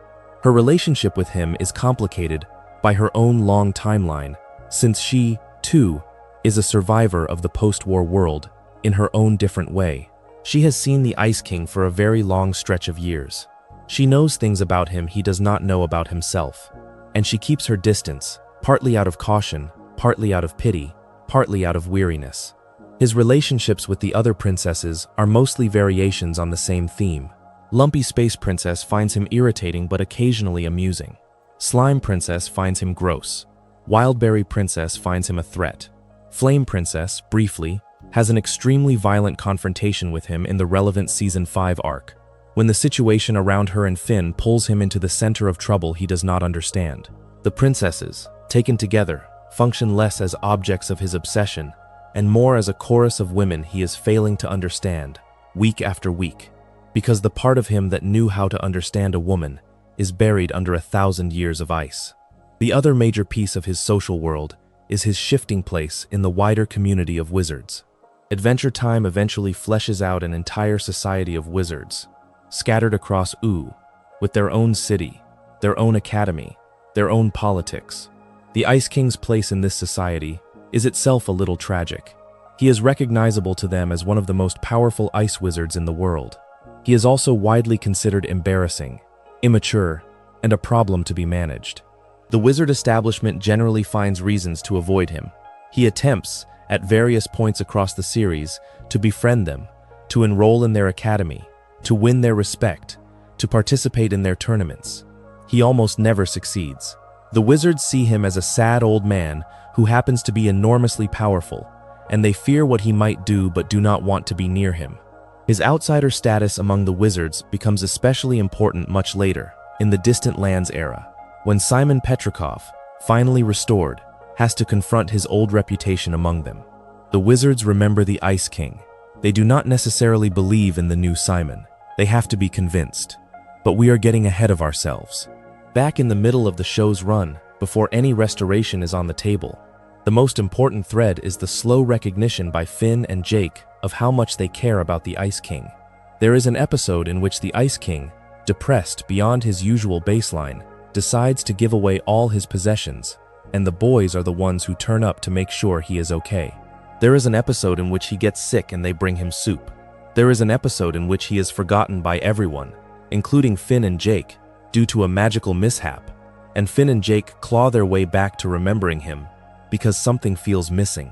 Her relationship with him is complicated by her own long timeline, since she, too, is a survivor of the post-war world in her own different way. She has seen the Ice King for a very long stretch of years. She knows things about him he does not know about himself, and she keeps her distance, partly out of caution, partly out of pity, partly out of weariness. His relationships with the other princesses are mostly variations on the same theme. Lumpy Space Princess finds him irritating but occasionally amusing. Slime Princess finds him gross. Wildberry Princess finds him a threat. Flame Princess, briefly, has an extremely violent confrontation with him in the relevant Season 5 arc. when the situation around her and Finn pulls him into the center of trouble he does not understand. The princesses, taken together, function less as objects of his obsession and more as a chorus of women he is failing to understand, week after week, because the part of him that knew how to understand a woman is buried under 1,000 years of ice. The other major piece of his social world is his shifting place in the wider community of wizards. Adventure Time eventually fleshes out an entire society of wizards, scattered across Ooo, with their own city, their own academy, their own politics. The Ice King's place in this society is itself a little tragic. He is recognizable to them as one of the most powerful ice wizards in the world. He is also widely considered embarrassing, immature, and a problem to be managed. The wizard establishment generally finds reasons to avoid him. He attempts, at various points across the series, to befriend them, to enroll in their academy, to win their respect, to participate in their tournaments. He almost never succeeds. The wizards see him as a sad old man who happens to be enormously powerful, and they fear what he might do but do not want to be near him. His outsider status among the wizards becomes especially important much later, in the Distant Lands era, when Simon Petrikov, finally restored, has to confront his old reputation among them. The wizards remember the Ice King. They do not necessarily believe in the new Simon. They have to be convinced. But we are getting ahead of ourselves. Back in the middle of the show's run, before any restoration is on the table, the most important thread is the slow recognition by Finn and Jake of how much they care about the Ice King. There is an episode in which the Ice King, depressed beyond his usual baseline, decides to give away all his possessions, and the boys are the ones who turn up to make sure he is okay. There is an episode in which he gets sick and they bring him soup. There is an episode in which he is forgotten by everyone, including Finn and Jake, due to a magical mishap, and Finn and Jake claw their way back to remembering him because something feels missing.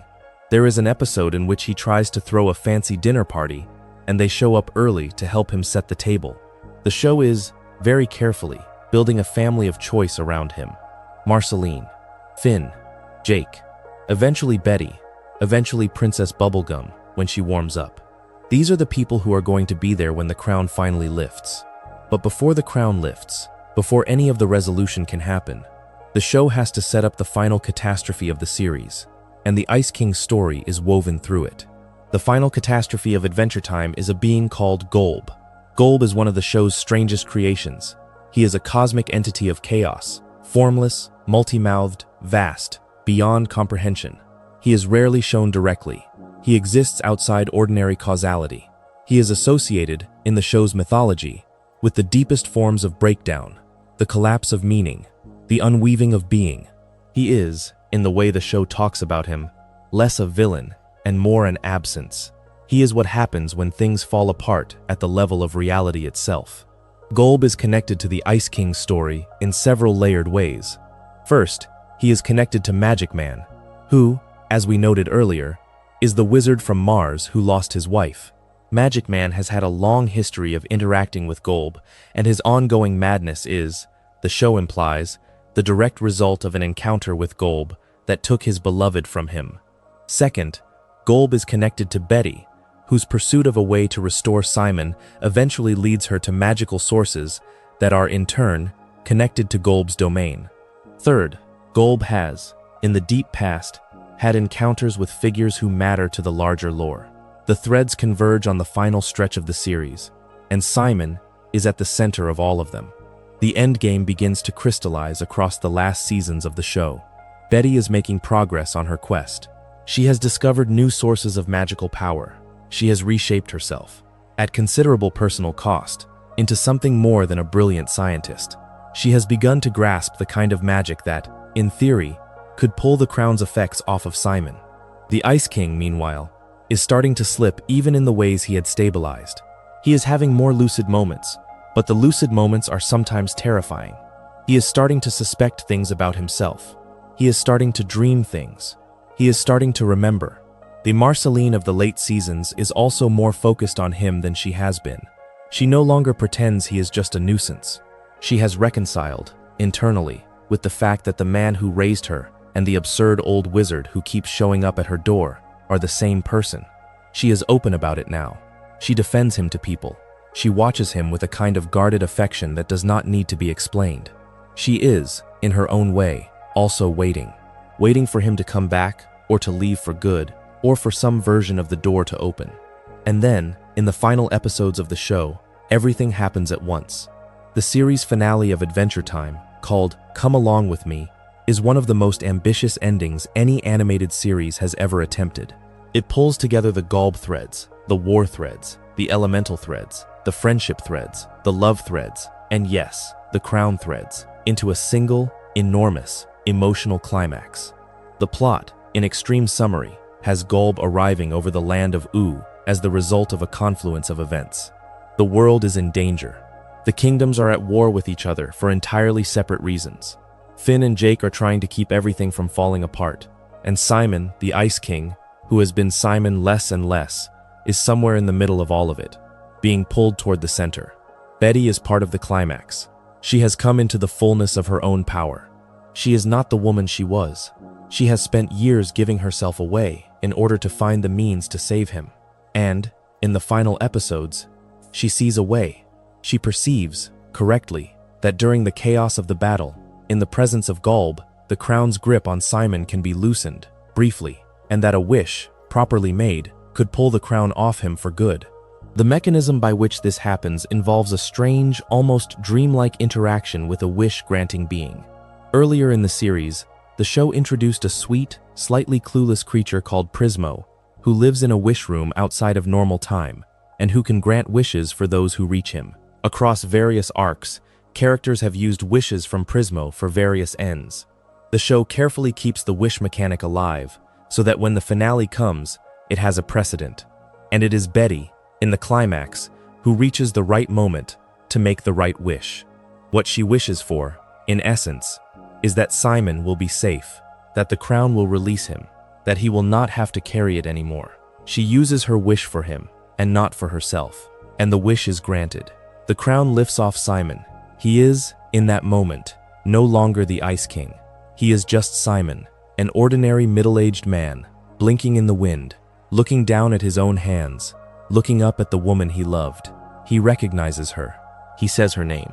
There is an episode in which he tries to throw a fancy dinner party, and they show up early to help him set the table. The show is, very carefully, building a family of choice around him. Marceline, Finn, Jake, eventually Betty, eventually Princess Bubblegum when she warms up. These are the people who are going to be there when the crown finally lifts. But before the crown lifts, before any of the resolution can happen, the show has to set up the final catastrophe of the series, and the Ice King's story is woven through it. The final catastrophe of Adventure Time is a being called GOLB. GOLB is one of the show's strangest creations. He is a cosmic entity of chaos, formless, multi-mouthed, vast, beyond comprehension. He is rarely shown directly. He exists outside ordinary causality. He is associated, in the show's mythology, with the deepest forms of breakdown, the collapse of meaning, the unweaving of being. He is, in the way the show talks about him, less a villain and more an absence. He is what happens when things fall apart at the level of reality itself. GOLB is connected to the Ice King's story in several layered ways. First, he is connected to Magic Man, who, as we noted earlier, is the wizard from Mars who lost his wife. Magic Man has had a long history of interacting with GOLB, and his ongoing madness is, the show implies, the direct result of an encounter with GOLB that took his beloved from him. Second, GOLB is connected to Betty, whose pursuit of a way to restore Simon eventually leads her to magical sources that are, in turn, connected to GOLB's domain. Third, GOLB has, in the deep past, had encounters with figures who matter to the larger lore. The threads converge on the final stretch of the series, and Simon is at the center of all of them. The endgame begins to crystallize across the last seasons of the show. Betty is making progress on her quest. She has discovered new sources of magical power. She has reshaped herself, at considerable personal cost, into something more than a brilliant scientist. She has begun to grasp the kind of magic that, in theory, could pull the crown's effects off of Simon. The Ice King, meanwhile, is starting to slip even in the ways he had stabilized. He is having more lucid moments, but the lucid moments are sometimes terrifying. He is starting to suspect things about himself. He is starting to dream things. He is starting to remember. The Marceline of the late seasons is also more focused on him than she has been. She no longer pretends he is just a nuisance. She has reconciled, internally, with the fact that the man who raised her and the absurd old wizard who keeps showing up at her door are the same person. She is open about it now. She defends him to people. She watches him with a kind of guarded affection that does not need to be explained. She is, in her own way, also waiting for him to come back, or to leave for good, or for some version of the door to open. And then, in the final episodes of the show, everything happens at once. The series finale of Adventure Time, called Come Along With Me, is one of the most ambitious endings any animated series has ever attempted. It pulls together the GOLB threads, the war threads, the elemental threads, the friendship threads, the love threads, and yes, the crown threads, into a single, enormous, emotional climax. The plot, in extreme summary, has GOLB arriving over the Land of Ooo as the result of a confluence of events. The world is in danger. The kingdoms are at war with each other for entirely separate reasons. Finn and Jake are trying to keep everything from falling apart, and Simon, the Ice King, who has been Simon less and less, is somewhere in the middle of all of it, being pulled toward the center. Betty is part of the climax. She has come into the fullness of her own power. She is not the woman she was. She has spent years giving herself away in order to find the means to save him. And, in the final episodes, she sees a way. She perceives, correctly, that during the chaos of the battle, in the presence of GOLB, the crown's grip on Simon can be loosened, briefly, and that a wish, properly made, could pull the crown off him for good. The mechanism by which this happens involves a strange, almost dreamlike interaction with a wish-granting being. Earlier in the series, the show introduced a sweet, slightly clueless creature called Prismo, who lives in a wish room outside of normal time, and who can grant wishes for those who reach him. Across various arcs, characters have used wishes from Prismo for various ends. The show carefully keeps the wish mechanic alive, so that when the finale comes, it has a precedent. And it is Betty, in the climax, who reaches the right moment to make the right wish. What she wishes for, in essence, is that Simon will be safe, that the crown will release him, that he will not have to carry it anymore. She uses her wish for him, and not for herself, and the wish is granted. The crown lifts off Simon. He is, in that moment, no longer the Ice King. He is just Simon, an ordinary middle-aged man, blinking in the wind, looking down at his own hands, looking up at the woman he loved. He recognizes her. He says her name.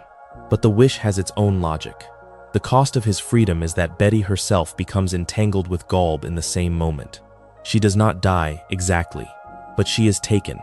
But the wish has its own logic. The cost of his freedom is that Betty herself becomes entangled with GOLB in the same moment. She does not die, exactly, but she is taken,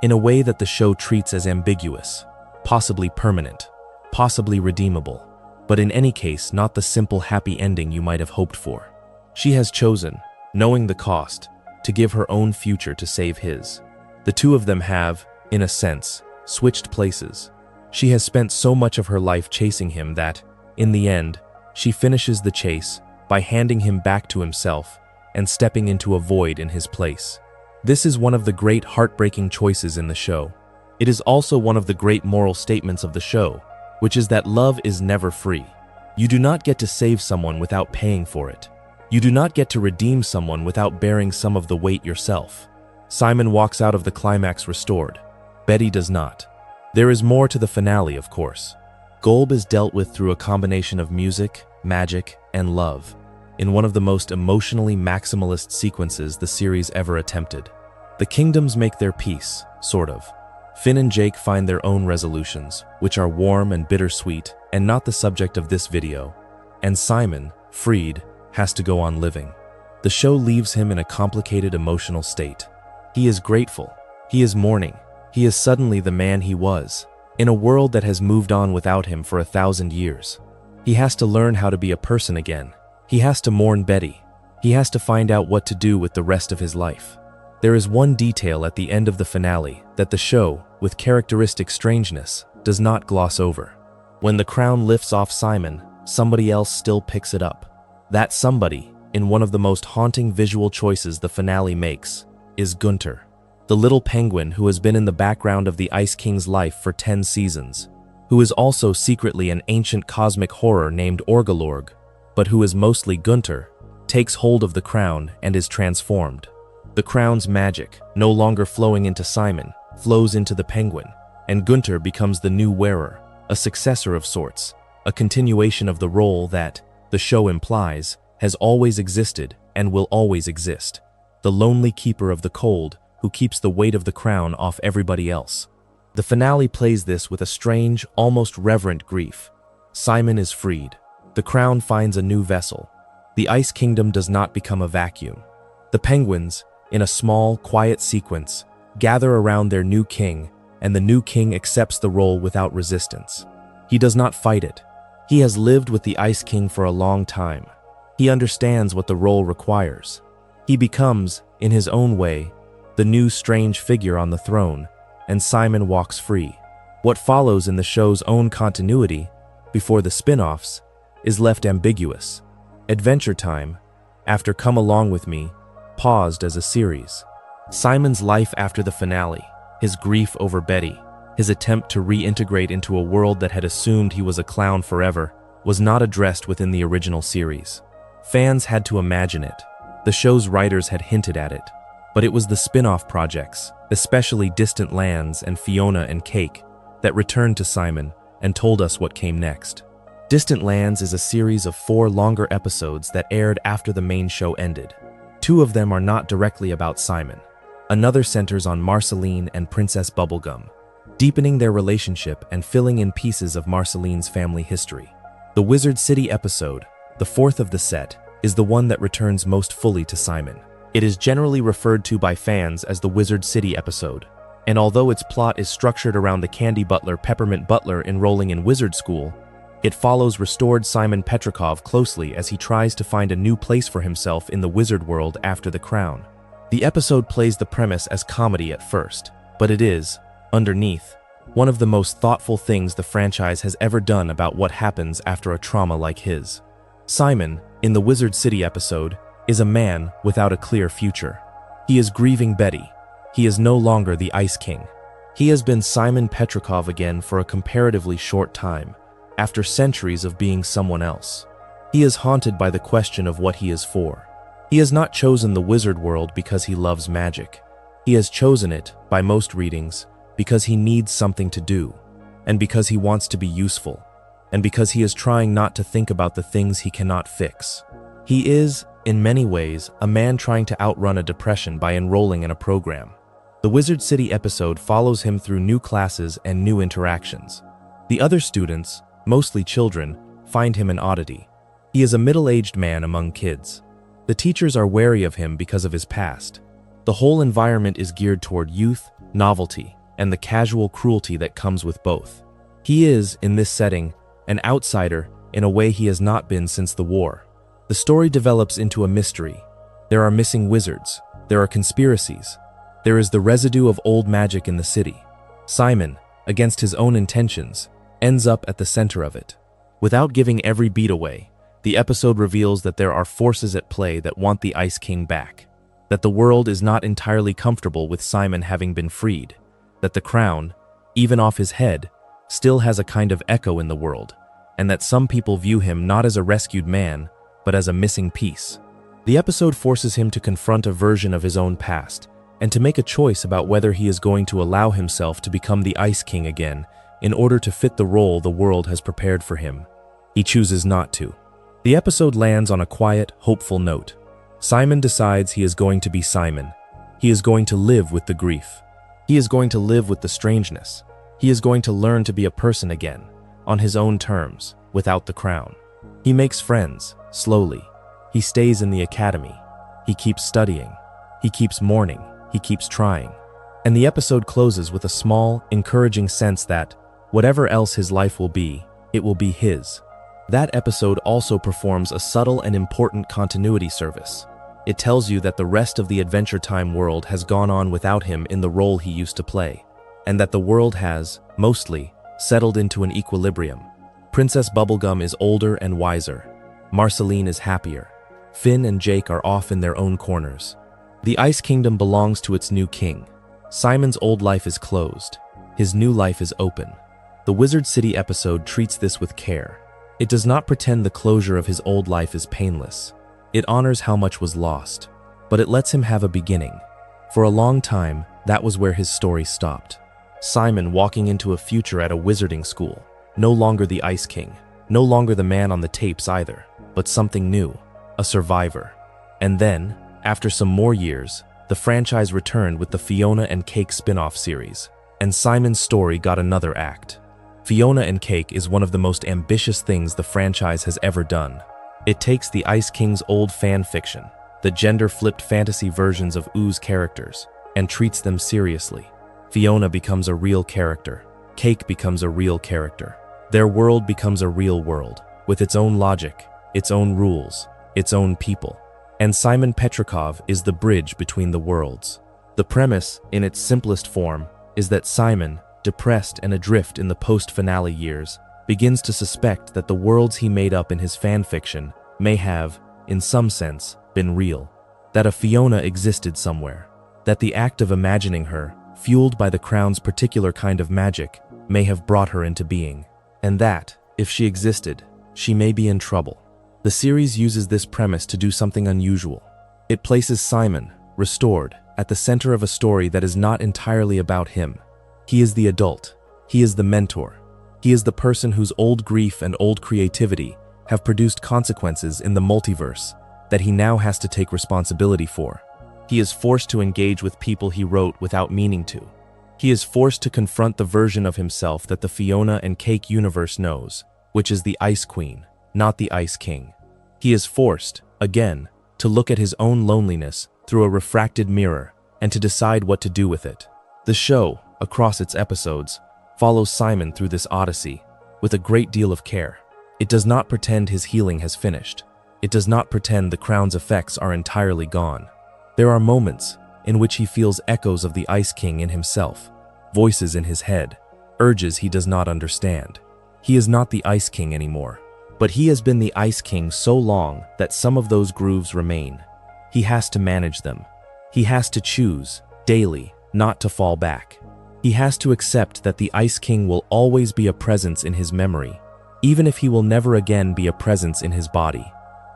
in a way that the show treats as ambiguous, possibly permanent, possibly redeemable, but in any case not the simple happy ending you might have hoped for. She has chosen, knowing the cost, to give her own future to save his. The two of them have, in a sense, switched places. She has spent so much of her life chasing him that, in the end, she finishes the chase by handing him back to himself and stepping into a void in his place. This is one of the great heartbreaking choices in the show. It is also one of the great moral statements of the show, which is that love is never free. You do not get to save someone without paying for it. You do not get to redeem someone without bearing some of the weight yourself. Simon walks out of the climax restored. Betty does not. There is more to the finale, of course. GOLB is dealt with through a combination of music, magic, and love, in one of the most emotionally maximalist sequences the series ever attempted. The kingdoms make their peace, sort of. Finn and Jake find their own resolutions, which are warm and bittersweet and not the subject of this video. And Simon, freed, has to go on living. The show leaves him in a complicated emotional state. He is grateful. He is mourning. He is suddenly the man he was, in a world that has moved on without him for 1,000 years. He has to learn how to be a person again. He has to mourn Betty. He has to find out what to do with the rest of his life. There is one detail at the end of the finale that the show, with characteristic strangeness, does not gloss over. When the crown lifts off Simon, somebody else still picks it up. That somebody, in one of the most haunting visual choices the finale makes, is Gunter, the little penguin who has been in the background of the Ice King's life for 10 seasons, who is also secretly an ancient cosmic horror named Orgalorg, but who is mostly Gunter, takes hold of the crown and is transformed. The crown's magic, no longer flowing into Simon, flows into the penguin, and Gunter becomes the new wearer, a successor of sorts, a continuation of the role that, the show implies, has always existed and will always exist. The lonely keeper of the cold who keeps the weight of the crown off everybody else. The finale plays this with a strange, almost reverent grief. Simon is freed. The crown finds a new vessel. The Ice Kingdom does not become a vacuum. The penguins, in a small, quiet sequence, gather around their new king, and the new king accepts the role without resistance. He does not fight it. He has lived with the Ice King for a long time. He understands what the role requires. He becomes, in his own way, the new strange figure on the throne, and Simon walks free. What follows in the show's own continuity, before the spin-offs, is left ambiguous. Adventure Time, after Come Along With Me, paused as a series. Simon's life after the finale, his grief over Betty, his attempt to reintegrate into a world that had assumed he was a clown forever, was not addressed within the original series. Fans had to imagine it. The show's writers had hinted at it. But it was the spin-off projects, especially Distant Lands and Fionna and Cake, that returned to Simon and told us what came next. Distant Lands is a series of 4 longer episodes that aired after the main show ended. 2 of them are not directly about Simon. Another centers on Marceline and Princess Bubblegum, deepening their relationship and filling in pieces of Marceline's family history. The Wizard City episode, the 4th of the set, is the one that returns most fully to Simon. It is generally referred to by fans as the Wizard City episode, and although its plot is structured around the candy butler Peppermint Butler enrolling in wizard school, it follows restored Simon Petrikov closely as he tries to find a new place for himself in the wizard world after the crown. The episode plays the premise as comedy at first, but it is, underneath, one of the most thoughtful things the franchise has ever done about what happens after a trauma like his. Simon, in the Wizard City episode, is a man without a clear future. He is grieving Betty. He is no longer the Ice King. He has been Simon Petrikov again for a comparatively short time, after centuries of being someone else. He is haunted by the question of what he is for. He has not chosen the wizard world because he loves magic. He has chosen it, by most readings, because he needs something to do, and because he wants to be useful, and because he is trying not to think about the things he cannot fix. He is, in many ways, a man trying to outrun a depression by enrolling in a program. The Wizard City episode follows him through new classes and new interactions. The other students, mostly children, find him an oddity. He is a middle-aged man among kids. The teachers are wary of him because of his past. The whole environment is geared toward youth, novelty, and the casual cruelty that comes with both. He is, in this setting, an outsider in a way he has not been since the war. The story develops into a mystery. There are missing wizards. There are conspiracies. There is the residue of old magic in the city. Simon, against his own intentions, ends up at the center of it. Without giving every beat away, the episode reveals that there are forces at play that want the Ice King back, that the world is not entirely comfortable with Simon having been freed, that the crown, even off his head, still has a kind of echo in the world, and that some people view him not as a rescued man, but as a missing piece. The episode forces him to confront a version of his own past, and to make a choice about whether he is going to allow himself to become the Ice King again in order to fit the role the world has prepared for him. He chooses not to. The episode lands on a quiet, hopeful note. Simon decides he is going to be Simon. He is going to live with the grief. He is going to live with the strangeness. He is going to learn to be a person again, on his own terms, without the crown. He makes friends, slowly. He stays in the academy. He keeps studying. He keeps mourning. He keeps trying. And the episode closes with a small, encouraging sense that, whatever else his life will be, it will be his. That episode also performs a subtle and important continuity service. It tells you that the rest of the Adventure Time world has gone on without him in the role he used to play, and that the world has, mostly, settled into an equilibrium. Princess Bubblegum is older and wiser. Marceline is happier. Finn and Jake are off in their own corners. The Ice Kingdom belongs to its new king. Simon's old life is closed. His new life is open. The Wizard City episode treats this with care. It does not pretend the closure of his old life is painless. It honors how much was lost, but it lets him have a beginning. For a long time, that was where his story stopped. Simon walking into a future at a wizarding school, no longer the Ice King, no longer the man on the tapes either, but something new, a survivor. And then, after some more years, the franchise returned with the Fionna and Cake spin-off series. and Simon's story got another act. Fionna and Cake is one of the most ambitious things the franchise has ever done. It takes the Ice King's old fan fiction, the gender-flipped fantasy versions of Oo's characters, and treats them seriously. Fionna becomes a real character. Cake becomes a real character. Their world becomes a real world, with its own logic, its own rules, its own people. And Simon Petrikov is the bridge between the worlds. The premise, in its simplest form, is that Simon, depressed and adrift in the post-finale years, begins to suspect that the worlds he made up in his fanfiction may have, in some sense, been real. That a Fionna existed somewhere. That the act of imagining her, fueled by the crown's particular kind of magic, may have brought her into being. And that, if she existed, she may be in trouble. The series uses this premise to do something unusual. It places Simon, restored, at the center of a story that is not entirely about him. He is the adult. He is the mentor. He is the person whose old grief and old creativity have produced consequences in the multiverse that he now has to take responsibility for. He is forced to engage with people he wrote without meaning to. He is forced to confront the version of himself that the Fionna and Cake universe knows, which is the Ice Queen, not the Ice King. He is forced, again, to look at his own loneliness through a refracted mirror and to decide what to do with it. The show, across its episodes, follows Simon through this odyssey with a great deal of care. It does not pretend his healing has finished. It does not pretend the crown's effects are entirely gone. There are moments in which he feels echoes of the Ice King in himself, voices in his head, urges he does not understand. He is not the Ice King anymore, but he has been the Ice King so long that some of those grooves remain. He has to manage them. He has to choose, daily, not to fall back. He has to accept that the Ice King will always be a presence in his memory, even if he will never again be a presence in his body.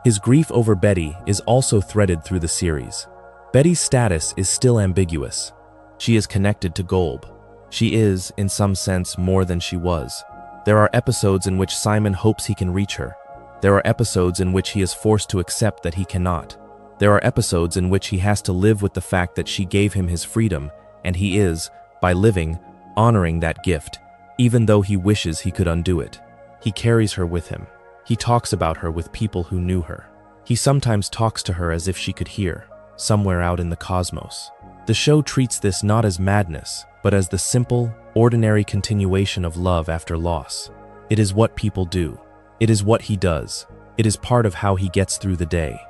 His grief over Betty is also threaded through the series. Betty's status is still ambiguous. She is connected to GOLB. She is, in some sense, more than she was. There are episodes in which Simon hopes he can reach her. There are episodes in which he is forced to accept that he cannot. There are episodes in which he has to live with the fact that she gave him his freedom, and he is, by living, honoring that gift, even though he wishes he could undo it. He carries her with him. He talks about her with people who knew her. He sometimes talks to her as if she could hear, somewhere out in the cosmos. The show treats this not as madness, but as the simple, ordinary continuation of love after loss. It is what people do. It is what he does. It is part of how he gets through the day.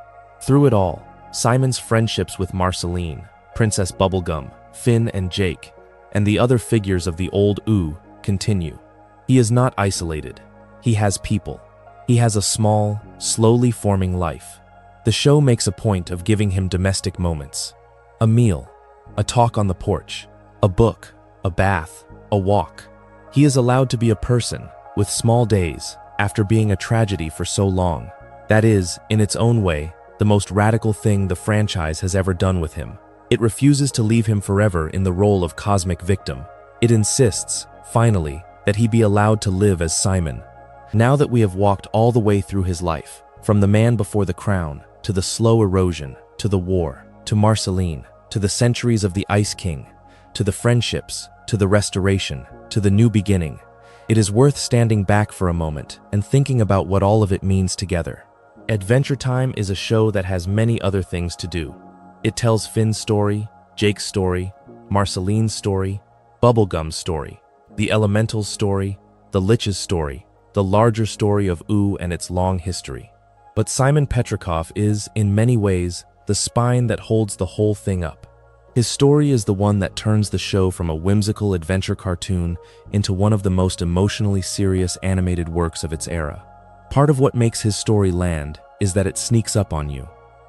Through it all, Simon's friendships with Marceline, Princess Bubblegum, Finn and Jake, and the other figures of the old Ooo continue. He is not isolated. He has people. He has a small, slowly forming life. The show makes a point of giving him domestic moments. A meal, a talk on the porch, a book, a bath, a walk. He is allowed to be a person, with small days, after being a tragedy for so long. That is, in its own way, the most radical thing the franchise has ever done with him. It refuses to leave him forever in the role of cosmic victim. It insists, finally, that he be allowed to live as Simon. Now that we have walked all the way through his life, from the man before the crown, to the slow erosion, to the war, to Marceline, to the centuries of the Ice King, to the friendships, to the restoration, to the new beginning, it is worth standing back for a moment and thinking about what all of it means together. Adventure Time is a show that has many other things to do. It tells Finn's story, Jake's story, Marceline's story, Bubblegum's story, the Elemental's story, the Lich's story, the larger story of Ooo and its long history. But Simon Petrikov is, in many ways, the spine that holds the whole thing up. His story is the one that turns the show from a whimsical adventure cartoon into one of the most emotionally serious animated works of its era. Part of what makes his story land is that it sneaks up on you.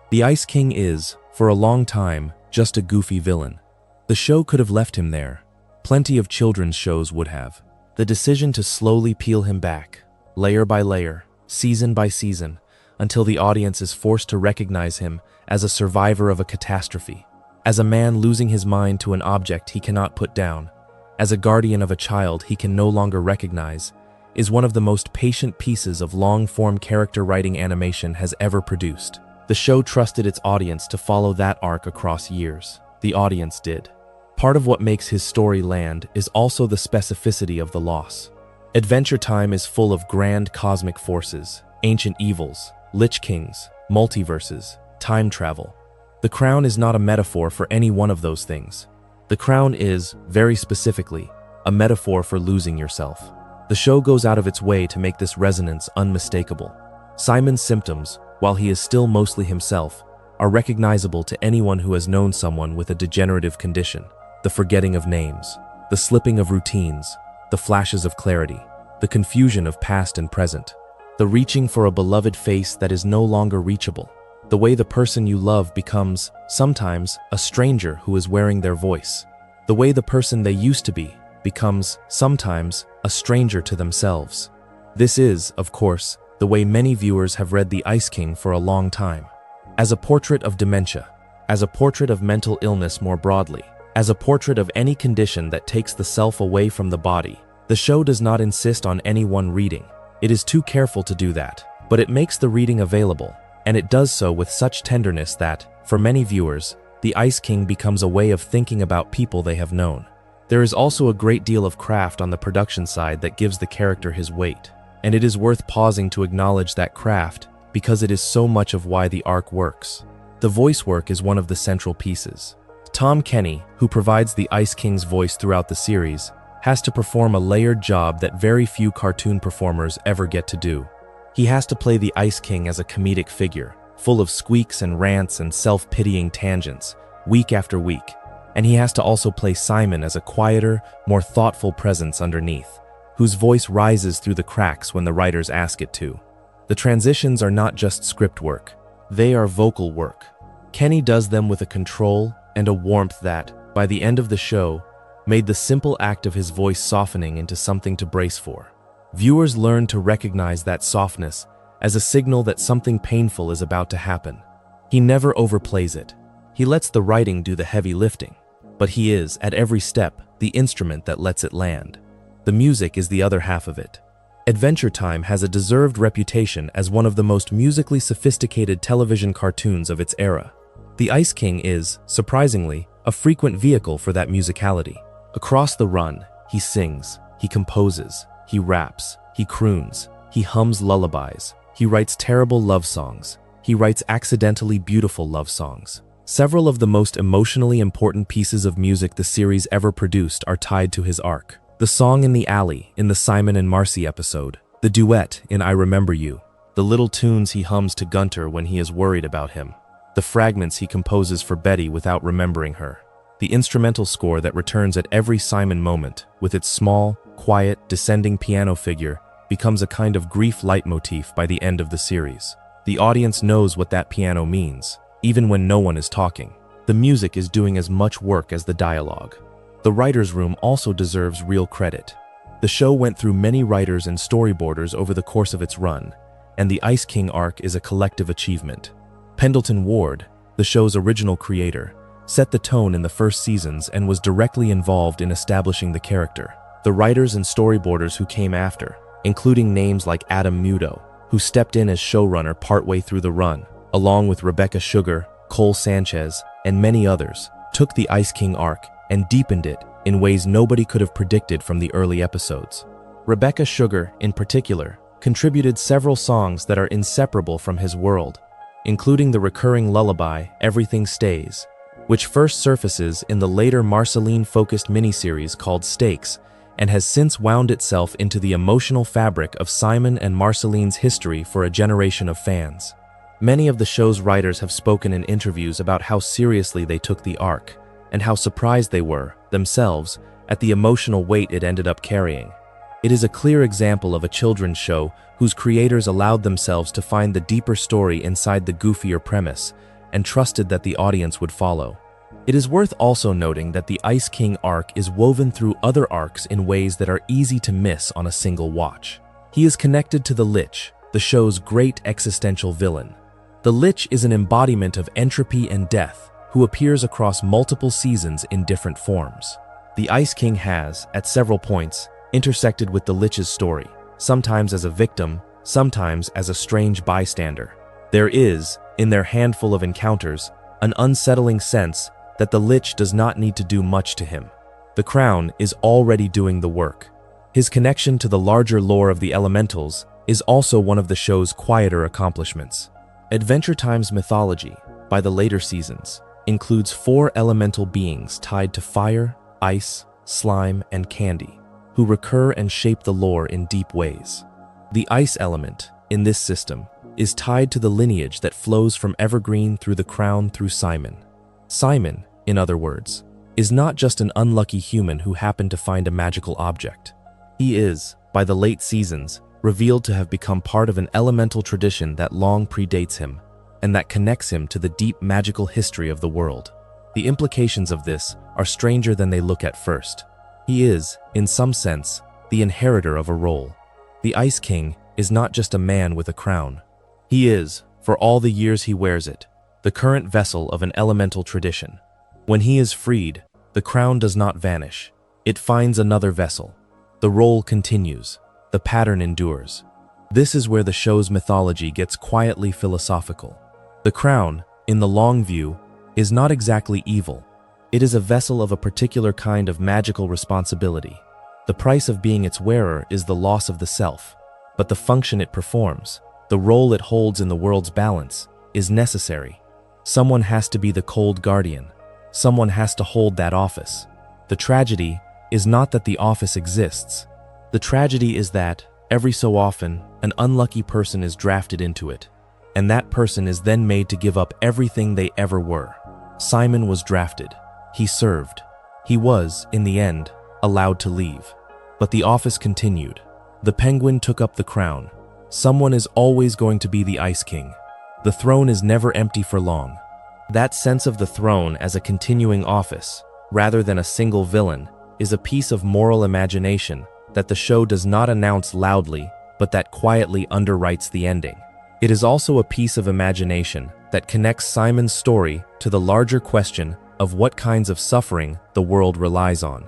The Ice King is, for a long time, just a goofy villain. The show could have left him there. Plenty of children's shows would have. The decision to slowly peel him back, layer by layer, season by season, until the audience is forced to recognize him as a survivor of a catastrophe, as a man losing his mind to an object he cannot put down, as a guardian of a child he can no longer recognize, is one of the most patient pieces of long-form character writing animation has ever produced. The show trusted its audience to follow that arc across years. The audience did. Part of what makes his story land is also the specificity of the loss. Adventure Time is full of grand cosmic forces, ancient evils, lich kings, multiverses, time travel. The crown is not a metaphor for any one of those things. The crown is, very specifically, a metaphor for losing yourself. The show goes out of its way to make this resonance unmistakable. Simon's symptoms, while he is still mostly himself, are recognizable to anyone who has known someone with a degenerative condition. The forgetting of names, the slipping of routines, the flashes of clarity, the confusion of past and present, the reaching for a beloved face that is no longer reachable, the way the person you love becomes, sometimes, a stranger who is wearing their voice, the way the person they used to be becomes, sometimes, a stranger to themselves. This is, of course, the way many viewers have read The Ice King for a long time. As a portrait of dementia, as a portrait of mental illness more broadly, as a portrait of any condition that takes the self away from the body, the show does not insist on any one reading. It is too careful to do that, but it makes the reading available, and it does so with such tenderness that, for many viewers, The Ice King becomes a way of thinking about people they have known. There is also a great deal of craft on the production side that gives the character his weight, and it is worth pausing to acknowledge that craft because it is so much of why the arc works. The voice work is one of the central pieces. Tom Kenny, who provides the Ice King's voice throughout the series, has to perform a layered job that very few cartoon performers ever get to do. He has to play the Ice King as a comedic figure, full of squeaks and rants and self-pitying tangents, week after week, and he has to also play Simon as a quieter, more thoughtful presence underneath, whose voice rises through the cracks when the writers ask it to. The transitions are not just script work, they are vocal work. Kenny does them with a control and a warmth that, by the end of the show, made the simple act of his voice softening into something to brace for. Viewers learn to recognize that softness as a signal that something painful is about to happen. He never overplays it. He lets the writing do the heavy lifting, but he is, at every step, the instrument that lets it land. The music is the other half of it. Adventure Time has a deserved reputation as one of the most musically sophisticated television cartoons of its era. The Ice King is, surprisingly, a frequent vehicle for that musicality. Across the run, he sings, he composes, he raps, he croons, he hums lullabies, he writes terrible love songs, he writes accidentally beautiful love songs. Several of the most emotionally important pieces of music the series ever produced are tied to his arc. The song in the alley in the Simon and Marcy episode, the duet in I Remember You, the little tunes he hums to Gunter when he is worried about him, the fragments he composes for Betty without remembering her, the instrumental score that returns at every Simon moment with its small, quiet, descending piano figure becomes a kind of grief leitmotif by the end of the series. The audience knows what that piano means, even when no one is talking. The music is doing as much work as the dialogue. The writer's room also deserves real credit. The show went through many writers and storyboarders over the course of its run, and the Ice King arc is a collective achievement. Pendleton Ward, the show's original creator, set the tone in the first seasons and was directly involved in establishing the character. The writers and storyboarders who came after, including names like Adam Muto, who stepped in as showrunner partway through the run, along with Rebecca Sugar, Cole Sanchez, and many others, took the Ice King arc and deepened it in ways nobody could have predicted from the early episodes. Rebecca Sugar, in particular, contributed several songs that are inseparable from his world, including the recurring lullaby, Everything Stays, which first surfaces in the later Marceline-focused miniseries called Stakes and has since wound itself into the emotional fabric of Simon and Marceline's history for a generation of fans. Many of the show's writers have spoken in interviews about how seriously they took the arc and how surprised they were, themselves, at the emotional weight it ended up carrying. It is a clear example of a children's show whose creators allowed themselves to find the deeper story inside the goofier premise and trusted that the audience would follow. It is worth also noting that the Ice King arc is woven through other arcs in ways that are easy to miss on a single watch. He is connected to the Lich, the show's great existential villain. The Lich is an embodiment of entropy and death, who appears across multiple seasons in different forms. The Ice King has, at several points, intersected with the Lich's story, sometimes as a victim, sometimes as a strange bystander. There is, in their handful of encounters, an unsettling sense that the Lich does not need to do much to him. The crown is already doing the work. His connection to the larger lore of the elementals is also one of the show's quieter accomplishments. Adventure Time's mythology, by the later seasons, includes 4 elemental beings tied to fire, ice, slime, and candy, who recur and shape the lore in deep ways. The ice element, in this system, is tied to the lineage that flows from Evergreen through the crown through Simon. Simon, in other words, is not just an unlucky human who happened to find a magical object. He is, by the late seasons, revealed to have become part of an elemental tradition that long predates him, and that connects him to the deep magical history of the world. The implications of this are stranger than they look at first. He is, in some sense, the inheritor of a role. The Ice King is not just a man with a crown. He is, for all the years he wears it, the current vessel of an elemental tradition. When he is freed, the crown does not vanish. It finds another vessel. The role continues. The pattern endures. This is where the show's mythology gets quietly philosophical. The crown, in the long view, is not exactly evil. It is a vessel of a particular kind of magical responsibility. The price of being its wearer is the loss of the self, but the function it performs, the role it holds in the world's balance, is necessary. Someone has to be the cold guardian. Someone has to hold that office. The tragedy is not that the office exists. The tragedy is that, every so often, an unlucky person is drafted into it, and that person is then made to give up everything they ever were. Simon was drafted. He served. He was, in the end, allowed to leave. But the office continued. The penguin took up the crown. Someone is always going to be the Ice King. The throne is never empty for long. That sense of the throne as a continuing office, rather than a single villain, is a piece of moral imagination that the show does not announce loudly, but that quietly underwrites the ending. It is also a piece of imagination that connects Simon's story to the larger question of what kinds of suffering the world relies on.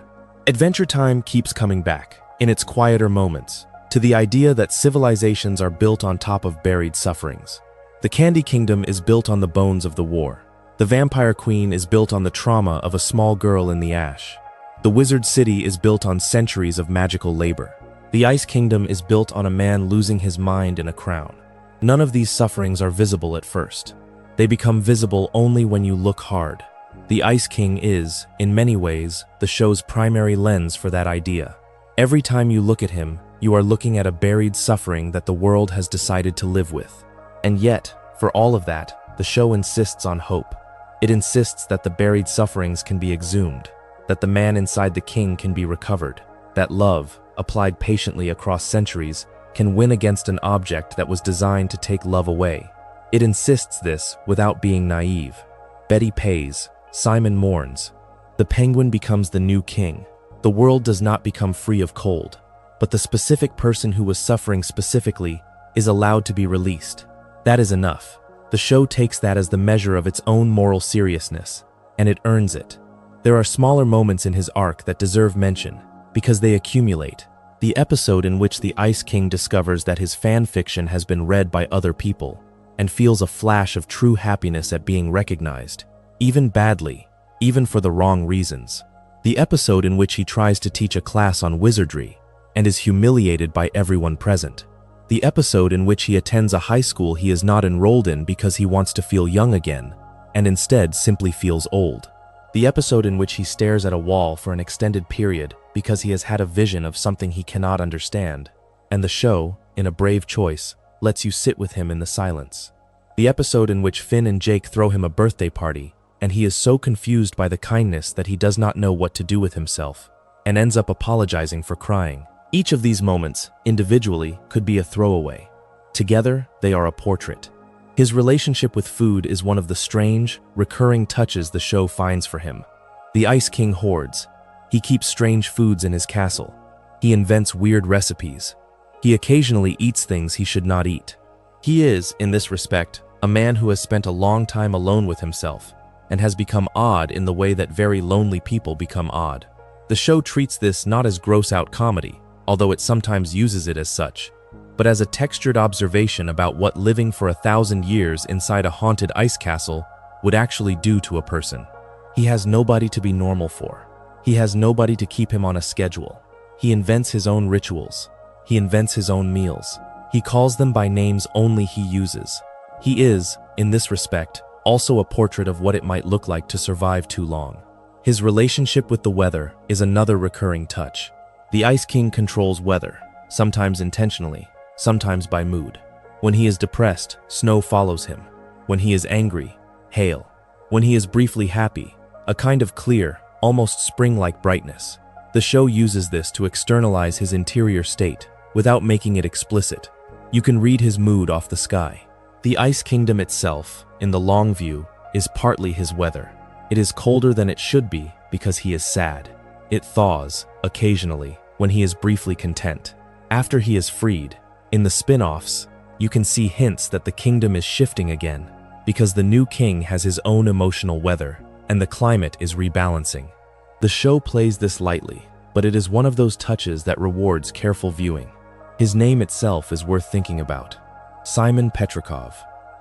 Adventure Time keeps coming back, in its quieter moments, to the idea that civilizations are built on top of buried sufferings. The Candy Kingdom is built on the bones of the war. The Vampire Queen is built on the trauma of a small girl in the ash. The Wizard City is built on centuries of magical labor. The Ice Kingdom is built on a man losing his mind in a crown. None of these sufferings are visible at first. They become visible only when you look hard. The Ice King is, in many ways, the show's primary lens for that idea. Every time you look at him, you are looking at a buried suffering that the world has decided to live with. And yet, for all of that, the show insists on hope. It insists that the buried sufferings can be exhumed, that the man inside the king can be recovered, that love, applied patiently across centuries, can win against an object that was designed to take love away. It insists this without being naive. Betty pays, Simon mourns. The penguin becomes the new king. The world does not become free of cold, but the specific person who was suffering specifically is allowed to be released. That is enough. The show takes that as the measure of its own moral seriousness, and it earns it. There are smaller moments in his arc that deserve mention, because they accumulate. The episode in which the Ice King discovers that his fan fiction has been read by other people, and feels a flash of true happiness at being recognized, even badly, even for the wrong reasons. The episode in which he tries to teach a class on wizardry, and is humiliated by everyone present. The episode in which he attends a high school he is not enrolled in because he wants to feel young again, and instead simply feels old. The episode in which he stares at a wall for an extended period because he has had a vision of something he cannot understand, and the show, in a brave choice, lets you sit with him in the silence. The episode in which Finn and Jake throw him a birthday party, and he is so confused by the kindness that he does not know what to do with himself, and ends up apologizing for crying. Each of these moments, individually, could be a throwaway. Together, they are a portrait. His relationship with food is one of the strange, recurring touches the show finds for him. The Ice King hoards. He keeps strange foods in his castle. He invents weird recipes. He occasionally eats things he should not eat. He is, in this respect, a man who has spent a long time alone with himself, and has become odd in the way that very lonely people become odd. The show treats this not as gross-out comedy, although it sometimes uses it as such, but as a textured observation about what living for 1,000 years inside a haunted ice castle would actually do to a person. He has nobody to be normal for. He has nobody to keep him on a schedule. He invents his own rituals. He invents his own meals. He calls them by names only he uses. He is, in this respect, also a portrait of what it might look like to survive too long. His relationship with the weather is another recurring touch. The Ice King controls weather, sometimes intentionally, sometimes by mood. When he is depressed, snow follows him. When he is angry, hail. When he is briefly happy, a kind of clear, almost spring-like brightness. The show uses this to externalize his interior state, without making it explicit. You can read his mood off the sky. The Ice Kingdom itself, in the long view, is partly his weather. It is colder than it should be because he is sad. It thaws, occasionally, when he is briefly content. After he is freed, in the spin-offs, you can see hints that the kingdom is shifting again, because the new king has his own emotional weather, and the climate is rebalancing. The show plays this lightly, but it is one of those touches that rewards careful viewing. His name itself is worth thinking about. Simon Petrikov.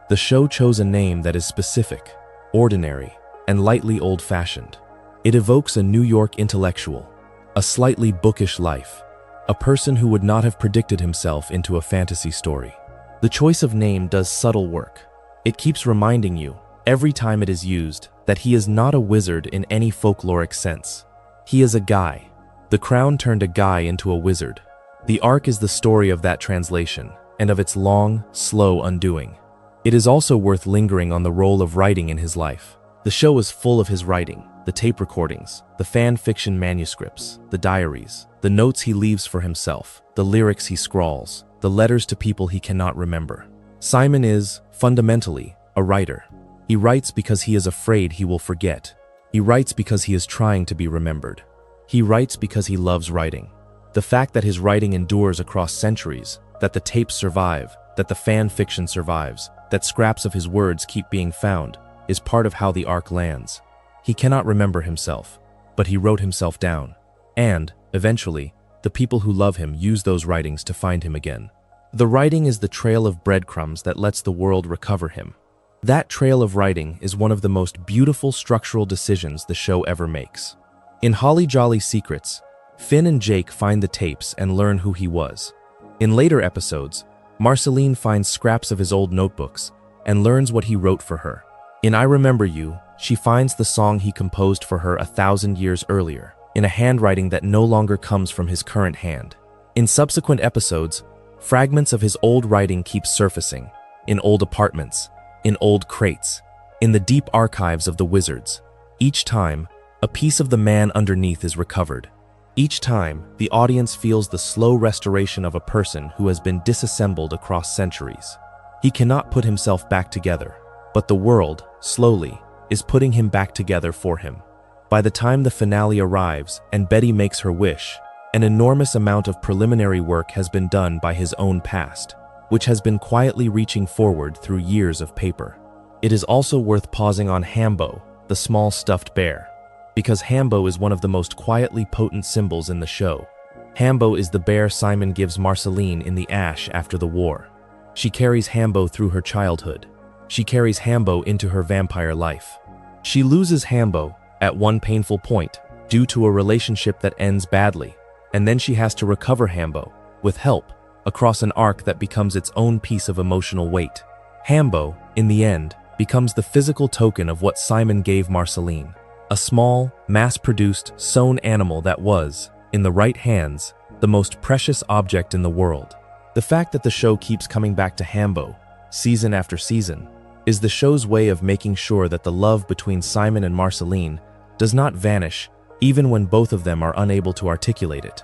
The show chose a name that is specific, ordinary, and lightly old-fashioned. It evokes a New York intellectual, a slightly bookish life, a person who would not have predicted himself into a fantasy story. The choice of name does subtle work. It keeps reminding you, every time it is used, that he is not a wizard in any folkloric sense. He is a guy. The Crown turned a guy into a wizard. The arc is the story of that translation, and of its long, slow undoing. It is also worth lingering on the role of writing in his life. The show is full of his writing, the tape recordings, the fan fiction manuscripts, the diaries, the notes he leaves for himself, the lyrics he scrawls, the letters to people he cannot remember. Simon is, fundamentally, a writer. He writes because he is afraid he will forget. He writes because he is trying to be remembered. He writes because he loves writing. The fact that his writing endures across centuries, that the tapes survive, that the fan fiction survives, that scraps of his words keep being found, is part of how the arc lands. He cannot remember himself, but he wrote himself down. And, eventually, the people who love him use those writings to find him again. The writing is the trail of breadcrumbs that lets the world recover him. That trail of writing is one of the most beautiful structural decisions the show ever makes. In Holly Jolly Secrets, Finn and Jake find the tapes and learn who he was. In later episodes, Marceline finds scraps of his old notebooks and learns what he wrote for her. In I Remember You, she finds the song he composed for her 1,000 years earlier, in a handwriting that no longer comes from his current hand. In subsequent episodes, fragments of his old writing keep surfacing, in old apartments, in old crates, in the deep archives of the wizards. Each time, a piece of the man underneath is recovered. Each time, the audience feels the slow restoration of a person who has been disassembled across centuries. He cannot put himself back together, but the world, slowly, is putting him back together for him. By the time the finale arrives and Betty makes her wish, an enormous amount of preliminary work has been done by his own past, which has been quietly reaching forward through years of paper. It is also worth pausing on Hambo, the small stuffed bear, because Hambo is one of the most quietly potent symbols in the show. Hambo is the bear Simon gives Marceline in the Ash after the war. She carries Hambo through her childhood. She carries Hambo into her vampire life. She loses Hambo at one painful point due to a relationship that ends badly, and then she has to recover Hambo, with help, across an arc that becomes its own piece of emotional weight. Hambo, in the end, becomes the physical token of what Simon gave Marceline. A small, mass-produced, sewn animal that was, in the right hands, the most precious object in the world. The fact that the show keeps coming back to Hambo, season after season, is the show's way of making sure that the love between Simon and Marceline does not vanish even when both of them are unable to articulate it.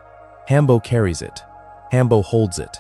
Hambo carries it. Hambo holds it.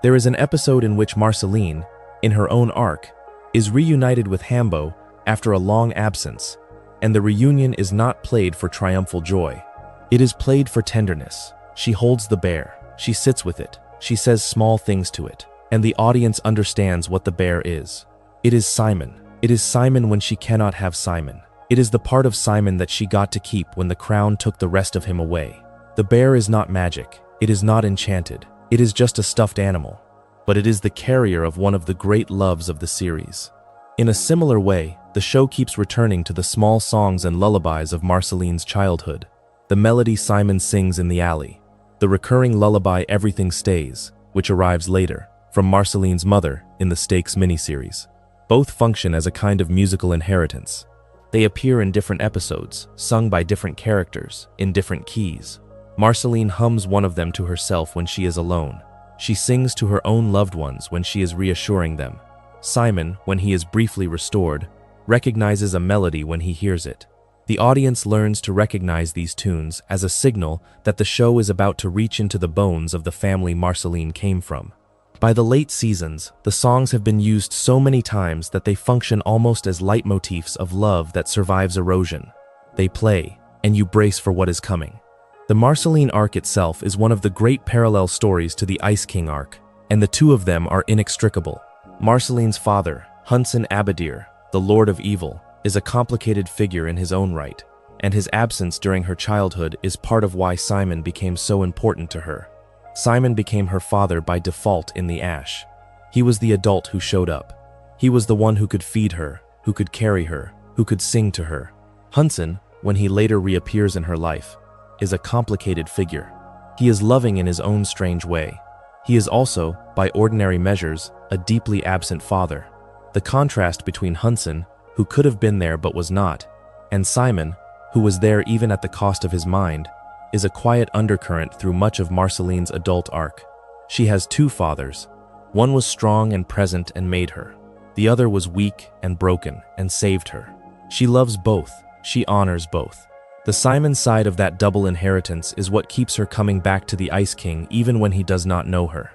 There is an episode in which Marceline, in her own arc, is reunited with Hambo after a long absence, and the reunion is not played for triumphal joy. It is played for tenderness. She holds the bear. She sits with it. She says small things to it, and the audience understands what the bear is. It is Simon. It is Simon when she cannot have Simon. It is the part of Simon that she got to keep when the crown took the rest of him away. The bear is not magic. It is not enchanted. It is just a stuffed animal. But it is the carrier of one of the great loves of the series. In a similar way, the show keeps returning to the small songs and lullabies of Marceline's childhood. The melody Simon sings in the alley. The recurring lullaby Everything Stays, which arrives later, from Marceline's mother in the Stakes miniseries. Both function as a kind of musical inheritance. They appear in different episodes, sung by different characters, in different keys. Marceline hums one of them to herself when she is alone. She sings to her own loved ones when she is reassuring them. Simon, when he is briefly restored, recognizes a melody when he hears it. The audience learns to recognize these tunes as a signal that the show is about to reach into the bones of the family Marceline came from. By the late seasons, the songs have been used so many times that they function almost as leitmotifs of love that survives erosion. They play, and you brace for what is coming. The Marceline arc itself is one of the great parallel stories to the Ice King arc, and the two of them are inextricable. Marceline's father, Hunson Abadir, the Lord of Evil, is a complicated figure in his own right, and his absence during her childhood is part of why Simon became so important to her. Simon became her father by default in The Ash. He was the adult who showed up. He was the one who could feed her, who could carry her, who could sing to her. Hunson, when he later reappears in her life, is a complicated figure. He is loving in his own strange way. He is also, by ordinary measures, a deeply absent father. The contrast between Hunson, who could have been there but was not, and Simon, who was there even at the cost of his mind, is a quiet undercurrent through much of Marceline's adult arc. She has two fathers. One was strong and present and made her. The other was weak and broken and saved her. She loves both. She honors both. The Simon side of that double inheritance is what keeps her coming back to the Ice King even when he does not know her.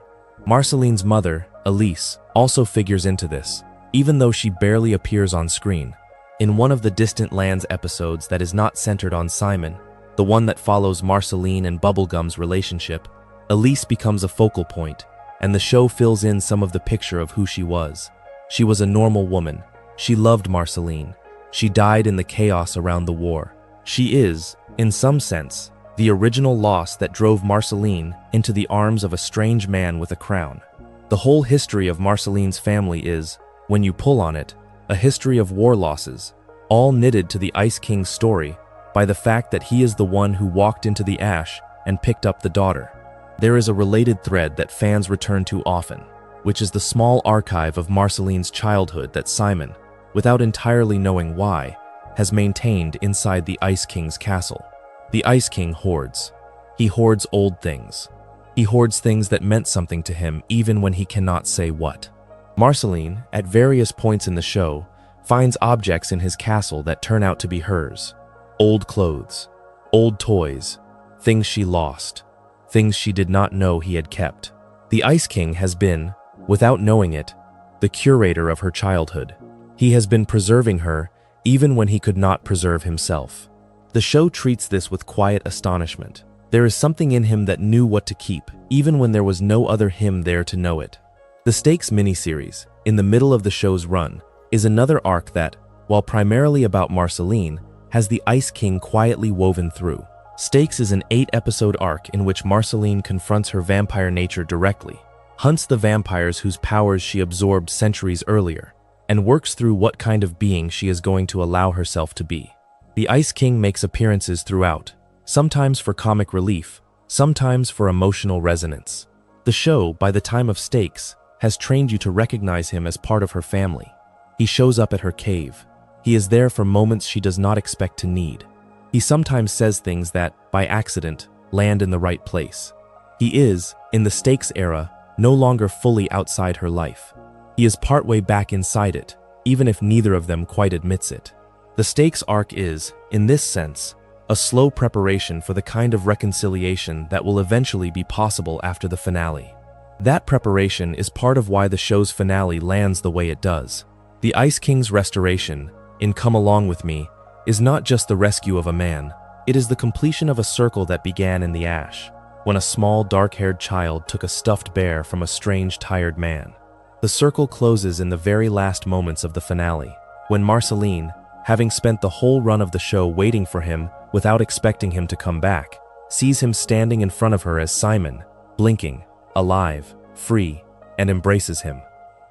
Marceline's mother, Elise, also figures into this, even though she barely appears on screen. In one of the Distant Lands episodes that is not centered on Simon, the one that follows Marceline and Bubblegum's relationship, Elise becomes a focal point, and the show fills in some of the picture of who she was. She was a normal woman. She loved Marceline. She died in the chaos around the war. She is, in some sense, the original loss that drove Marceline into the arms of a strange man with a crown. The whole history of Marceline's family is, when you pull on it, a history of war losses, all knitted to the Ice King's story by the fact that he is the one who walked into the ash and picked up the daughter. There is a related thread that fans return to often, which is the small archive of Marceline's childhood that Simon, without entirely knowing why, has maintained inside the Ice King's castle. The Ice King hoards. He hoards old things. He hoards things that meant something to him even when he cannot say what. Marceline, at various points in the show, finds objects in his castle that turn out to be hers. Old clothes, old toys, things she lost, things she did not know he had kept. The Ice King has been, without knowing it, the curator of her childhood. He has been preserving her even when he could not preserve himself. The show treats this with quiet astonishment. There is something in him that knew what to keep, even when there was no other him there to know it. The Stakes miniseries, in the middle of the show's run, is another arc that, while primarily about Marceline, has the Ice King quietly woven through. Stakes is an 8-episode arc in which Marceline confronts her vampire nature directly, hunts the vampires whose powers she absorbed centuries earlier, and works through what kind of being she is going to allow herself to be. The Ice King makes appearances throughout, sometimes for comic relief, sometimes for emotional resonance. The show, by the time of Stakes, has trained you to recognize him as part of her family. He shows up at her cave. He is there for moments she does not expect to need. He sometimes says things that, by accident, land in the right place. He is, in the Stakes era, no longer fully outside her life. He is partway back inside it, even if neither of them quite admits it. The Stakes arc is, in this sense, a slow preparation for the kind of reconciliation that will eventually be possible after the finale. That preparation is part of why the show's finale lands the way it does. The Ice King's restoration, in Come Along With Me, is not just the rescue of a man, it is the completion of a circle that began in the ash, when a small dark-haired child took a stuffed bear from a strange, tired man. The circle closes in the very last moments of the finale, when Marceline, having spent the whole run of the show waiting for him without expecting him to come back, sees him standing in front of her as Simon, blinking, alive, free, and embraces him.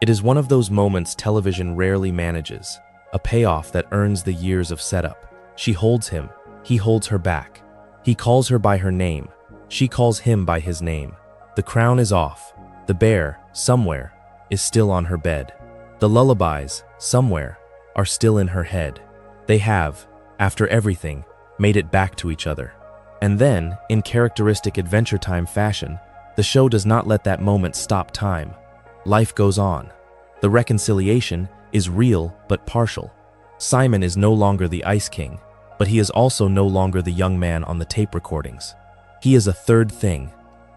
It is one of those moments television rarely manages. a payoff that earns the years of setup. She holds him, he holds her back. He calls her by her name, she calls him by his name. The crown is off. The bear, somewhere, is still on her bed. The lullabies, somewhere, are still in her head. They have, after everything, made it back to each other. And then, in characteristic Adventure Time fashion, the show does not let that moment stop time. Life goes on. The reconciliation is real but partial. Simon is no longer the Ice King, but he is also no longer the young man on the tape recordings. He is a third thing,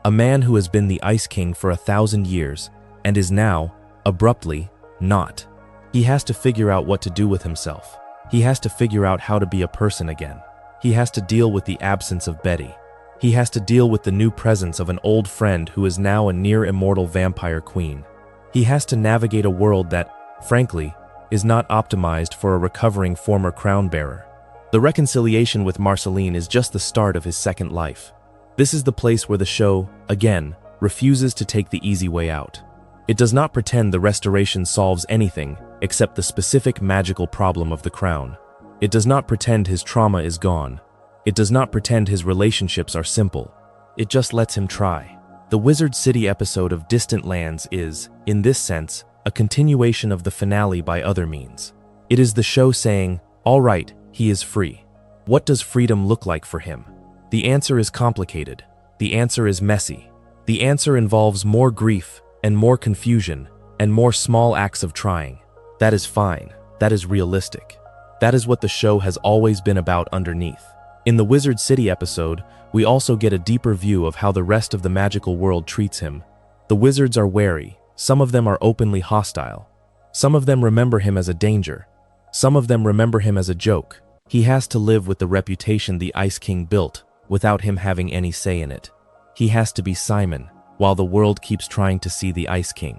a man who has been the Ice King for 1,000 years and is now, abruptly, not. He has to figure out what to do with himself. He has to figure out how to be a person again. He has to deal with the absence of Betty. He has to deal with the new presence of an old friend who is now a near-immortal vampire queen. He has to navigate a world that, frankly, is not optimized for a recovering former crown bearer. The reconciliation with Marceline is just the start of his second life. This is the place where the show, again, refuses to take the easy way out. It does not pretend the restoration solves anything except the specific magical problem of the crown. It does not pretend his trauma is gone. It does not pretend his relationships are simple. It just lets him try. The Wizard City episode of Distant Lands is, in this sense, a continuation of the finale by other means. It is the show saying, all right, he is free. What does freedom look like for him? The answer is complicated. The answer is messy. The answer involves more grief and more confusion and more small acts of trying. That is fine. That is realistic. That is what the show has always been about underneath. In the Wizard City episode, we also get a deeper view of how the rest of the magical world treats him. The wizards are wary. Some of them are openly hostile. Some of them remember him as a danger. Some of them remember him as a joke. He has to live with the reputation the Ice King built without him having any say in it. He has to be Simon, while the world keeps trying to see the Ice King.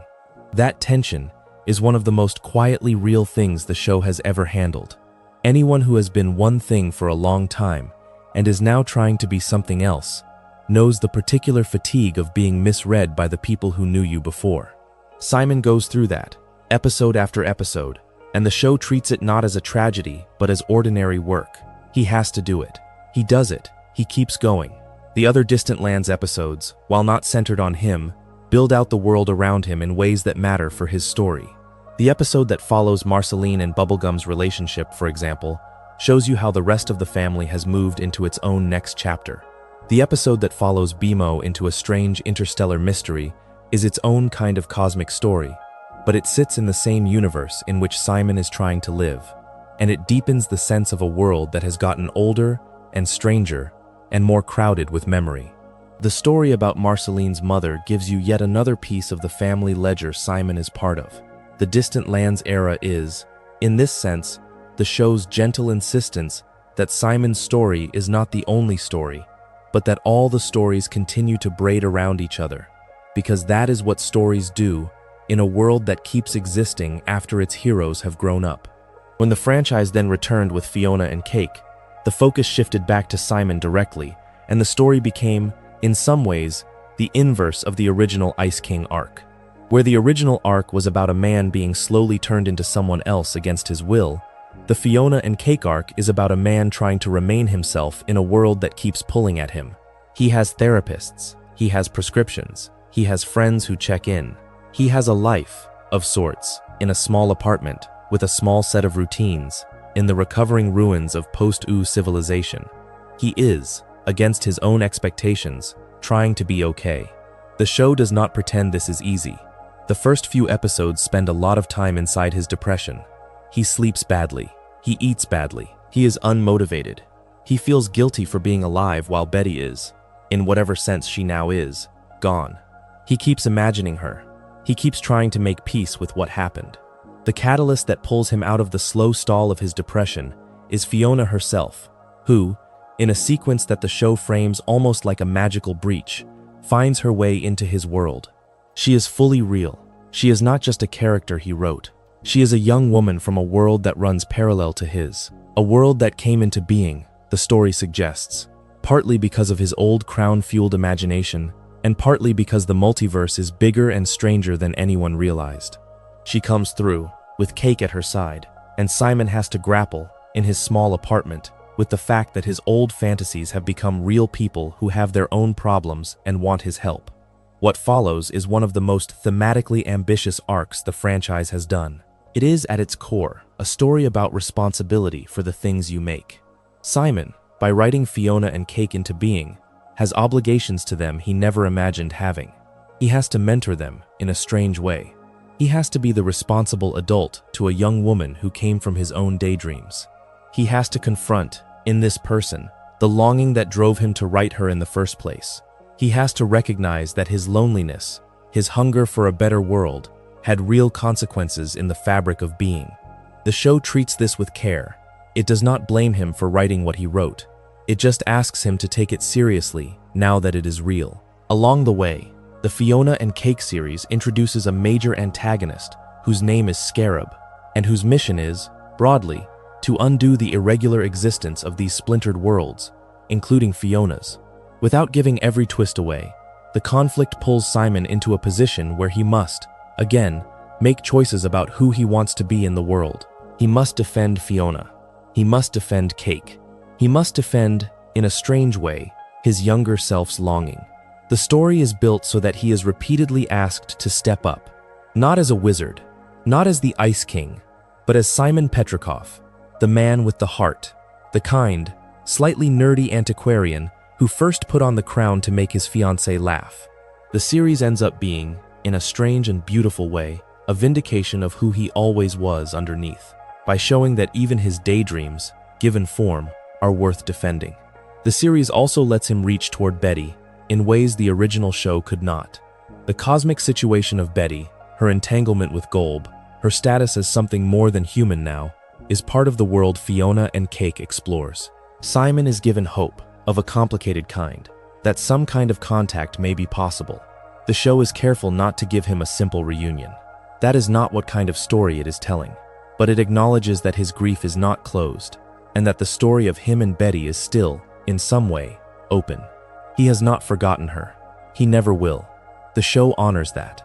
That tension is one of the most quietly real things the show has ever handled. Anyone who has been one thing for a long time and is now trying to be something else knows the particular fatigue of being misread by the people who knew you before. Simon goes through that, episode after episode, and the show treats it not as a tragedy, but as ordinary work. He has to do it. He does it. He keeps going. The other Distant Lands episodes, while not centered on him, build out the world around him in ways that matter for his story. The episode that follows Marceline and Bubblegum's relationship, for example, shows you how the rest of the family has moved into its own next chapter. The episode that follows Bimo into a strange interstellar mystery is its own kind of cosmic story, but it sits in the same universe in which Simon is trying to live, and it deepens the sense of a world that has gotten older and stranger and more crowded with memory. The story about Marceline's mother gives you yet another piece of the family ledger Simon is part of. The Distant Lands era is, in this sense, the show's gentle insistence that Simon's story is not the only story, but that all the stories continue to braid around each other, because that is what stories do in a world that keeps existing after its heroes have grown up. When the franchise then returned with Fionna and Cake, the focus shifted back to Simon directly, and the story became, in some ways, the inverse of the original Ice King arc. Where the original arc was about a man being slowly turned into someone else against his will, the Fionna and Cake arc is about a man trying to remain himself in a world that keeps pulling at him. He has therapists, he has prescriptions, he has friends who check in. He has a life, of sorts, in a small apartment, with a small set of routines, in the recovering ruins of post-Ooo civilization. He is, against his own expectations, trying to be okay. The show does not pretend this is easy. The first few episodes spend a lot of time inside his depression. He sleeps badly. He eats badly. He is unmotivated. He feels guilty for being alive while Betty is, in whatever sense she now is, gone. He keeps imagining her. He keeps trying to make peace with what happened. The catalyst that pulls him out of the slow stall of his depression is Fionna herself, who, in a sequence that the show frames almost like a magical breach, finds her way into his world. She is fully real. She is not just a character he wrote. She is a young woman from a world that runs parallel to his. A world that came into being, the story suggests, partly because of his old crown-fueled imagination, and partly because the multiverse is bigger and stranger than anyone realized. She comes through, with Cake at her side. and Simon has to grapple, in his small apartment, with the fact that his old fantasies have become real people who have their own problems and want his help. What follows is one of the most thematically ambitious arcs the franchise has done. It is, at its core, a story about responsibility for the things you make. Simon, by writing Fionna and Cake into being, has obligations to them he never imagined having. He has to mentor them in a strange way. He has to be the responsible adult to a young woman who came from his own daydreams. He has to confront, in this person, the longing that drove him to write her in the first place. He has to recognize that his loneliness, his hunger for a better world, had real consequences in the fabric of being. The show treats this with care. It does not blame him for writing what he wrote. It just asks him to take it seriously now that it is real. Along the way, the Fionna and Cake series introduces a major antagonist whose name is Scarab, and whose mission is, broadly, to undo the irregular existence of these splintered worlds, including Fionna's. Without giving every twist away, the conflict pulls Simon into a position where he must, again, make choices about who he wants to be in the world. He must defend Fionna. He must defend Cake. He must defend, in a strange way, his younger self's longing. The story is built so that he is repeatedly asked to step up, not as a wizard, not as the Ice King, but as Simon Petrikov, the man with the heart, the kind, slightly nerdy antiquarian who first put on the crown to make his fiancée laugh. The series ends up being, in a strange and beautiful way, a vindication of who he always was underneath, by showing that even his daydreams, given form, are worth defending. The series also lets him reach toward Betty in ways the original show could not. The cosmic situation of Betty, her entanglement with GOLB, her status as something more than human now, is part of the world Fionna and Cake explores. Simon is given hope, of a complicated kind, that some kind of contact may be possible. The show is careful not to give him a simple reunion. That is not what kind of story it is telling, but it acknowledges that his grief is not closed, and that the story of him and Betty is still, in some way, open. He has not forgotten her. He never will. The show honors that.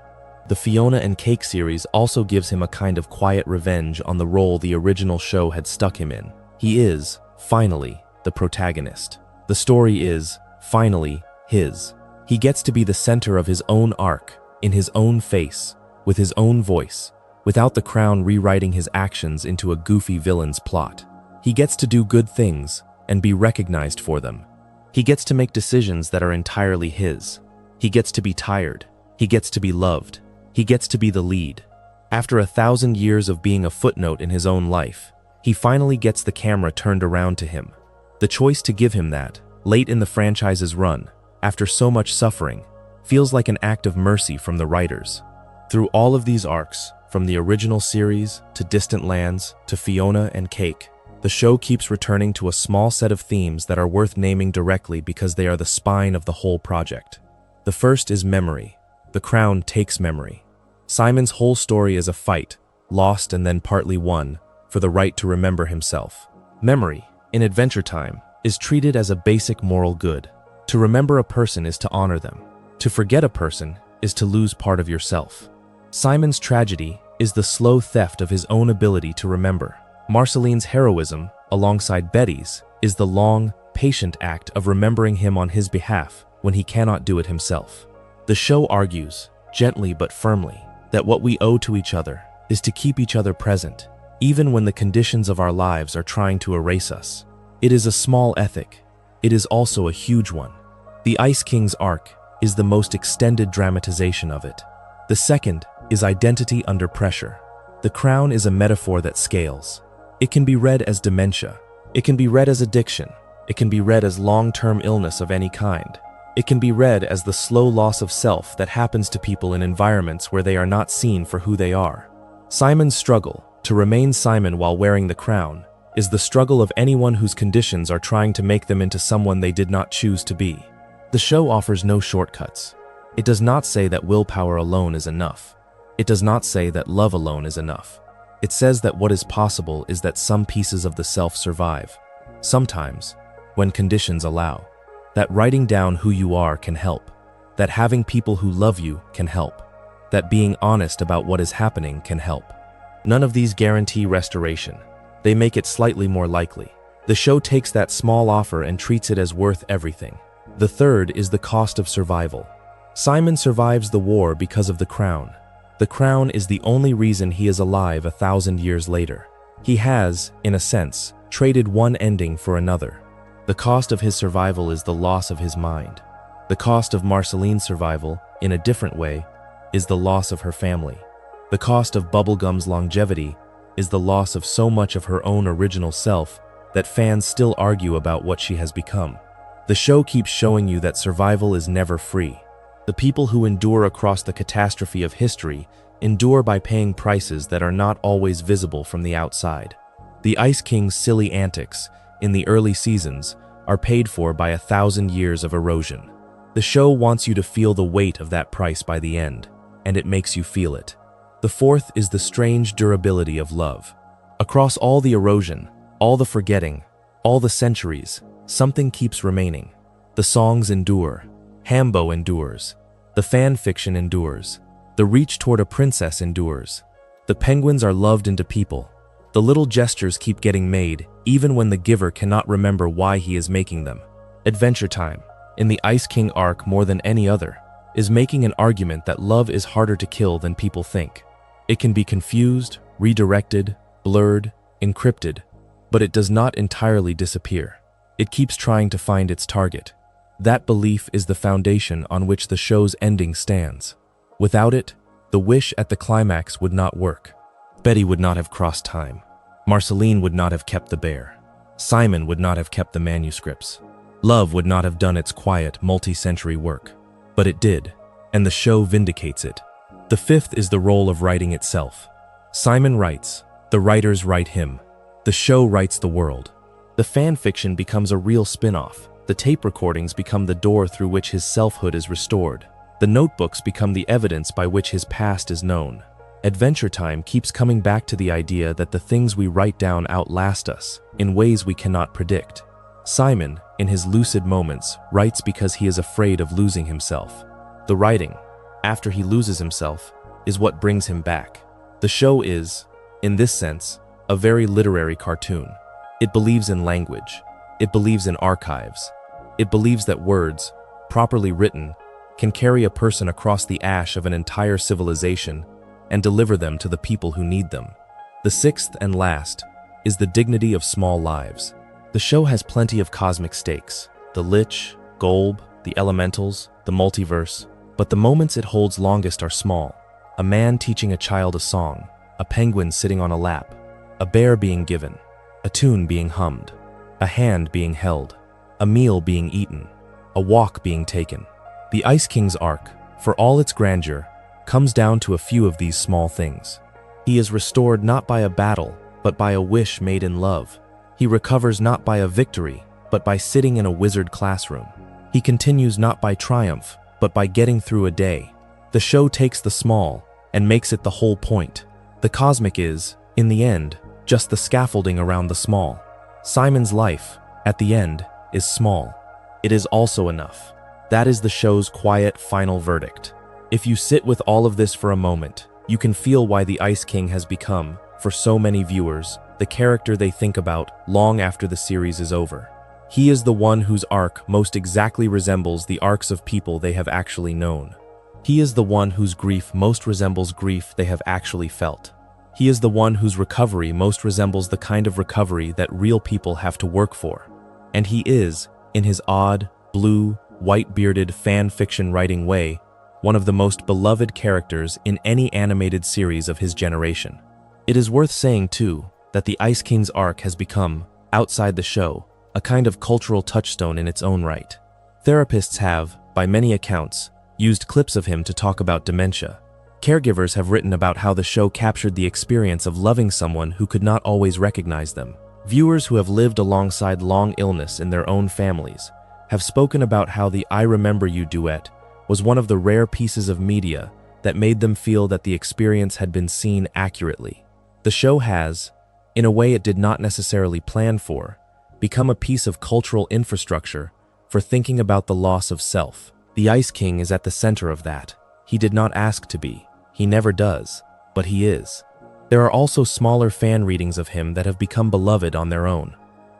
The Fionna and Cake series also gives him a kind of quiet revenge on the role the original show had stuck him in. He is, finally, the protagonist. The story is, finally, his. He gets to be the center of his own arc, in his own face, with his own voice, without the crown rewriting his actions into a goofy villain's plot. He gets to do good things and be recognized for them. He gets to make decisions that are entirely his. He gets to be tired. He gets to be loved. He gets to be the lead. After 1,000 years of being a footnote in his own life, he finally gets the camera turned around to him. The choice to give him that, late in the franchise's run, after so much suffering, feels like an act of mercy from the writers. Through all of these arcs, from the original series to Distant Lands to Fionna and Cake, the show keeps returning to a small set of themes that are worth naming directly because they are the spine of the whole project. The first is memory. The crown takes memory. Simon's whole story is a fight, lost and then partly won, for the right to remember himself. Memory, in Adventure Time, is treated as a basic moral good. To remember a person is to honor them. To forget a person is to lose part of yourself. Simon's tragedy is the slow theft of his own ability to remember. Marceline's heroism, alongside Betty's, is the long, patient act of remembering him on his behalf when he cannot do it himself. The show argues, gently but firmly, that what we owe to each other is to keep each other present, even when the conditions of our lives are trying to erase us. It is a small ethic. It is also a huge one. The Ice King's arc is the most extended dramatization of it. The second is identity under pressure. The crown is a metaphor that scales. It can be read as dementia. It can be read as addiction. It can be read as long-term illness of any kind. It can be read as the slow loss of self that happens to people in environments where they are not seen for who they are. Simon's struggle to remain Simon while wearing the crown is the struggle of anyone whose conditions are trying to make them into someone they did not choose to be. The show offers no shortcuts. It does not say that willpower alone is enough. It does not say that love alone is enough. It says that what is possible is that some pieces of the self survive. Sometimes, when conditions allow. That writing down who you are can help. That having people who love you can help. That being honest about what is happening can help. None of these guarantee restoration. They make it slightly more likely. The show takes that small offer and treats it as worth everything. The third is the cost of survival. Simon survives the war because of the crown. The crown is the only reason he is alive 1,000 years later. He has, in a sense, traded one ending for another. The cost of his survival is the loss of his mind. The cost of Marceline's survival, in a different way, is the loss of her family. The cost of Bubblegum's longevity is the loss of so much of her own original self that fans still argue about what she has become. The show keeps showing you that survival is never free. The people who endure across the catastrophe of history endure by paying prices that are not always visible from the outside. The Ice King's silly antics in the early seasons are paid for by 1,000 years of erosion. The show wants you to feel the weight of that price by the end, and it makes you feel it. The fourth is the strange durability of love. Across all the erosion, all the forgetting, all the centuries, something keeps remaining. The songs endure. Hambo endures. The fan fiction endures. The reach toward a princess endures. The penguins are loved into people. The little gestures keep getting made, even when the giver cannot remember why he is making them. Adventure Time, in the Ice King arc more than any other, is making an argument that love is harder to kill than people think. It can be confused, redirected, blurred, encrypted, but it does not entirely disappear. It keeps trying to find its target. That belief is the foundation on which the show's ending stands. Without it, the wish at the climax would not work. Betty would not have crossed time. Marceline would not have kept the bear. Simon would not have kept the manuscripts. Love would not have done its quiet, multi-century work. But it did, and the show vindicates it. The fifth is the role of writing itself. Simon writes, the writers write him. The show writes the world. The fan fiction becomes a real spin-off. The tape recordings become the door through which his selfhood is restored. The notebooks become the evidence by which his past is known. Adventure Time keeps coming back to the idea that the things we write down outlast us in ways we cannot predict. Simon, in his lucid moments, writes because he is afraid of losing himself. The writing, after he loses himself, is what brings him back. The show is, in this sense, a very literary cartoon. It believes in language. It believes in archives. It believes that words, properly written, can carry a person across the ash of an entire civilization and deliver them to the people who need them. The sixth and last is the dignity of small lives. The show has plenty of cosmic stakes, the Lich, GOLB, the elementals, the multiverse, but the moments it holds longest are small. A man teaching a child a song, a penguin sitting on a lap, a bear being given, a tune being hummed, a hand being held, a meal being eaten, a walk being taken. The Ice King's arc, for all its grandeur, comes down to a few of these small things. He is restored not by a battle, but by a wish made in love. He recovers not by a victory, but by sitting in a wizard classroom. He continues not by triumph, but by getting through a day. The show takes the small and makes it the whole point. The cosmic is, in the end, just the scaffolding around the small. Simon's life, at the end, is small. It is also enough. That is the show's quiet, final verdict. If you sit with all of this for a moment, you can feel why the Ice King has become, for so many viewers, the character they think about long after the series is over. He is the one whose arc most exactly resembles the arcs of people they have actually known. He is the one whose grief most resembles grief they have actually felt. He is the one whose recovery most resembles the kind of recovery that real people have to work for. And he is, in his odd, blue, white-bearded fan fiction writing way, one of the most beloved characters in any animated series of his generation. It is worth saying, too, that the Ice King's arc has become, outside the show, a kind of cultural touchstone in its own right. Therapists have, by many accounts, used clips of him to talk about dementia. Caregivers have written about how the show captured the experience of loving someone who could not always recognize them. Viewers who have lived alongside long illness in their own families have spoken about how the I Remember You duet was one of the rare pieces of media that made them feel that the experience had been seen accurately. The show has, in a way it did not necessarily plan for, become a piece of cultural infrastructure for thinking about the loss of self. The Ice King is at the center of that. He did not ask to be. He never does, but he is. There are also smaller fan readings of him that have become beloved on their own.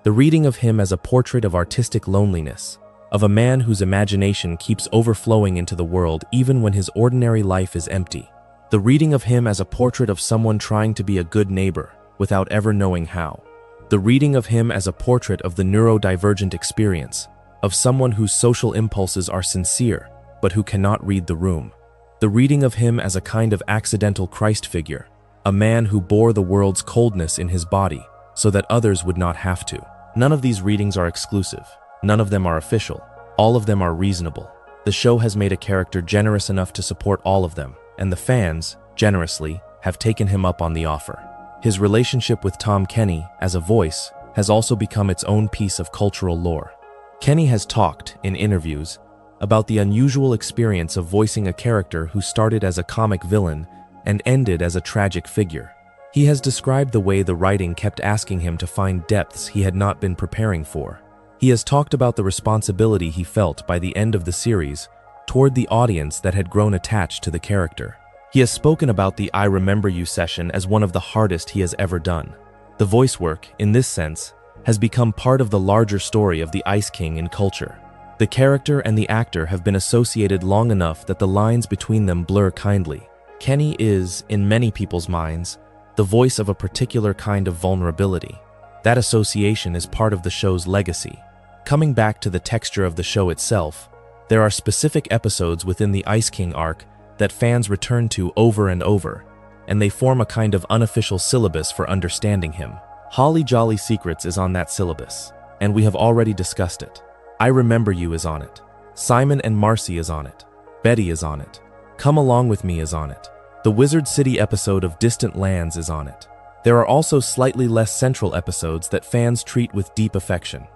The reading of him as a portrait of artistic loneliness, of a man whose imagination keeps overflowing into the world even when his ordinary life is empty. The reading of him as a portrait of someone trying to be a good neighbor without ever knowing how. The reading of him as a portrait of the neurodivergent experience, of someone whose social impulses are sincere but who cannot read the room. The reading of him as a kind of accidental Christ figure, a man who bore the world's coldness in his body so that others would not have to. None of these readings are exclusive. None of them are official. All of them are reasonable. The show has made a character generous enough to support all of them, and the fans, generously, have taken him up on the offer. His relationship with Tom Kenny, as a voice, has also become its own piece of cultural lore. Kenny has talked, in interviews, about the unusual experience of voicing a character who started as a comic villain and ended as a tragic figure. He has described the way the writing kept asking him to find depths he had not been preparing for. He has talked about the responsibility he felt by the end of the series toward the audience that had grown attached to the character. He has spoken about the I Remember You session as one of the hardest he has ever done. The voice work, in this sense, has become part of the larger story of the Ice King in culture. The character and the actor have been associated long enough that the lines between them blur kindly. Kenny is, in many people's minds, the voice of a particular kind of vulnerability. That association is part of the show's legacy. Coming back to the texture of the show itself, there are specific episodes within the Ice King arc that fans return to over and over, and they form a kind of unofficial syllabus for understanding him. Holly Jolly Secrets is on that syllabus, and we have already discussed it. I Remember You is on it. Simon and Marcy is on it. Betty is on it. Come Along With Me is on it. The Wizard City episode of Distant Lands is on it. There are also slightly less central episodes that fans treat with deep affection.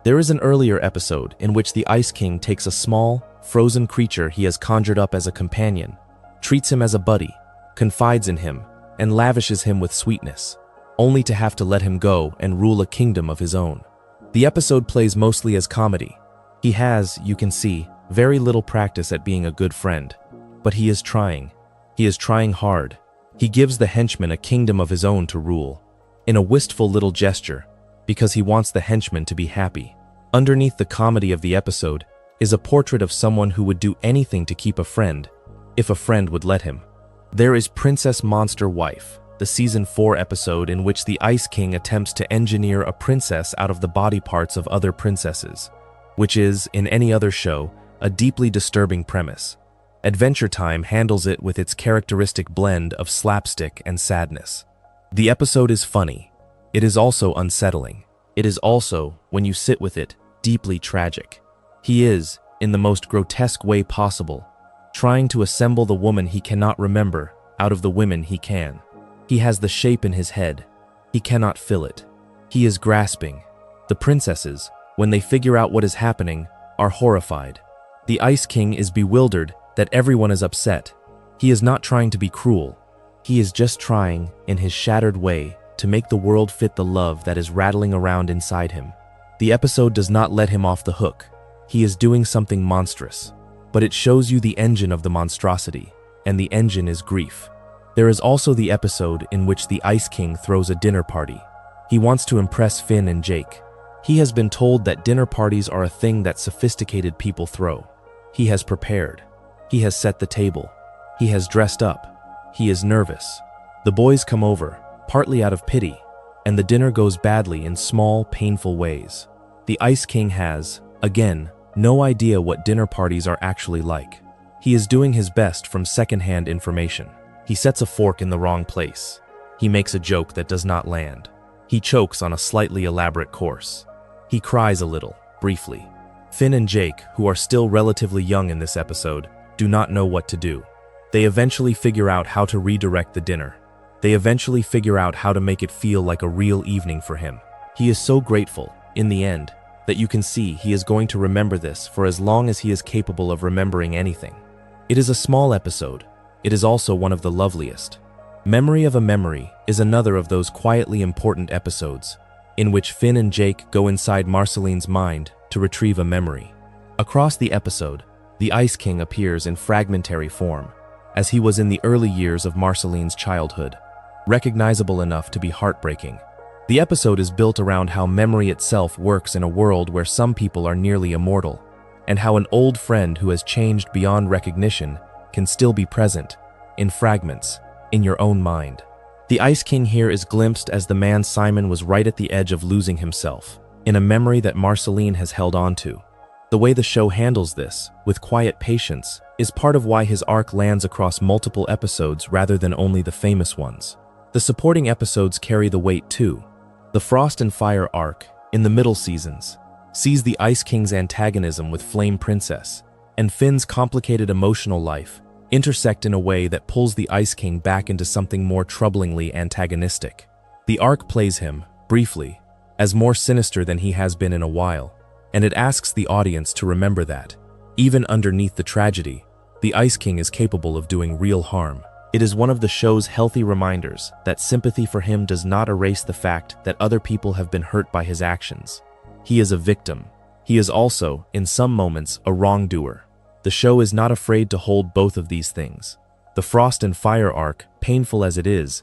There is an earlier episode in which the Ice King takes a small, frozen creature he has conjured up as a companion, treats him as a buddy, confides in him, and lavishes him with sweetness, only to have to let him go and rule a kingdom of his own. The episode plays mostly as comedy. He has, you can see, very little practice at being a good friend, but he is trying. He is trying hard. He gives the henchman a kingdom of his own to rule, in a wistful little gesture, because he wants the henchman to be happy. Underneath the comedy of the episode is a portrait of someone who would do anything to keep a friend, if a friend would let him. There is Princess Monster Wife, the Season 4 episode in which the Ice King attempts to engineer a princess out of the body parts of other princesses, which is, in any other show, a deeply disturbing premise. Adventure Time handles it with its characteristic blend of slapstick and sadness. The episode is funny. It is also unsettling. It is also, when you sit with it, deeply tragic. He is, in the most grotesque way possible, trying to assemble the woman he cannot remember out of the women he can. He has the shape in his head. He cannot fill it. He is grasping. The princesses, when they figure out what is happening, are horrified. The Ice King is bewildered that everyone is upset. He is not trying to be cruel. He is just trying, in his shattered way, to make the world fit the love that is rattling around inside him. The episode does not let him off the hook. He is doing something monstrous, but it shows you the engine of the monstrosity, and the engine is grief. There is also the episode in which the Ice King throws a dinner party. He wants to impress Finn and Jake. He has been told that dinner parties are a thing that sophisticated people throw. He has prepared. He has set the table. He has dressed up. He is nervous. The boys come over, partly out of pity, and the dinner goes badly in small, painful ways. The Ice King has, again, no idea what dinner parties are actually like. He is doing his best from secondhand information. He sets a fork in the wrong place. He makes a joke that does not land. He chokes on a slightly elaborate course. He cries a little, briefly. Finn and Jake, who are still relatively young in this episode, do not know what to do. They eventually figure out how to redirect the dinner. They eventually figure out how to make it feel like a real evening for him. He is so grateful, in the end, that you can see he is going to remember this for as long as he is capable of remembering anything. It is a small episode. It is also one of the loveliest. Memory of a Memory is another of those quietly important episodes, in which Finn and Jake go inside Marceline's mind to retrieve a memory. Across the episode, the Ice King appears in fragmentary form, as he was in the early years of Marceline's childhood. recognizable enough to be heartbreaking. The episode is built around how memory itself works in a world where some people are nearly immortal, and how an old friend who has changed beyond recognition can still be present, in fragments, in your own mind. The Ice King here is glimpsed as the man Simon was right at the edge of losing himself, in a memory that Marceline has held on to. The way the show handles this, with quiet patience, is part of why his arc lands across multiple episodes rather than only the famous ones. The supporting episodes carry the weight too. The Frost and Fire arc, in the middle seasons, sees the Ice King's antagonism with Flame Princess, and Finn's complicated emotional life intersect in a way that pulls the Ice King back into something more troublingly antagonistic. The arc plays him, briefly, as more sinister than he has been in a while, and it asks the audience to remember that, even underneath the tragedy, the Ice King is capable of doing real harm. It is one of the show's healthy reminders that sympathy for him does not erase the fact that other people have been hurt by his actions. He is a victim. He is also, in some moments, a wrongdoer. The show is not afraid to hold both of these things. The Frost and Fire arc, painful as it is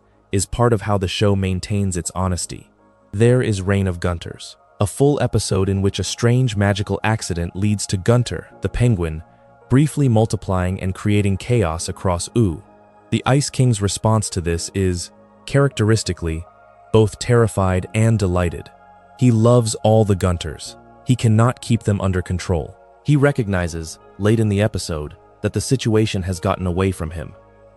part of how the show maintains its honesty. There is Reign of Gunters, a full episode in which a strange magical accident leads to Gunter, the penguin, briefly multiplying and creating chaos across Ooo. The Ice King's response to this is, characteristically, both terrified and delighted. He loves all the Gunters. He cannot keep them under control. He recognizes, late in the episode, that the situation has gotten away from him.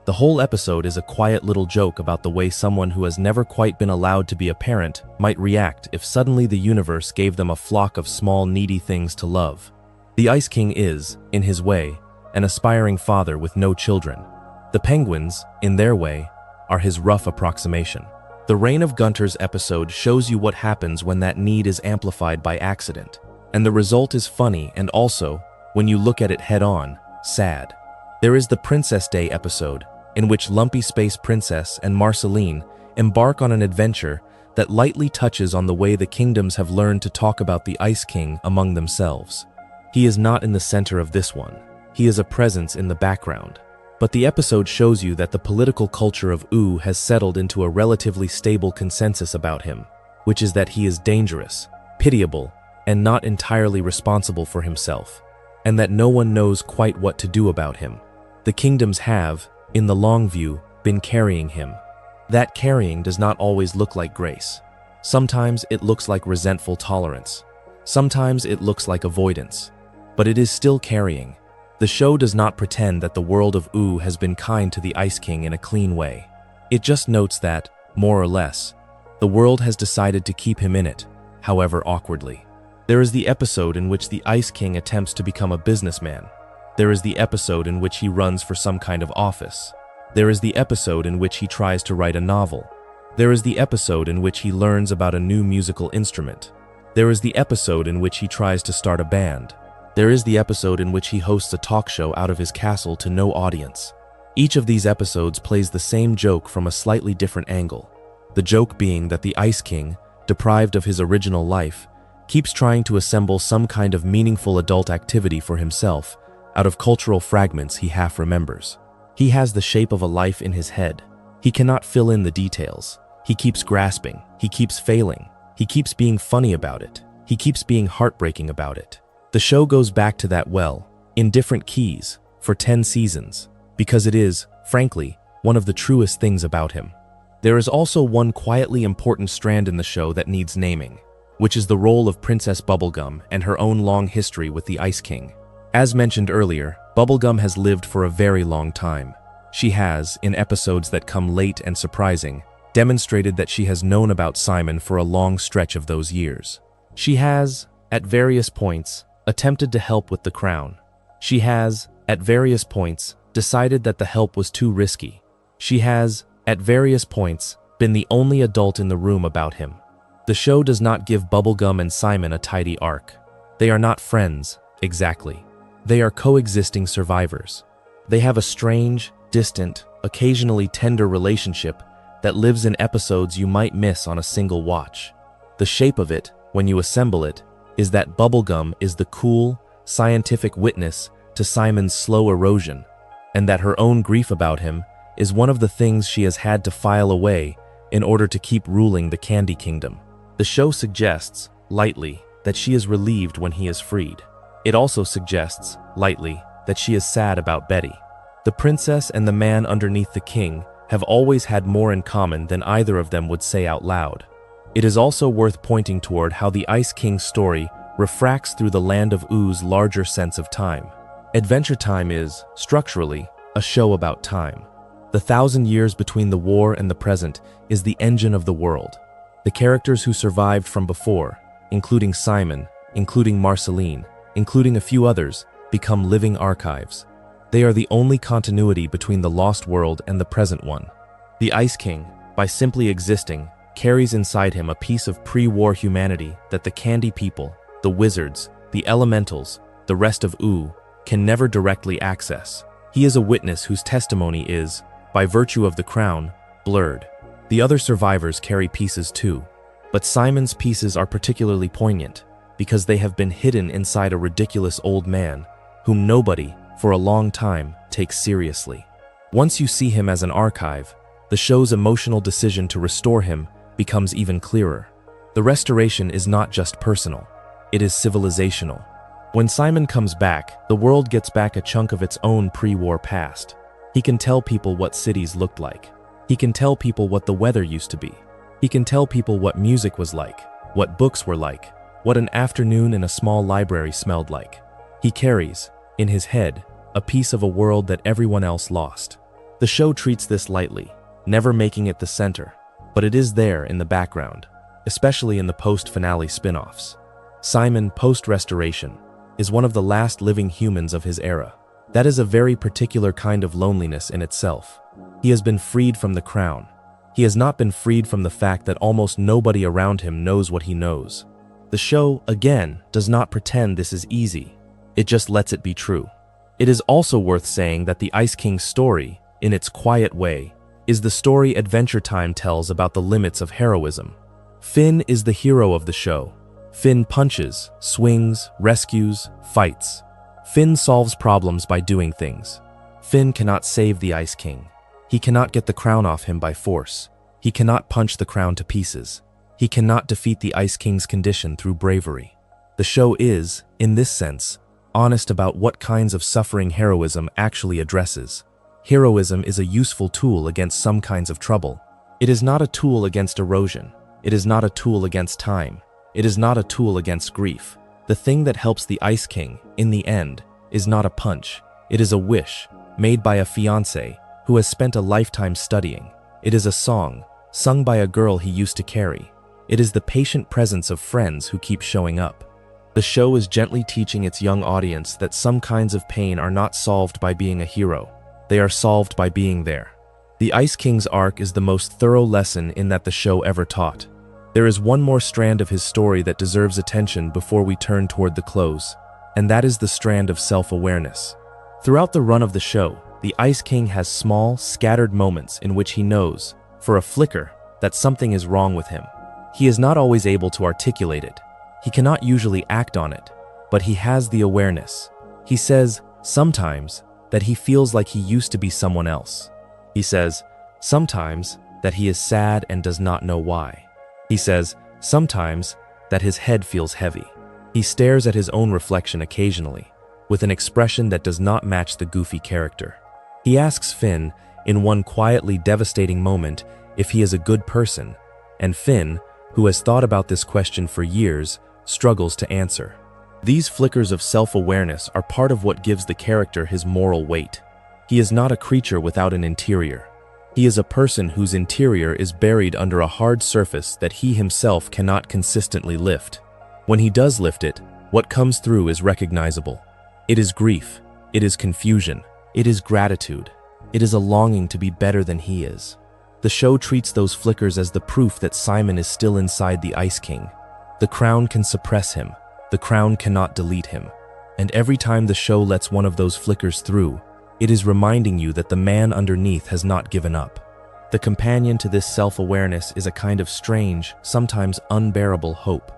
The whole episode is a quiet little joke about the way someone who has never quite been allowed to be a parent might react if suddenly the universe gave them a flock of small needy things to love. The Ice King is, in his way, an aspiring father with no children. The penguins, in their way, are his rough approximation. The Reign of Gunters episode shows you what happens when that need is amplified by accident, and the result is funny and also, when you look at it head-on, sad. There is the Princess Day episode, in which Lumpy Space Princess and Marceline embark on an adventure that lightly touches on the way the kingdoms have learned to talk about the Ice King among themselves. He is not in the center of this one. He is a presence in the background. But the episode shows you that the political culture of Ooo has settled into a relatively stable consensus about him, which is that he is dangerous, pitiable, and not entirely responsible for himself, and that no one knows quite what to do about him. The kingdoms have, in the long view, been carrying him. That carrying does not always look like grace. Sometimes it looks like resentful tolerance. Sometimes it looks like avoidance. But it is still carrying. The show does not pretend that the world of Ooo has been kind to the Ice King in a clean way. It just notes that, more or less, the world has decided to keep him in it, however awkwardly. There is the episode in which the Ice King attempts to become a businessman. There is the episode in which he runs for some kind of office. There is the episode in which he tries to write a novel. There is the episode in which he learns about a new musical instrument. There is the episode in which he tries to start a band. There is the episode in which he hosts a talk show out of his castle to no audience. Each of these episodes plays the same joke from a slightly different angle. The joke being that the Ice King, deprived of his original life, keeps trying to assemble some kind of meaningful adult activity for himself out of cultural fragments he half remembers. He has the shape of a life in his head. He cannot fill in the details. He keeps grasping. He keeps failing. He keeps being funny about it. He keeps being heartbreaking about it. The show goes back to that well, in different keys, for 10 seasons, because it is, frankly, one of the truest things about him. There is also one quietly important strand in the show that needs naming, which is the role of Princess Bubblegum and her own long history with the Ice King. As mentioned earlier, Bubblegum has lived for a very long time. She has, in episodes that come late and surprising, demonstrated that she has known about Simon for a long stretch of those years. She has, at various points, attempted to help with the crown. She has, at various points, decided that the help was too risky. She has, at various points, been the only adult in the room about him. The show does not give Bubblegum and Simon a tidy arc. They are not friends, exactly. They are coexisting survivors. They have a strange, distant, occasionally tender relationship that lives in episodes you might miss on a single watch. The shape of it, when you assemble it, is that Bubblegum is the cool, scientific witness to Simon's slow erosion, and that her own grief about him is one of the things she has had to file away in order to keep ruling the Candy Kingdom. The show suggests, lightly, that she is relieved when he is freed. It also suggests, lightly, that she is sad about Betty. The princess and the man underneath the king have always had more in common than either of them would say out loud. It is also worth pointing toward how the Ice King's story refracts through the Land of Oo's larger sense of time. Adventure Time is, structurally, a show about time. The 1,000 years between the war and the present is the engine of the world. The characters who survived from before, including Simon, including Marceline, including a few others, become living archives. They are the only continuity between the lost world and the present one. The Ice King, by simply existing, carries inside him a piece of pre-war humanity that the Candy people, the wizards, the elementals, the rest of Ooo, can never directly access. He is a witness whose testimony is, by virtue of the crown, blurred. The other survivors carry pieces too, but Simon's pieces are particularly poignant because they have been hidden inside a ridiculous old man whom nobody, for a long time, takes seriously. Once you see him as an archive, the show's emotional decision to restore him becomes even clearer. The restoration is not just personal, it is civilizational. When Simon comes back, the world gets back a chunk of its own pre-war past. He can tell people what cities looked like. He can tell people what the weather used to be. He can tell people what music was like, what books were like, what an afternoon in a small library smelled like. He carries, in his head, a piece of a world that everyone else lost. The show treats this lightly, never making it the center, but it is there in the background, especially in the post-finale spin-offs. Simon, post-restoration, is one of the last living humans of his era. That is a very particular kind of loneliness in itself. He has been freed from the crown. He has not been freed from the fact that almost nobody around him knows what he knows. The show, again, does not pretend this is easy. It just lets it be true. It is also worth saying that the Ice King's story, in its quiet way, is the story Adventure Time tells about the limits of heroism. Finn is the hero of the show. Finn punches, swings, rescues, fights. Finn solves problems by doing things. Finn cannot save the Ice King. He cannot get the crown off him by force. He cannot punch the crown to pieces. He cannot defeat the Ice King's condition through bravery. The show is, in this sense, honest about what kinds of suffering heroism actually addresses. Heroism is a useful tool against some kinds of trouble. It is not a tool against erosion. It is not a tool against time. It is not a tool against grief. The thing that helps the Ice King, in the end, is not a punch. It is a wish, made by a fiancé who has spent a lifetime studying. It is a song, sung by a girl he used to carry. It is the patient presence of friends who keep showing up. The show is gently teaching its young audience that some kinds of pain are not solved by being a hero. They are solved by being there. The Ice King's arc is the most thorough lesson in that the show ever taught. There is one more strand of his story that deserves attention before we turn toward the close, and that is the strand of self-awareness. Throughout the run of the show, the Ice King has small, scattered moments in which he knows, for a flicker, that something is wrong with him. He is not always able to articulate it. He cannot usually act on it, but he has the awareness. He says, sometimes, that he feels like he used to be someone else. He says, sometimes, that he is sad and does not know why. He says, sometimes, that his head feels heavy. He stares at his own reflection occasionally, with an expression that does not match the goofy character. He asks Finn, in one quietly devastating moment, if he is a good person, and Finn, who has thought about this question for years, struggles to answer. These flickers of self-awareness are part of what gives the character his moral weight. He is not a creature without an interior. He is a person whose interior is buried under a hard surface that he himself cannot consistently lift. When he does lift it, what comes through is recognizable. It is grief, it is confusion, it is gratitude, it is a longing to be better than he is. The show treats those flickers as the proof that Simon is still inside the Ice King. The crown can suppress him, the crown cannot delete him. And every time the show lets one of those flickers through, it is reminding you that the man underneath has not given up. The companion to this self-awareness is a kind of strange, sometimes unbearable hope.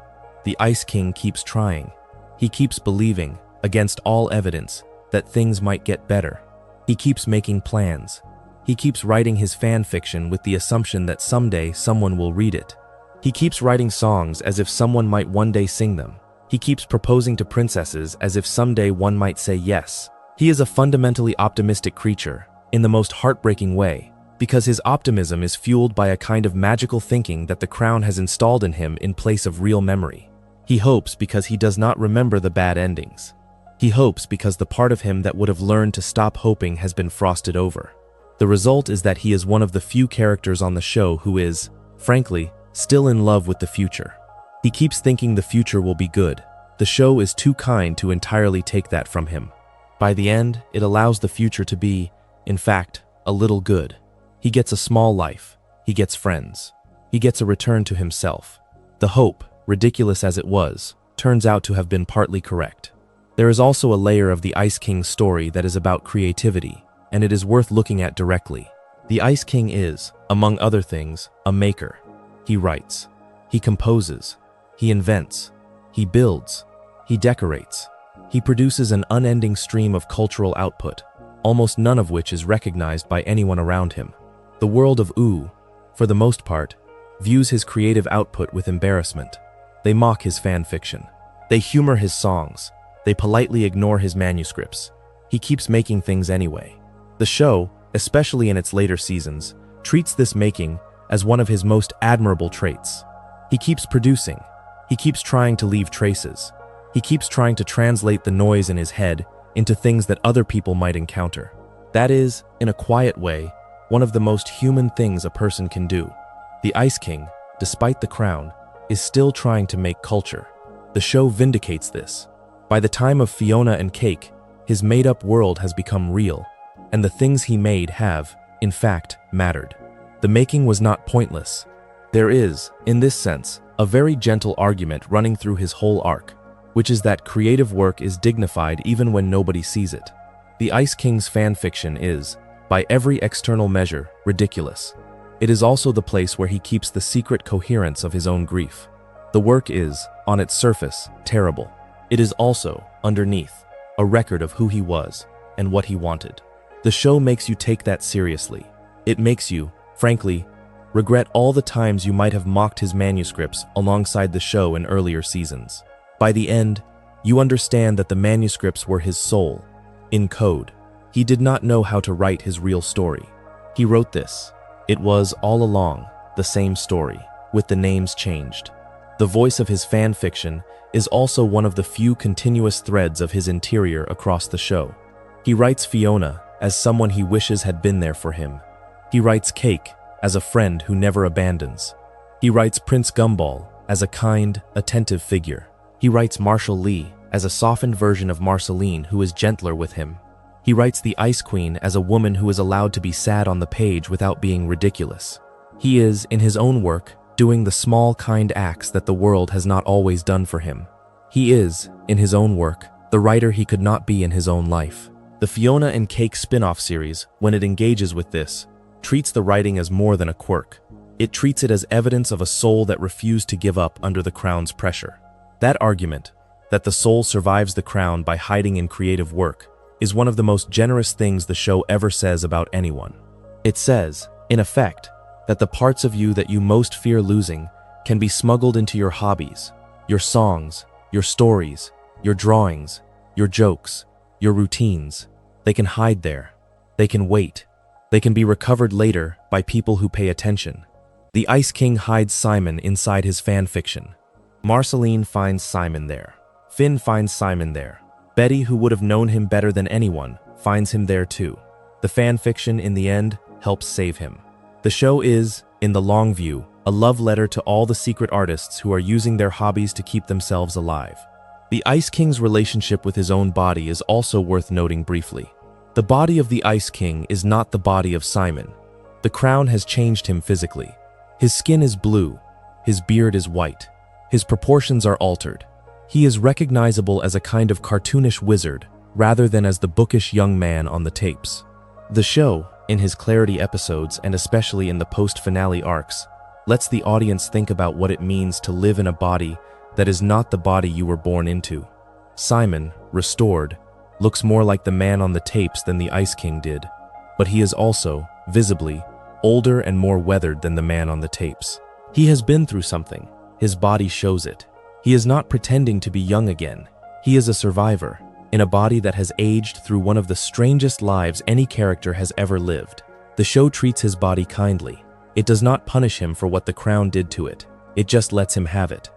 The Ice King keeps trying. He keeps believing, against all evidence, that things might get better. He keeps making plans. He keeps writing his fan fiction with the assumption that someday someone will read it. He keeps writing songs as if someone might one day sing them. He keeps proposing to princesses as if someday one might say yes. He is a fundamentally optimistic creature, in the most heartbreaking way, because his optimism is fueled by a kind of magical thinking that the crown has installed in him in place of real memory. He hopes because he does not remember the bad endings. He hopes because the part of him that would have learned to stop hoping has been frosted over. The result is that he is one of the few characters on the show who is, frankly, still in love with the future. He keeps thinking the future will be good. The show is too kind to entirely take that from him. By the end, it allows the future to be, in fact, a little good. He gets a small life. He gets friends. He gets a return to himself. The hope, ridiculous as it was, turns out to have been partly correct. There is also a layer of the Ice King's story that is about creativity, and it is worth looking at directly. The Ice King is, among other things, a maker. He writes. He composes. He invents. He builds. He decorates. He produces an unending stream of cultural output, almost none of which is recognized by anyone around him. The world of Ooo, for the most part, views his creative output with embarrassment. They mock his fan fiction. They humor his songs. They politely ignore his manuscripts. He keeps making things anyway. The show, especially in its later seasons, treats this making as one of his most admirable traits. He keeps producing. He keeps trying to leave traces. He keeps trying to translate the noise in his head into things that other people might encounter. That is, in a quiet way, one of the most human things a person can do. The Ice King, despite the crown, is still trying to make culture. The show vindicates this. By the time of Fionna and Cake, his made-up world has become real, and the things he made have, in fact, mattered. The making was not pointless. There is, in this sense, a very gentle argument running through his whole arc, which is that creative work is dignified even when nobody sees it. The Ice King's fan fiction is, by every external measure, ridiculous. It is also the place where he keeps the secret coherence of his own grief. The work is, on its surface, terrible. It is also, underneath, a record of who he was and what he wanted. The show makes you take that seriously. It makes you, frankly, regret all the times you might have mocked his manuscripts alongside the show in earlier seasons. By the end, you understand that the manuscripts were his soul, in code. He did not know how to write his real story. He wrote this. It was, all along, the same story, with the names changed. The voice of his fan fiction is also one of the few continuous threads of his interior across the show. He writes Fionna as someone he wishes had been there for him. He writes Cake as a friend who never abandons. He writes Prince Gumball as a kind, attentive figure. He writes Marshall Lee as a softened version of Marceline who is gentler with him. He writes the Ice Queen as a woman who is allowed to be sad on the page without being ridiculous. He is, in his own work, doing the small, kind acts that the world has not always done for him. He is, in his own work, the writer he could not be in his own life. The Fionna and Cake spin-off series, when it engages with this, treats the writing as more than a quirk. It treats it as evidence of a soul that refused to give up under the crown's pressure. That argument, that the soul survives the crown by hiding in creative work, is one of the most generous things the show ever says about anyone. It says, in effect, that the parts of you that you most fear losing can be smuggled into your hobbies, your songs, your stories, your drawings, your jokes, your routines. They can hide there. They can wait. They can be recovered later by people who pay attention. The Ice King hides Simon inside his fan fiction. Marceline finds Simon there. Finn finds Simon there. Betty, who would have known him better than anyone, finds him there too. The fan fiction, in the end, helps save him. The show is, in the long view, a love letter to all the secret artists who are using their hobbies to keep themselves alive. The Ice King's relationship with his own body is also worth noting briefly. The body of the Ice King is not the body of Simon. The crown has changed him physically. His skin is blue. His beard is white. His proportions are altered. He is recognizable as a kind of cartoonish wizard rather than as the bookish young man on the tapes. The show, in his Clarity episodes and especially in the post-finale arcs, lets the audience think about what it means to live in a body that is not the body you were born into. Simon, restored, looks more like the man on the tapes than the Ice King did, but he is also, visibly, older and more weathered than the man on the tapes. He has been through something. His body shows it. He is not pretending to be young again. He is a survivor, in a body that has aged through one of the strangest lives any character has ever lived. The show treats his body kindly. It does not punish him for what the crown did to it. It just lets him have it.